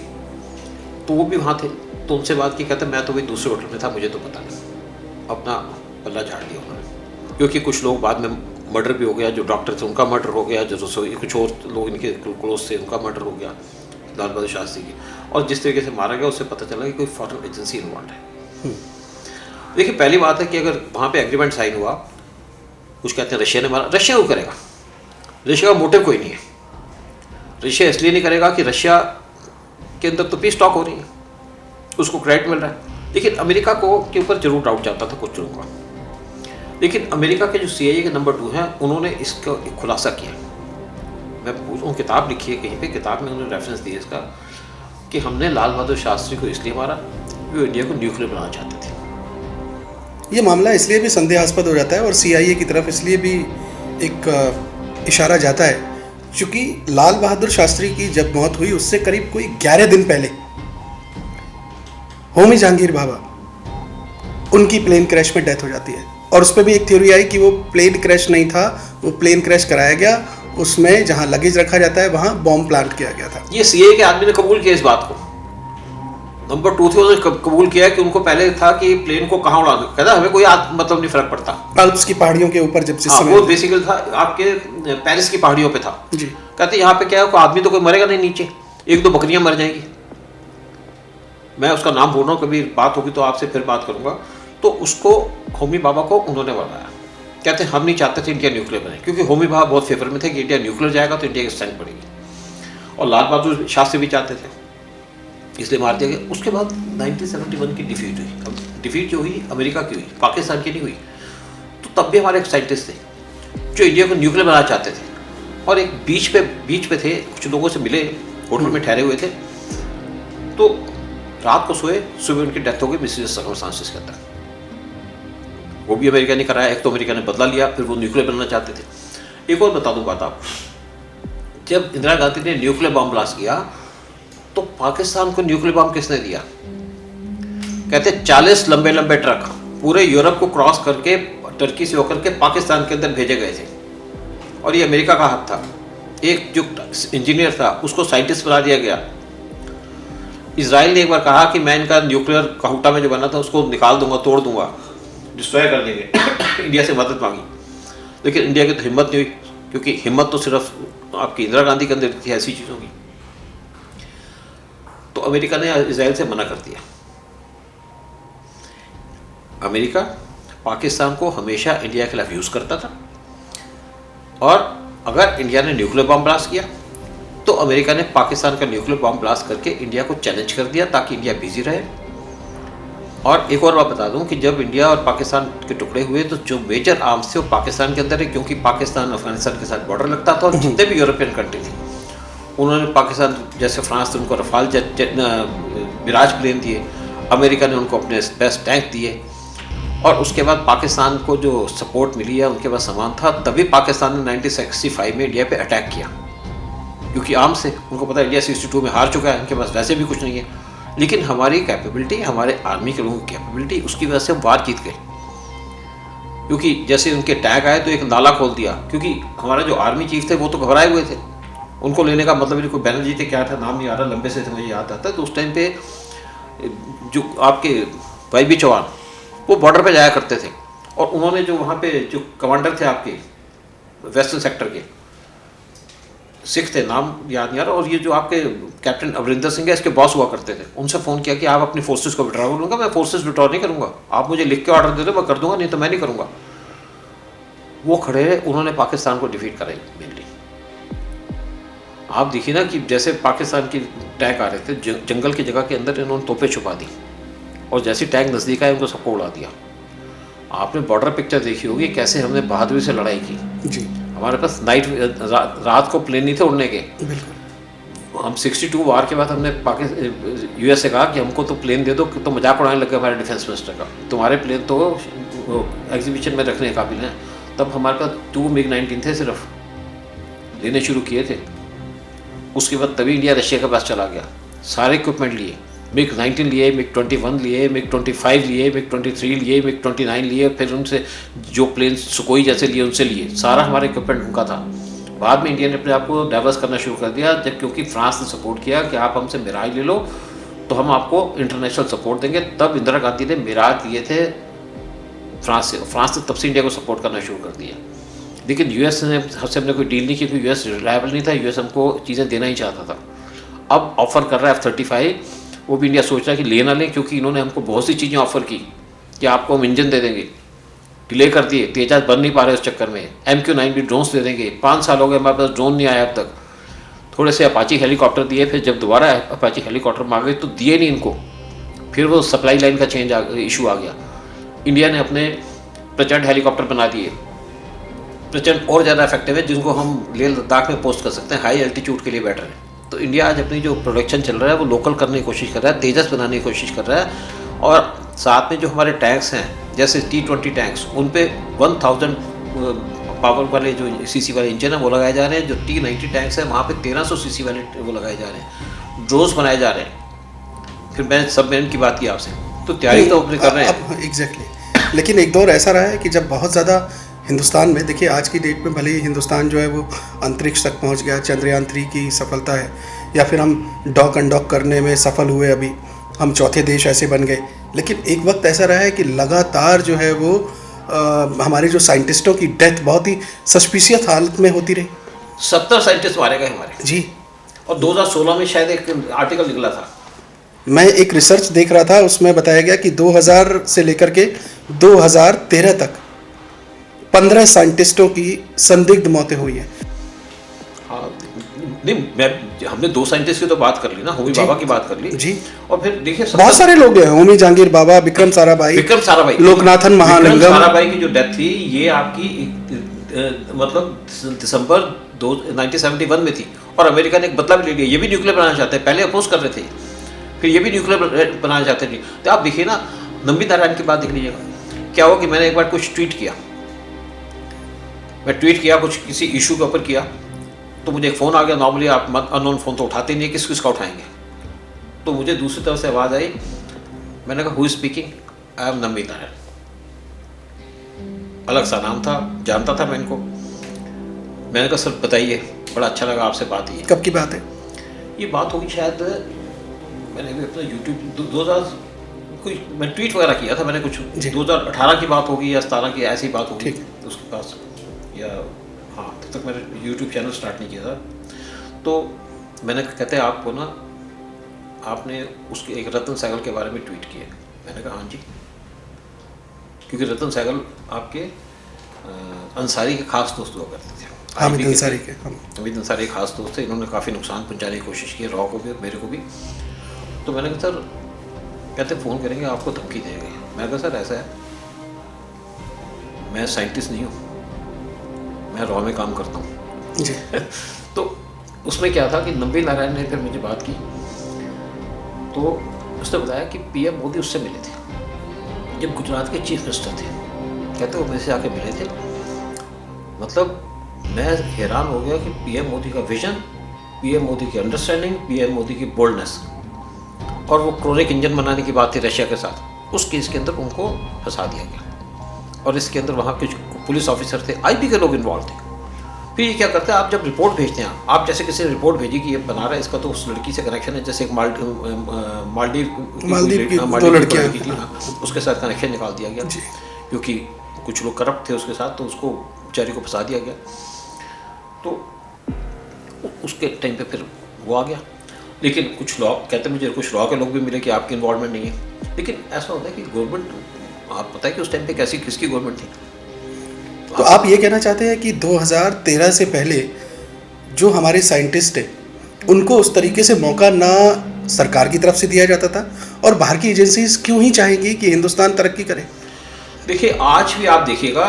तो वो भी वहाँ थे, तो उनसे बात की, कहते मैं तो भाई दूसरे होटल में था, मुझे तो पता नहीं, अपना पल्ला झाड़ लिया उन्होंने। क्योंकि कुछ लोग बाद में मर्डर भी हो गया, जो डॉक्टर थे उनका मर्डर हो गया, जो रसोई कुछ और लोग इनके क्लोज थे उनका मर्डर हो गया लाल बहादुर शास्त्री की, और जिस तरीके से मारा गया उससे पता चला कि कोई फॉरेन एजेंसी इन्वॉल्व है। देखिए पहली बात है कि अगर वहाँ पे एग्रीमेंट साइन हुआ, कुछ कहते हैं रशिया ने मारा, रशिया वो करेगा, रशिया का मोटिव कोई नहीं है। रशिया इसलिए नहीं करेगा कि रशिया के अंदर तो पीस टॉक हो रही है, उसको क्रेडिट मिल रहा है, लेकिन अमेरिका को के ऊपर जरूर डाउट जाता था कुछ लोगों का। लेकिन अमेरिका के जो CIA के नंबर 2 हैं, उन्होंने इसका एक खुलासा किया, मैं पूछ रहा हूँ, किताब लिखी है कहीं पे, किताब में उन्होंने रेफरेंस दिया इसका, कि हमने लाल बहादुर शास्त्री को इसलिए मारा कि वो इंडिया को न्यूक्लियर बनाना चाहते थे। ये मामला इसलिए भी संदेहास्पद हो जाता है और CIA की तरफ इसलिए भी एक इशारा जाता है, क्योंकि लाल बहादुर शास्त्री की जब मौत हुई उससे करीब कोई 11 दिन पहले होमी जहांगीर भाभा, उनकी प्लेन क्रैश में डेथ हो जाती है। और उस पर भी एक थ्योरी आई कि वो प्लेन क्रैश नहीं था, वो प्लेन क्रैश कराया गया, उसमें जहाँ लगेज रखा जाता है वहाँ बॉम्ब प्लांट किया गया था। ये CIA के आदमी ने कबूल किया इस बात को। नंबर 2 थे, उन्होंने कबूल किया कि उनको पहले था कि प्लेन को कहाँ उड़ाना, कहता हमें कोई मतलब नहीं फर्क पड़ता। अल्प्स की पहाड़ियों के ऊपर जब वो बेसिकली था आपके पेरिस की पहाड़ियों पे था जी। कहते यहाँ पे क्या है, कोई आदमी तो कोई मरेगा नहीं, नीचे 1-2 बकरियां मर जाएंगी। मैं उसका नाम बोल रहा हूँ, कभी बात होगी तो आपसे फिर बात करूंगा। तो उसको होमी बाबा को उन्होंने बताया, कहते हम नहीं चाहते थे इंडिया न्यूक्लियर बने, क्योंकि होमी बाबा बहुत फेवर में थे कि इंडिया न्यूक्लियर जाएगा तो इंडिया की स्ट्रेंथ बढ़ेगी, और लाल बहादुर शास्त्री भी चाहते थे, इसलिए मार दिया गया। उसके बाद 1971 की डिफीट हुई। अब डिफीट जो हुई अमेरिका की हुई, पाकिस्तान की नहीं हुई। तो तब भी हमारे एक साइंटिस्ट थे जो इंडिया को न्यूक्लियर बनाना चाहते थे, और एक बीच पे थे, कुछ लोगों से मिले, होटल में ठहरे हुए थे, तो रात को सोए, सुबह उनकी डेथ हो गई मिस्टीरियस सर्कमस्टांसेस के अंदर। वो भी अमेरिका ने कराया, एक तो अमेरिका ने बदला लिया, फिर वो न्यूक्लियर बनाना चाहते थे। एक और बता दूं बात आपको, जब इंदिरा गांधी ने न्यूक्लियर बम ब्लास्ट किया तो पाकिस्तान को न्यूक्लियर बम किसने दिया? कहते 40 लंबे लंबे ट्रक पूरे यूरोप को क्रॉस करके टर्की से होकर के पाकिस्तान के अंदर भेजे गए थे, और ये अमेरिका का हाथ था। एक जो इंजीनियर था उसको साइंटिस्ट बना दिया गया। इजराइल ने एक बार कहा कि मैं इनका न्यूक्लियर काहुटा में जो बना था उसको निकाल दूंगा, तोड़ दूंगा, डिस्ट्रॉय कर देंगे। इंडिया से मदद मांगी, लेकिन इंडिया की तो हिम्मत नहीं हुई, क्योंकि हिम्मत तो सिर्फ आपकी इंदिरा गांधी के अंदर थी ऐसी चीज़ों की। तो अमेरिका ने इजराइल से मना कर दिया। अमेरिका पाकिस्तान को हमेशा इंडिया के खिलाफ यूज़ करता था, और अगर इंडिया ने न्यूक्लियर बम ब्लास्ट किया तो अमेरिका ने पाकिस्तान का न्यूक्लियर बम ब्लास्ट करके इंडिया को चैलेंज कर दिया, ताकि इंडिया बिजी रहे। और एक और बात बता दूं कि जब इंडिया और पाकिस्तान के टुकड़े हुए तो जो मेजर आर्म्स थे वो पाकिस्तान के अंदर है, क्योंकि पाकिस्तान अफगानिस्तान के साथ बॉर्डर लगता था, और जितने भी यूरोपियन कंट्री थे उन्होंने पाकिस्तान जैसे फ्रांस ने उनको रफाल मिराज प्लेन दिए, अमेरिका ने उनको अपने बेस्ट टैंक दिए, और उसके बाद पाकिस्तान को जो सपोर्ट मिली है, उनके पास सामान था, तभी पाकिस्तान ने 1965 में इंडिया पे अटैक किया, क्योंकि आर्म से उनको पता है इंडिया 62 में हार चुका है, उनके पास वैसे भी कुछ नहीं है। लेकिन हमारी कैपेबिलिटी, हमारे आर्मी के लोगों की कैपेबिलिटी, उसकी वजह से हम वार जीत गए। क्योंकि जैसे उनके टैग आए तो एक नाला खोल दिया, क्योंकि हमारा जो आर्मी चीफ थे वो तो घबराए हुए थे, उनको लेने का मतलब नहीं, कोई बैनर्जी थे, क्या था नाम नहीं आ रहा, लंबे से थे, मुझे याद आता है। तो उस टाइम पे जो आपके भाई बी चौहान वो बॉर्डर पे जाया करते थे, और उन्होंने जो वहाँ पे जो कमांडर थे आपके वेस्टर्न सेक्टर के, सिख थे, नाम याद नहीं आ रहा, और ये जो आपके कैप्टन अमरिंदर सिंह है, इसके बॉस हुआ करते थे, उनसे फ़ोन किया कि आप अपनी फोर्सेस को विड्रॉ करूँगा। मैं फोर्सेस विड्रॉ नहीं करूँगा, आप मुझे लिख के ऑर्डर दे दो, मैं कर दूंगा, नहीं तो मैं नहीं करूँगा। वो खड़े रहे, उन्होंने पाकिस्तान को डिफीट कराई मेनली। आप देखिए ना कि जैसे पाकिस्तान की टैंक आ रहे थे, जंगल की जगह के अंदर इन्होंने तोपें छुपा दी, और जैसे टैंक नज़दीक आए उनको सबको उड़ा दिया। आपने बॉर्डर पिक्चर देखी होगी, कैसे हमने बहादुरी से लड़ाई की जी। हमारे पास रात को प्लेन नहीं थे उड़ने के, बिल्कुल। हम 62 वार के बाद हमने पाकिस्तान यूएस से कहा कि हमको तो प्लेन दे दो, तो मजाक उड़ाने लगे हमारे डिफेंस मिनिस्टर का, तुम्हारे प्लेन तो एग्जीबिशन में रखने के काबिल हैं। तब हमारे पास 2 MiG-19 थे, सिर्फ लेने शुरू किए थे। उसके बाद तभी इंडिया रशिया के पास चला गया, सारे इक्विपमेंट लिए, MiG-19 लिए, MiG-21 लिए, MiG-25 लिए, MiG-23 लिए, MiG-29 लिए, फिर उनसे जो प्लेन सुकोई जैसे लिए उनसे लिए, सारा हमारा इक्विपमेंट उनका था। बाद में इंडिया ने अपने आप को डाइवर्स करना शुरू कर दिया, जब क्योंकि फ्रांस ने सपोर्ट किया कि आप हमसे मिराज ले लो तो हम आपको इंटरनेशनल सपोर्ट देंगे। तब इंदिरा गांधी ने मिराज लिए थे फ्रांस से, फ्रांस ने तब से इंडिया को सपोर्ट करना शुरू कर दिया। लेकिन यूएस ने हमसे हमने कोई डील नहीं की, क्योंकि यूएस रिलायबल नहीं था, यूएस हमको चीज़ें देना ही चाहता था। अब ऑफ़र कर रहा है F-35, वो भी इंडिया सोच रहा है कि ले ना लें, क्योंकि इन्होंने हमको बहुत सी चीज़ें ऑफ़र की कि आपको हम इंजन दे देंगे, डिले कर दिए, तेजाज बन नहीं पा रहे उस चक्कर में, MQ-9 भी ड्रोन्स दे देंगे, 5 साल हो गए हमारे पास ड्रोन नहीं आया अब तक। थोड़े से अपाची हेलीकॉप्टर दिए, फिर जब दोबारा अपाची हेलीकॉप्टर मांगे तो दिए नहीं इनको, फिर वो सप्लाई लाइन का इशू आ गया। इंडिया ने अपने प्रचंड हेलीकॉप्टर बना दिए, प्रचंड और ज़्यादा इफेक्टिव है, जिनको हम लेह लद्दाख में पोस्ट कर सकते हैं, हाई एल्टीट्यूड के लिए बेटर है। तो इंडिया आज अपनी जो प्रोडक्शन चल रहा है वो लोकल करने की कोशिश कर रहा है, तेजस बनाने की कोशिश कर रहा है, और साथ में जो हमारे टैंक्स हैं जैसे T-20 टैंक्स, उन पे 1000 पावर वाले जो सीसी वाले इंजन है वो लगाए जा रहे हैं। जो T-90 टैंक्स है वहाँ पे 1300 सीसी वाले वो लगाए जा रहे हैं, ड्रोन्स बनाए जा रहे हैं। फिर मैंने सबमरीन की बात की आपसे, तो तैयारी तो अपने कर रहे हैं एग्जैक्टली। लेकिन एक दौर ऐसा रहा है कि जब बहुत ज़्यादा हिंदुस्तान में, देखिए आज की डेट में भले ही हिंदुस्तान जो है वो अंतरिक्ष तक पहुंच गया, चंद्रयान 3 की सफलता है, या फिर हम डॉक अनडॉक करने में सफल हुए, अभी हम चौथे देश ऐसे बन गए। लेकिन एक वक्त ऐसा रहा है कि लगातार जो है वो हमारे जो साइंटिस्टों की डेथ बहुत ही सस्पिशियस हालत में होती रही। 70 साइंटिस्ट मारे गए हमारे जी, और 2016 में शायद एक आर्टिकल निकला था, मैं एक रिसर्च देख रहा था, उसमें बताया गया कि 2000 से लेकर के 2013 तक 15 साइंटिस्टों की संदिग्ध मौतें हुई हैं। हाँ, नहीं हमने 2 साइंटिस्ट की तो बात कर ली ना, होमी बाबा की बात कर ली जी, और फिर देखिए बहुत सारे लोग हैं, होमी जहांगीर बाबा, विक्रम साराभाई, लोकनाथन महालिंगम। साराभाई की जो डेथ थी ये आपकी मतलब दिसंबर 1971 में थी, और अमेरिका ने एक बदला भी ले लिया, ये भी न्यूक्लियर बनाना चाहते हैं, पहले अपोज कर रहे थे, फिर ये भी न्यूक्लियर बनाना चाहते थे। तो आप देखिए ना, नंबी नारायण की बात देख लीजिएगा, क्या हुआ कि मैंने एक बार कुछ ट्वीट किया, कुछ किसी इशू के ऊपर किया, तो मुझे एक फ़ोन आ गया। नॉर्मली आप अननोन फ़ोन तो उठाते नहीं, किस का उठाएंगे, तो मुझे दूसरी तरफ से आवाज़ आई, मैंने कहा who is speaking, I am Nambi Narayan. अलग सा नाम था, जानता था मैं इनको। मैंने कहा सर बताइए, बड़ा अच्छा लगा आपसे बात ही। कब की बात है ये? बात होगी शायद मैंने भी अपना यूट्यूब 2000 कोई मैं ट्वीट वगैरह किया था मैंने कुछ, 2018 की बात होगी या 17 की, ऐसी बात होगी उसके पास, या हाँ, तब तक मैंने यूट्यूब चैनल स्टार्ट नहीं किया था। तो मैंने कहते हैं आपको ना, आपने उसके एक रतन सहगल के बारे में ट्वीट किया। मैंने कहा हाँ जी, क्योंकि रतन सहगल आपके अंसारी के खास दोस्त हुआ करते थे, हामिद अंसारी के। हामिद अंसारी खास दोस्त थे, इन्होंने काफ़ी नुकसान पहुंचाने की कोशिश की, रॉ को भी मेरे को भी। तो मैंने कहा सर, कहते फ़ोन करेंगे आपको धमकी देंगे। मैंने कहा सर ऐसा है, मैं साइंटिस्ट नहीं हूँ, मैं रॉ में काम करता हूँ। तो उसमें क्या था कि नंबी नारायण ने फिर मुझे बात की, तो उसने बताया कि पीएम मोदी उससे मिले थे जब गुजरात के चीफ मिनिस्टर थे। कहते वो मेरे से आके मिले थे। मतलब मैं हैरान हो गया कि पीएम मोदी का विजन, पीएम मोदी की अंडरस्टैंडिंग, पीएम मोदी की बोल्डनेस, और वो क्रोनिक इंजन बनाने की बात थी रशिया के साथ, उस केस के अंदर उनको फंसा दिया गया। और इसके अंदर वहाँ कुछ पुलिस ऑफिसर थे, आईबी के लोग इन्वॉल्व थे। फिर ये क्या करते हैं, आप जब रिपोर्ट भेजते हैं, आप जैसे किसी ने रिपोर्ट भेजी कि ये बना रहा है, इसका तो उस लड़की से कनेक्शन है, जैसे एक मालदीव की हाँ, दो लड़कियां थी, हाँ, उसके साथ कनेक्शन निकाल दिया गया क्योंकि कुछ लोग करप्ट थे उसके साथ, तो उसको बेचारी को फंसा दिया गया। तो उसके टाइम पे फिर वो आ गया। लेकिन कुछ लॉ कहते मुझे, कुछ लॉ के लोग भी मिले कि आपकी इन्वॉल्वमेंट नहीं है। लेकिन ऐसा होता है कि गवर्नमेंट, आप पता है कि उस टाइम पे कैसी किसकी गवर्नमेंट थी। तो आप ये कहना चाहते हैं कि 2013 से पहले जो हमारे साइंटिस्ट थे उनको उस तरीके से मौका ना सरकार की तरफ से दिया जाता था, और बाहर की एजेंसीज क्यों ही चाहेंगी कि हिंदुस्तान तरक्की करे? देखिए, आज भी आप देखिएगा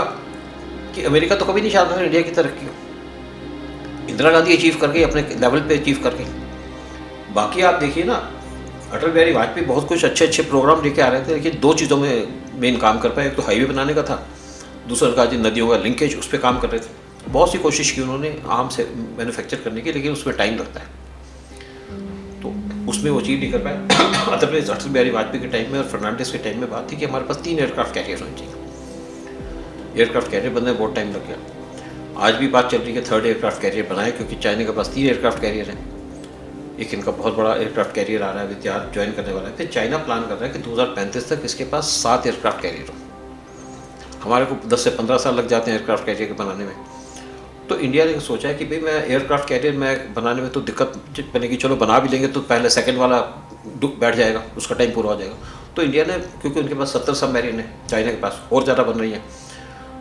कि अमेरिका तो कभी नहीं चाहता था इंडिया की तरक्की हो। इंदिरा गांधी अचीव कर गई अपने लेवल पे, अचीव कर गई। बाकी आप देखिए ना, अटल बिहारी वाजपेयी बहुत कुछ अच्छे अच्छे प्रोग्राम लेके आ रहे थे, लेकिन दो चीज़ों में मेन काम कर पाए। एक तो हाईवे बनाने का था, दूसरा का जी नदियों का लिंकेज, उस पर काम कर रहे थे। बहुत सी कोशिश की उन्होंने आम से मैन्युफैक्चर करने की, लेकिन उसमें टाइम लगता है, तो उसमें वो अचीव नहीं कर पाए। अदर प्रदेश अटल बिहारी वाजपेयी के टाइम में और फर्नांडिस के टाइम में बात थी कि हमारे पास 3 एयरक्राफ्ट कैरियर होने चाहिए। एयरक्राफ्ट कैरियर बनने में बहुत टाइम लग गया। आज भी बात चल रही है 3rd एयरक्राफ्ट कैरियर बनाए, क्योंकि चाइना के पास 3 एयरक्राफ्ट कैरियर है। एक इनका बहुत बड़ा एयरक्राफ्ट कैरियर आ रहा है, विद्यार्थ ज्वाइन करने वाला है। फिर चाइना प्लान कर रहा है कि 2035 तक इसके पास 7 एयरक्राफ्ट कैरियर हो। हमारे को 10 से 15 साल लग जाते हैं एयरक्राफ्ट कैरियर के बनाने में। तो इंडिया ने सोचा है कि भाई मैं एयरक्राफ्ट कैरियर में बनाने में तो दिक्कत बनेगी, चलो बना भी लेंगे तो पहले सेकंड वाला बैठ जाएगा, उसका टाइम पूरा हो जाएगा। तो इंडिया ने, क्योंकि उनके पास 70 सबमरीन है, चाइना के पास और ज़्यादा बन रही है,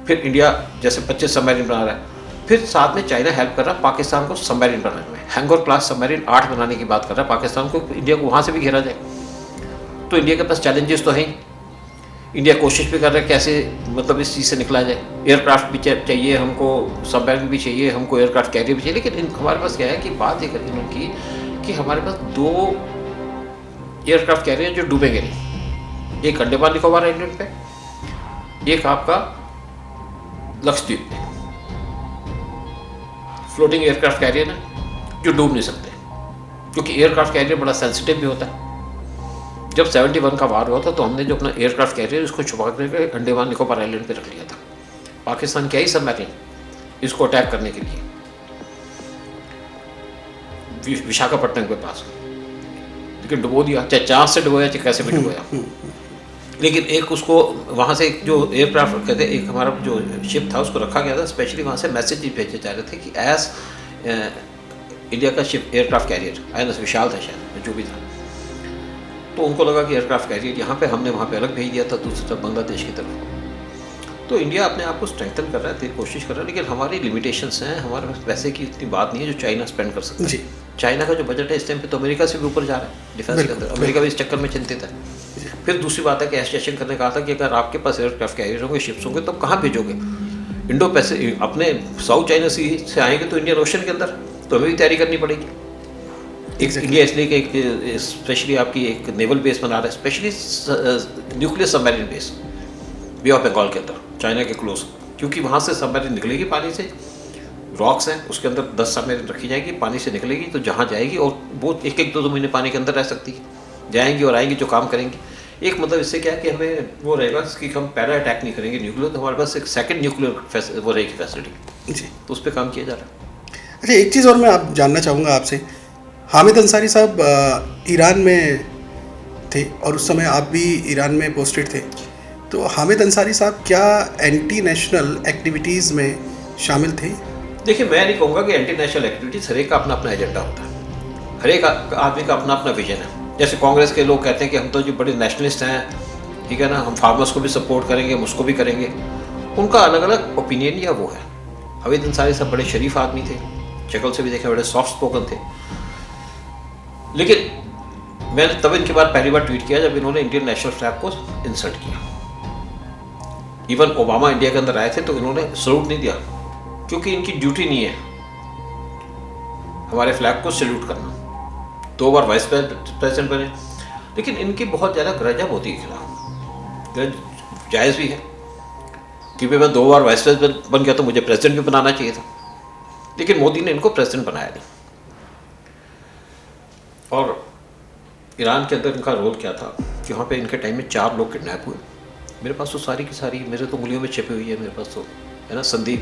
फिर इंडिया जैसे 25 सबमरीन बना रहा है, फिर साथ में चाइना हेल्प कर रहा है पाकिस्तान को सबमरीन बनाने में। हैंगोर क्लास सबमरीन 8 बनाने की बात कर रहा है पाकिस्तान को, इंडिया को वहाँ से भी घेरा जाए। तो इंडिया के पास चैलेंजेस तो हैं। इंडिया कोशिश भी कर रहा है कैसे मतलब इस चीज़ से निकला जाए। एयरक्राफ्ट भी चाहिए हमको, सबमरीन भी चाहिए हमको, एयरक्राफ्ट कैरियर भी चाहिए। लेकिन हमारे पास क्या है कि बात ये करी उनकी कि हमारे पास 2 एयरक्राफ्ट कैरियर जो डूबेंगे नहीं, एक अंडमान निकोबार आइलैंड पे, एक आपका लक्षद्वीप पे। फ्लोटिंग एयरक्राफ्ट कैरियर है जो डूब नहीं सकते, क्योंकि एयरक्राफ्ट कैरियर बड़ा सेंसिटिव भी होता है। जब 71 का वार हुआ था तो हमने जो अपना एयरक्राफ्ट कैरियर उसको छुपा करके अंडमान निकोबार आइलैंड पे रख लिया था, पाकिस्तान के ही सबमरीन इसको अटैक करने के लिए विशाखापट्टनम के पास, लेकिन डुबो दिया, चाहे चांस से डुबोया चाहे कैसे भी डुबोया। लेकिन एक उसको वहाँ से एक जो एयरक्राफ्ट कहते एक हमारा जो शिप था उसको रखा गया था, स्पेशली वहाँ से मैसेज भेजे जा रहे थे कि एज इंडिया का शिप एयरक्राफ्ट कैरियर INS विशाल था शायद, जो भी था, तो उनको लगा कि एयरक्राफ्ट कैरियर यहाँ पे, हमने वहाँ पे अलग भेज दिया था दूसरी तरफ बांग्लादेश की तरफ। तो इंडिया अपने आप को स्ट्रेंथन कर रहा है, कोशिश कर रहा है, लेकिन हमारी लिमिटेशंस हैं। हमारे पास पैसे की इतनी बात नहीं है जो चाइना स्पेंड कर सकता है। चाइना का जो बजट है इस टाइम पे तो अमेरिका से भी ऊपर जा रहा है डिफेंस के अंदर, अमेरिका भी इस चक्कर में चिंतित है। फिर दूसरी बात है कि एस जयशंकर ने कहा था कि अगर आपके पास एयरक्राफ्ट कैरियर होंगे, शिप्स होंगे, तो कहाँ भेजोगे? इंडो पैसिफिक अपने साउथ चाइना सी से आएंगे तो इंडियन ओशन के अंदर, तो हमें भी तैयारी करनी पड़ेगी। इंडिया इसलिए कि एक स्पेशली आपकी एक नेवल बेस बना रहा है, specially nuclear submarine base bay of Bengal के अंदर, चाइना के क्लोज, क्योंकि वहाँ से सबमरीन निकलेगी पानी से, रॉक्स हैं उसके अंदर 10 सबमरीन रखी जाएगी, पानी से निकलेगी तो जहाँ जाएगी, और वो 1-2 महीने पानी के अंदर रह सकती है, जाएंगी और आएंगी जो काम करेंगी। एक मतलब इससे क्या है कि हमें वो रहेगा कि हम पहला अटैक नहीं करेंगे न्यूक्लियर, तो हमारे पास एक सेकंड न्यूक्लियर वो रहेगी फैसिलिटी जी, तो उस पर काम किया जा रहा है। अच्छा, एक चीज़ और मैं आप जानना चाहूँगा आपसे, हामिद अंसारी साहब ईरान में थे और उस समय आप भी ईरान में पोस्टेड थे, तो हामिद अंसारी साहब क्या एंटी नेशनल एक्टिविटीज़ में शामिल थे? देखिए, मैं नहीं कहूँगा कि एंटी नेशनल एक्टिविटीज़, हर एक का अपना अपना एजेंडा होता है, हर एक आदमी का अपना अपना विजन है। जैसे कांग्रेस के लोग कहते हैं कि हम तो जो बड़े नेशनलिस्ट हैं, ठीक है ना, हम फार्मर्स को भी सपोर्ट करेंगे, हम उसको भी करेंगे, उनका अलग अलग ओपिनियन या वो है। हामिद अंसारी साहब बड़े शरीफ आदमी थे, शक्ल से भी देखे बड़े सॉफ्ट स्पोकन थे, लेकिन मैंने तब इनके बाद पहली बार ट्वीट किया जब इन्होंने इंडियन नेशनल फ्लैग को इंसल्ट किया। इवन ओबामा इंडिया के अंदर आए थे तो इन्होंने सल्यूट नहीं दिया, क्योंकि इनकी ड्यूटी नहीं है। हमारे फ्लैग को सैल्यूट करना, 2 बार वाइस प्रेसिडेंट बने। लेकिन इनकी बहुत ज़्यादा ग्रज है मोदी के खिलाफ। ग्रज जायज़ भी है कि भाई मैं 2 बार वाइस प्रेसिडेंट बन गया तो मुझे प्रेसिडेंट भी बनाना चाहिए था, लेकिन मोदी ने इनको प्रेसिडेंट बनाया नहीं। और ईरान के अंदर इनका रोल क्या था कि वहाँ पे इनके टाइम में 4 लोग किडनैप हुए। मेरे पास तो सारी की सारी मेरे तो उंगलियों में छिपी हुई है, मेरे पास तो है ना। संदीप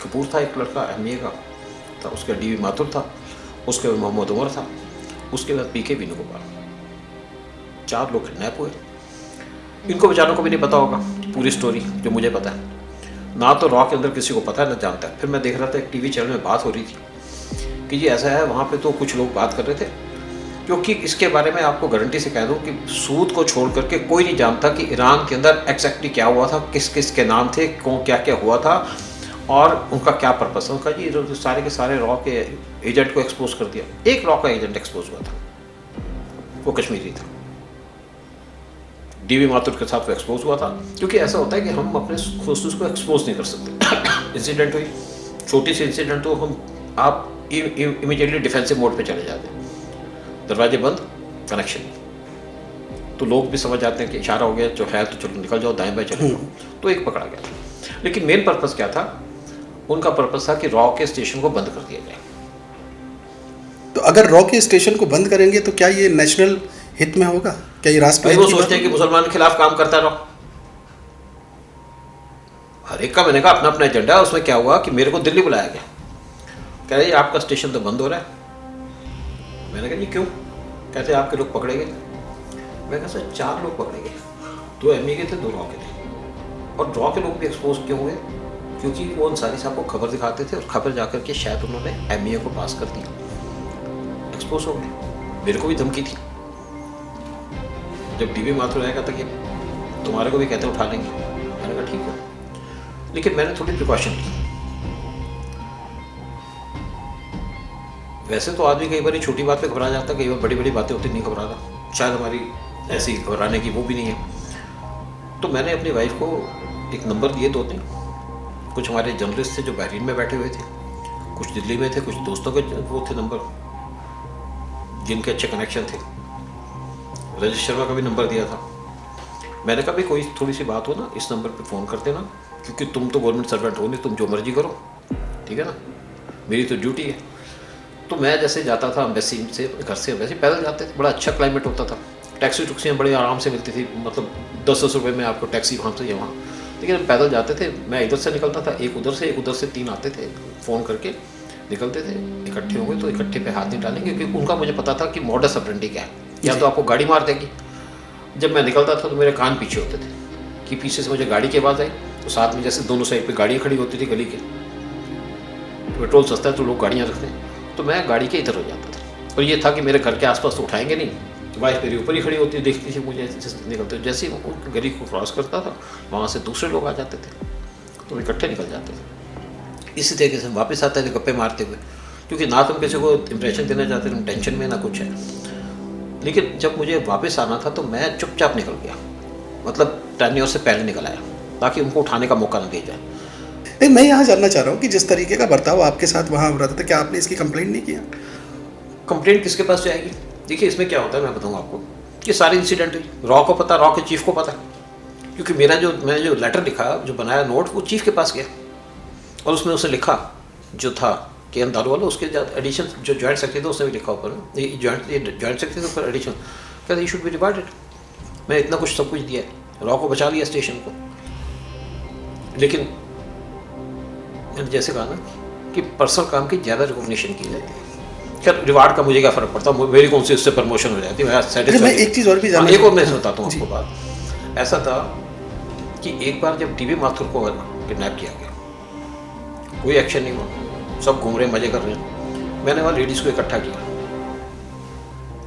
कपूर था एक लड़का, एमए का था, उसके डीवी माथुर था, उसके बाद मोहम्मद उमर था, उसके बाद पीके वेणुगोपाल। 4 लोग किडनैप हुए। इनको बेचारों को भी नहीं पता होगा पूरी स्टोरी जो मुझे पता है, ना तो रॉ के अंदर किसी को पता है ना जानता है। फिर मैं देख रहा था एक टीवी चैनल में बात हो रही थी कि जी ऐसा है, वहाँ पे तो कुछ लोग बात कर रहे थे, क्योंकि इसके बारे में आपको गारंटी से कह दूं कि सूद को छोड़ करके कोई नहीं जानता कि ईरान के अंदर एग्जैक्टली क्या हुआ था, किस किस के नाम थे, कौन क्या क्या हुआ था और उनका क्या पर्पस है। उनका जी सारे के सारे रॉ के एजेंट को एक्सपोज कर दिया। एक रॉ का एजेंट एक्सपोज हुआ था, वो कश्मीरी था, डीवी माथुर के साथ वो एक्सपोज हुआ था। क्योंकि ऐसा होता है कि हम अपने सोर्सेज को एक्सपोज नहीं कर सकते। इंसिडेंट हुई, छोटी सी इंसिडेंट हो, आप इमीडिएटली डिफेंसिव मोड पे चले जाते हैं, दरवाजे बंद, कनेक्शन। तो लोग भी समझ जाते हैं कि इशारा हो गया जो है तो चलो निकल जाओ, दाएं बाएं चले जाओ। तो एक पकड़ा गया। लेकिन मेन पर्पस क्या था? उनका पर्पस था कि रॉ के स्टेशन को बंद कर दिया जाए। तो अगर रॉ के स्टेशन को बंद करेंगे तो क्या ये नेशनल हित में होगा? क्या ये राष्ट्र भाई वो सोचते हैं कि मुसलमान के खिलाफ काम करता रहो। हर एक का, मैंने कहा, अपना अपना एजेंडा है। उसमें क्या हुआ कि मेरे को दिल्ली बुलाया गया, कह रहे आपका स्टेशन तो बंद हो रहा है। मैंने कहा जी क्यों? कहते आपके लोग पकड़े गए। मैं कहा सर 4 लोग पकड़े गए, 2 एमए के थे, 2 रॉ के थे। और रॉ के लोग भी एक्सपोज क्यों हुए? क्योंकि वो अंसारी साहब को खबर दिखाते थे और खबर जाकर के शायद उन्होंने एमए को पास कर दिया, एक्सपोज हो गए। मेरे को भी धमकी थी जब डीवी माथुर आया, कहता कि तुम्हारे को भी कहते उठा लेंगे। मैंने कहा ठीक है, लेकिन मैंने थोड़ी प्रिकॉशन ली। वैसे तो आदमी कई बार छोटी बात पे घबरा जाता है, कई बार बड़ी बड़ी बातें होती नहीं घबराता। शायद हमारी ऐसी घबराने की वो भी नहीं है। तो मैंने अपनी वाइफ को एक नंबर दिए 2-3। कुछ हमारे जर्नलिस्ट थे जो बहरीन में बैठे हुए थे, कुछ दिल्ली में थे, कुछ दोस्तों के वो थे नंबर जिनके अच्छे कनेक्शन थे। रजत शर्मा का भी नंबर दिया था। मैंने कहा भाई कोई थोड़ी सी बात हो ना, इस नंबर पे फ़ोन कर देना, क्योंकि तुम तो गवर्नमेंट सर्वेंट हो नहीं, तुम जो मर्जी करो, ठीक है ना, मेरी तो ड्यूटी है। तो मैं जैसे जाता था एम्बेसी से, घर से एम्बेसी पैदल जाते थे, बड़ा अच्छा क्लाइमेट होता था, टैक्सी टुक्सियाँ बड़े आराम से मिलती थी, मतलब 10-10 रुपये में आपको टैक्सी वहाँ से यहाँ। लेकिन हम पैदल जाते थे, मैं इधर से निकलता था, एक उधर से 3 आते थे, फ़ोन करके निकलते थे, इकट्ठे होंगे तो इकट्ठे पे हाथ नहीं डालेंगे, क्योंकि उनका मुझे पता था कि मॉडस ऑपरेंडी क्या है, या तो आपको गाड़ी मार देगी। जब मैं निकलता था तो मेरे कान पीछे होते थे कि पीछे से मुझे गाड़ी की आवाज़ आई, तो साथ में जैसे दोनों साइड पे गाड़ियाँ खड़ी होती थी गली के, पेट्रोल सस्ता है तो लोग गाड़ियाँ रखते हैं, तो मैं गाड़ी के इधर हो जाता था। और ये था कि मेरे घर के आसपास तो उठाएंगे नहीं, वाइफ मेरी ऊपर ही खड़ी होती देखती थी मुझे निकलते। जैसे ही वो गली को क्रॉस करता था, वहाँ से दूसरे लोग आ जाते थे, तो इकट्ठे निकल जाते थे। इसी तरीके से वापस आते थे गप्पे मारते हुए, क्योंकि ना तुम किसी को इंप्रेशन देना चाहते, तुम टेंशन में ना कुछ है। लेकिन जब मुझे वापस आना था तो मैं चुपचाप निकल गया, मतलब टेन्योर से पहले निकल आया, ताकि उनको उठाने का मौका न दिया जाए। नहीं, मैं यहाँ जानना चाह रहा हूँ कि जिस तरीके का बर्ताव आपके साथ वहाँ हो रहा था, क्या आपने इसकी कंप्लेंट नहीं किया? कंप्लेंट किसके पास जाएगी? देखिए इसमें क्या होता है, मैं बताऊँगा आपको कि सारी इंसिडेंट हुई, रॉ को पता, रॉ के चीफ को पता, क्योंकि मैंने जो लेटर लिखा, जो बनाया नोट, वो चीफ के पास गया और उसमें उसे लिखा जो था के एम दारू वाला, उसके एडिशन जो जॉइंट सेक्रेटरी था उसने भी लिखा ऊपर, जॉइंट सेक्रेटरी के ऊपर एडिशन, कहते यू शुड बी रिवार्डेड। मैं इतना कुछ सब कुछ दिया है, रॉ को बचा लिया स्टेशन को। लेकिन मैंने जैसे कहा ना कि पर्सनल काम की ज़्यादा रिकॉग्निशन की जाती है। खैर रिवार्ड का मुझे क्या फ़र्क पड़ता, मेरी कौन सी उससे प्रमोशन हो जाती है, मैं सेटिस्फाइड। मैं एक चीज़ और भी जानना, एक और मैं बताता हूँ आपको बात। ऐसा था कि एक बार जब डीवी माथुर को किडनैप किया गया, कोई एक्शन नहीं हुआ, सब घूम रहे मज़े कर रहे हैं। मैंने वहाँ लेडीज़ को इकट्ठा किया,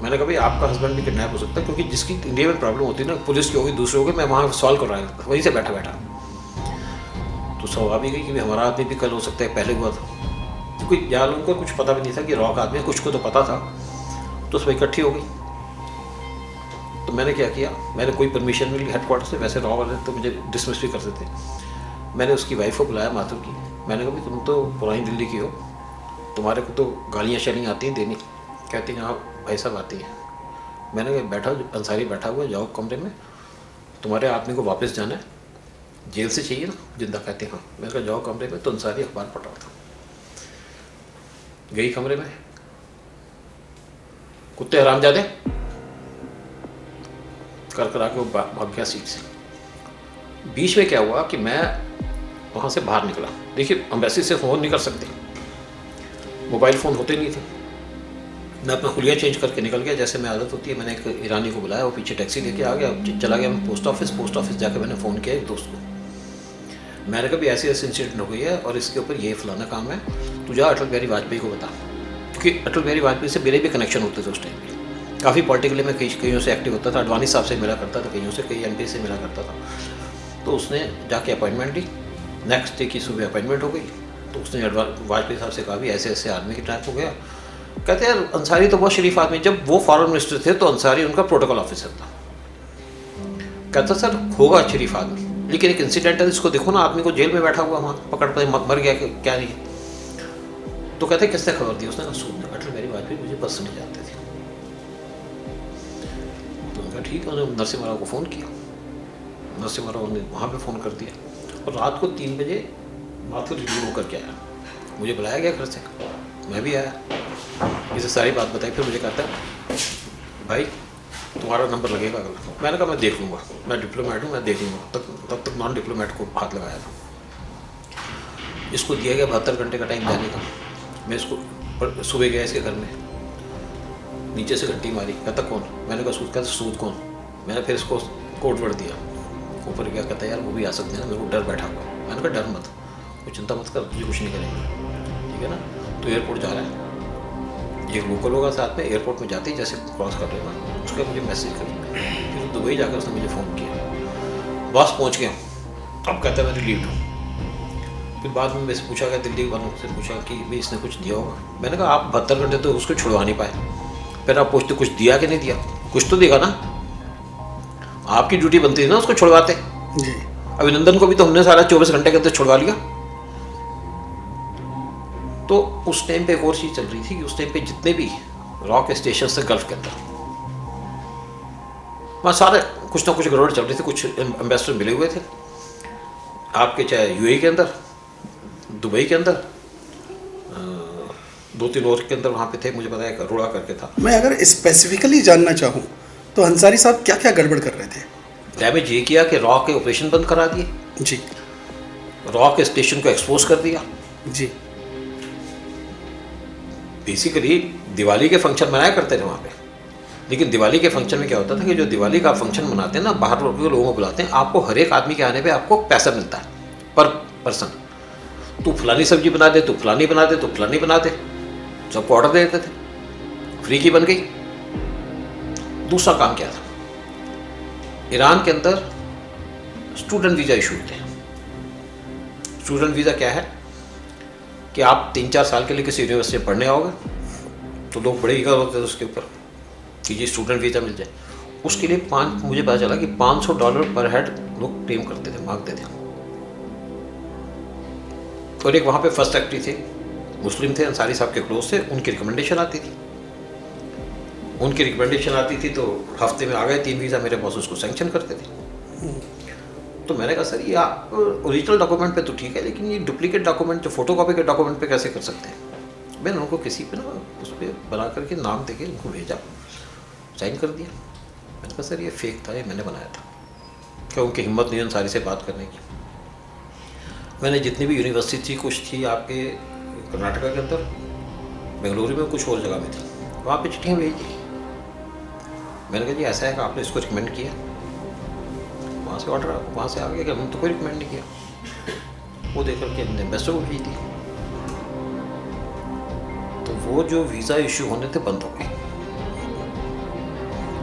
मैंने कहा भाई आपका हस्बैंड भी किडनैप हो सकता है, क्योंकि जिसकी इंडिया में प्रॉब्लम होती है ना, पुलिस की होगी, दूसरे होगी, मैं वहाँ सॉल्व कर रहा था वहीं से बैठा बैठा। तो स्वाभाविक है कि हमारा आदमी भी कल हो सकता है, पहले हुआ था, क्योंकि यार उनको कुछ पता भी नहीं था कि रॉ का आदमी, कुछ को तो पता था। तो सब इकट्ठी हो गई। तो मैंने क्या किया, मैंने कोई परमिशन नहीं ली हेडक्वार्टर से, वैसे रॉ वाले तो मुझे डिसमिस भी कर देते। मैंने उसकी वाइफ को बुलाया, माथुर की। मैंने कहा भाई तुम तो पुरानी दिल्ली की हो, तुम्हारे को तो गालियाँ शालियाँ आती हैं देनी। कहती हैं हाँ भाई साहब आती हैं। मैंने कहा बैठा, अंसारी बैठा हुआ है, जाओ कमरे में, तुम्हारे आदमी को वापस जाना है, जेल से चाहिए ना जिंदा। कहते हैं हाँ। मैंने कहा जाओ कमरे में। तो अंसारी अखबार पढ़ रहा था। गई कमरे में, कुत्ते हरामजादे कर आके वो भाग गया सीट से। बीच में क्या हुआ कि मैं वहाँ से बाहर निकला। देखिए एम्बेसी से फ़ोन नहीं कर सकते, मोबाइल फ़ोन होते नहीं थे। मैं अपना खुलिया चेंज करके निकल गया, जैसे मैं आदत होती है। मैंने एक ईरानी को बुलाया, वो पीछे टैक्सी लेके आ गया, चला गया मैं पोस्ट ऑफिस जाके मैंने फ़ोन किया एक दोस्त को। मैंने कहा भी ऐसे इंसिडेंट हो गई है और इसके ऊपर ये फलाना काम है, तू जा अटल बिहारी वाजपेयी को बता। क्योंकि अटल बिहारी वाजपेयी से मेरे भी कनेक्शन होते थे उस टाइम पे। काफ़ी पॉलिटिकली में कईयों से एक्टिव होता था, अडवाणी साहब से मिला करता था, कईयों से, कई MP से मिला करता था। तो उसने जाके अपॉइंटमेंट ली, नेक्स्ट डे की सुबह अपॉइंटमेंट हो गई। तो उसने वाजपेयी साहब से कहा भी ऐसे ऐसे आदमी की ट्रैप हो गया। कहते हैं अंसारी तो बहुत शरीफ आदमी, जब वो फॉरेन मिनिस्टर थे तो अंसारी उनका प्रोटोकॉल ऑफिसर था। कहता सर होगा शरीफ आदमी, लेकिन एक इंसिडेंट है, इसको देखो ना, आदमी को जेल में बैठा हुआ वहाँ पकड़ पे मर गया क्या नहीं। तो कहते किसने खबर दी? उसने कहा सुन, अटल बिहारी वाजपेयी मुझे बस नहीं जाते थे। तो उनका ठीक है, उन्होंने नरसिम्हा राव को फ़ोन किया, नरसिम्हा राव ने वहाँ पे फ़ोन कर दिया और रात को 3 बजे माथुर रिलीव होकर के आया। मुझे बुलाया गया घर से, मैं भी आया, इसे सारी बात बताई। फिर मुझे कहता है भाई तुम्हारा नंबर लगेगा अगला। मैंने कहा मैं देख लूँगा, मैं डिप्लोमेट हूँ, मैं देख लूँगा। तब तक नॉन डिप्लोमेट को हाथ लगाया था। इसको दिया गया 72 घंटे का टाइम जाने का। मैं इसको सुबह गया इसके घर में, नीचे से घंटी मारी। कहता कौन? मैंने कहा सूद। कहता सूद कौन? मैंने फिर इसको कोड वर्ड दिया। ऊपर गया, कहता यार वो भी आ सकते हैं ना, मेरे को डर बैठा हुआ। मैंने कहा डर मत, कोई चिंता मत कर, तुझे कुछ नहीं करेंगे, ठीक है ना। तो एयरपोर्ट जा रहा है, एक लोकल होगा साथ में। एयरपोर्ट में जाते ही जैसे क्रॉस कर रहे ना, उसका मुझे मैसेज कर। फिर दुबई जाकर उसने मुझे फ़ोन किया, बस पहुँच गया। अब कहता है मैं रिलीव्ड हूँ। फिर बाद में मेरे पूछा गया, दिल्ली वालों से पूछा कि भाई इसने कुछ दिया होगा। मैंने कहा आप 72 घंटे तो उसको छुड़वा नहीं पाए, फिर आप पूछते कुछ दिया कि नहीं दिया? कुछ तो देगा ना, आपकी ड्यूटी बनती थी ना उसको छुड़वाते जी। अभिनंदन को भी तो हमने सारा 24 घंटे के अंदर छुड़वा लिया। तो उस टाइम पे एक और चीज़ चल रही थी कि उस टाइम पे जितने भी रॉक स्टेशन से गल्फ के अंदर वहाँ सारे कुछ ना कुछ गड़बड़ चल रही थी। कुछ एम्बेसडर मिले हुए थे आपके, चाहे UAE के अंदर, दुबई के अंदर, 2-3 और के अंदर वहाँ पे थे, मुझे पता है अरोड़ा करके था। मैं अगर स्पेसिफिकली जानना चाहूँ तो अंसारी साहब क्या क्या गड़बड़ कर रहे थे? डैमेज ये किया कि रॉ के ऑपरेशन बंद करा दिए जी, रॉ के स्टेशन को एक्सपोज कर दिया जी। बेसिकली दिवाली के फंक्शन मनाया करते थे वहाँ पे, लेकिन दिवाली के फंक्शन में क्या होता था कि जो दिवाली का फंक्शन मनाते हैं ना, बाहर के लोगों को बुलाते हैं, आपको हर एक आदमी के आने पे आपको पैसा मिलता है पर पर्सन। तू फलानी सब्जी बना दे, तू फलानी बना दे, तू फलानी बना दे, सबको ऑर्डर दे देते थे, फ्री की बन गई। दूसरा काम क्या था, ईरान के अंदर स्टूडेंट वीज़ा इशू होते हैं। स्टूडेंट वीज़ा क्या है कि आप 3-4 साल के लिए किसी यूनिवर्सिटी में पढ़ने आओगे तो लोग बड़े ईगर होते थे उसके ऊपर कि ये स्टूडेंट वीज़ा मिल जाए। उसके लिए मुझे पता चला कि $500 पर हेड लोग क्लेम करते थे, मांगते थे। और एक वहाँ पे फर्स्ट सेक्रेटरी थे, मुस्लिम थे, अंसारी साहब के क्लोज थे, उनकी रिकमेंडेशन आती थी। उनकी रिकमेंडेशन आती थी तो हफ्ते में आ गए 3 वीज़ा, मेरे बॉस उसको सैंक्शन करते थे। तो मैंने कहा सर ये आप ओरिजिनल डॉक्यूमेंट पे तो ठीक है, लेकिन ये डुप्लीकेट डॉक्यूमेंट जो फोटोकॉपी के डॉक्यूमेंट पे कैसे कर सकते हैं? मैंने उनको किसी पे ना उस पर बना करके नाम देके उनको भेजा, साइन कर दिया। मैंने कहा सर ये फेक था, ये मैंने बनाया था। क्या उनकी हिम्मत नहीं अंसारी से बात करने की। मैंने जितनी भी यूनिवर्सिटी थी, कुछ थी आपके कर्नाटका के अंदर, बेंगलुरु में, कुछ और जगह में थी, वहाँ पे चिट्ठियाँ भेजी। मैंने कहा जी ऐसा है कि आपने इसको रिकमेंड किया, वहाँ से ऑर्डर वहाँ से आ गया कि हमने तो कोई रिकमेंड नहीं किया। वो देख करके हमने एम्बेसडर को भेज दी, तो वो जो वीज़ा इशू होने थे बंद हो गए।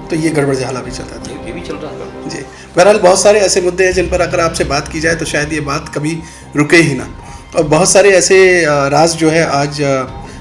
तो ये गड़बड़ झाला भी चलता था, ये भी चल रहा था जी। बहरहाल बहुत सारे ऐसे मुद्दे हैं जिन पर अगर आपसे बात की जाए तो शायद ये बात कभी रुके ही ना, और बहुत सारे ऐसे राज जो है आज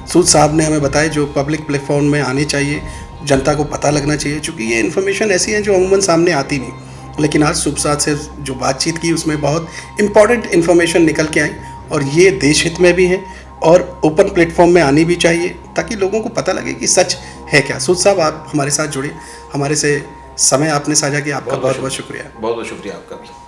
सूद साहब ने हमें बताए जो पब्लिक प्लेटफॉर्म में आने चाहिए, जनता को पता लगना चाहिए, क्योंकि ये इन्फॉर्मेशन ऐसी है जो अमूमन सामने आती नहीं। लेकिन आज सूद साहब से जो बातचीत की उसमें बहुत इंपॉर्टेंट इन्फॉर्मेशन निकल के आई, और ये देश हित में भी है और ओपन प्लेटफॉर्म में आनी भी चाहिए ताकि लोगों को पता लगे कि सच है क्या। सूद साहब, आप हमारे साथ जुड़े, हमारे से समय आपने साझा किया, आपका बहुत बहुत शुक्रिया। बहुत बहुत शुक्रिया आपका भी।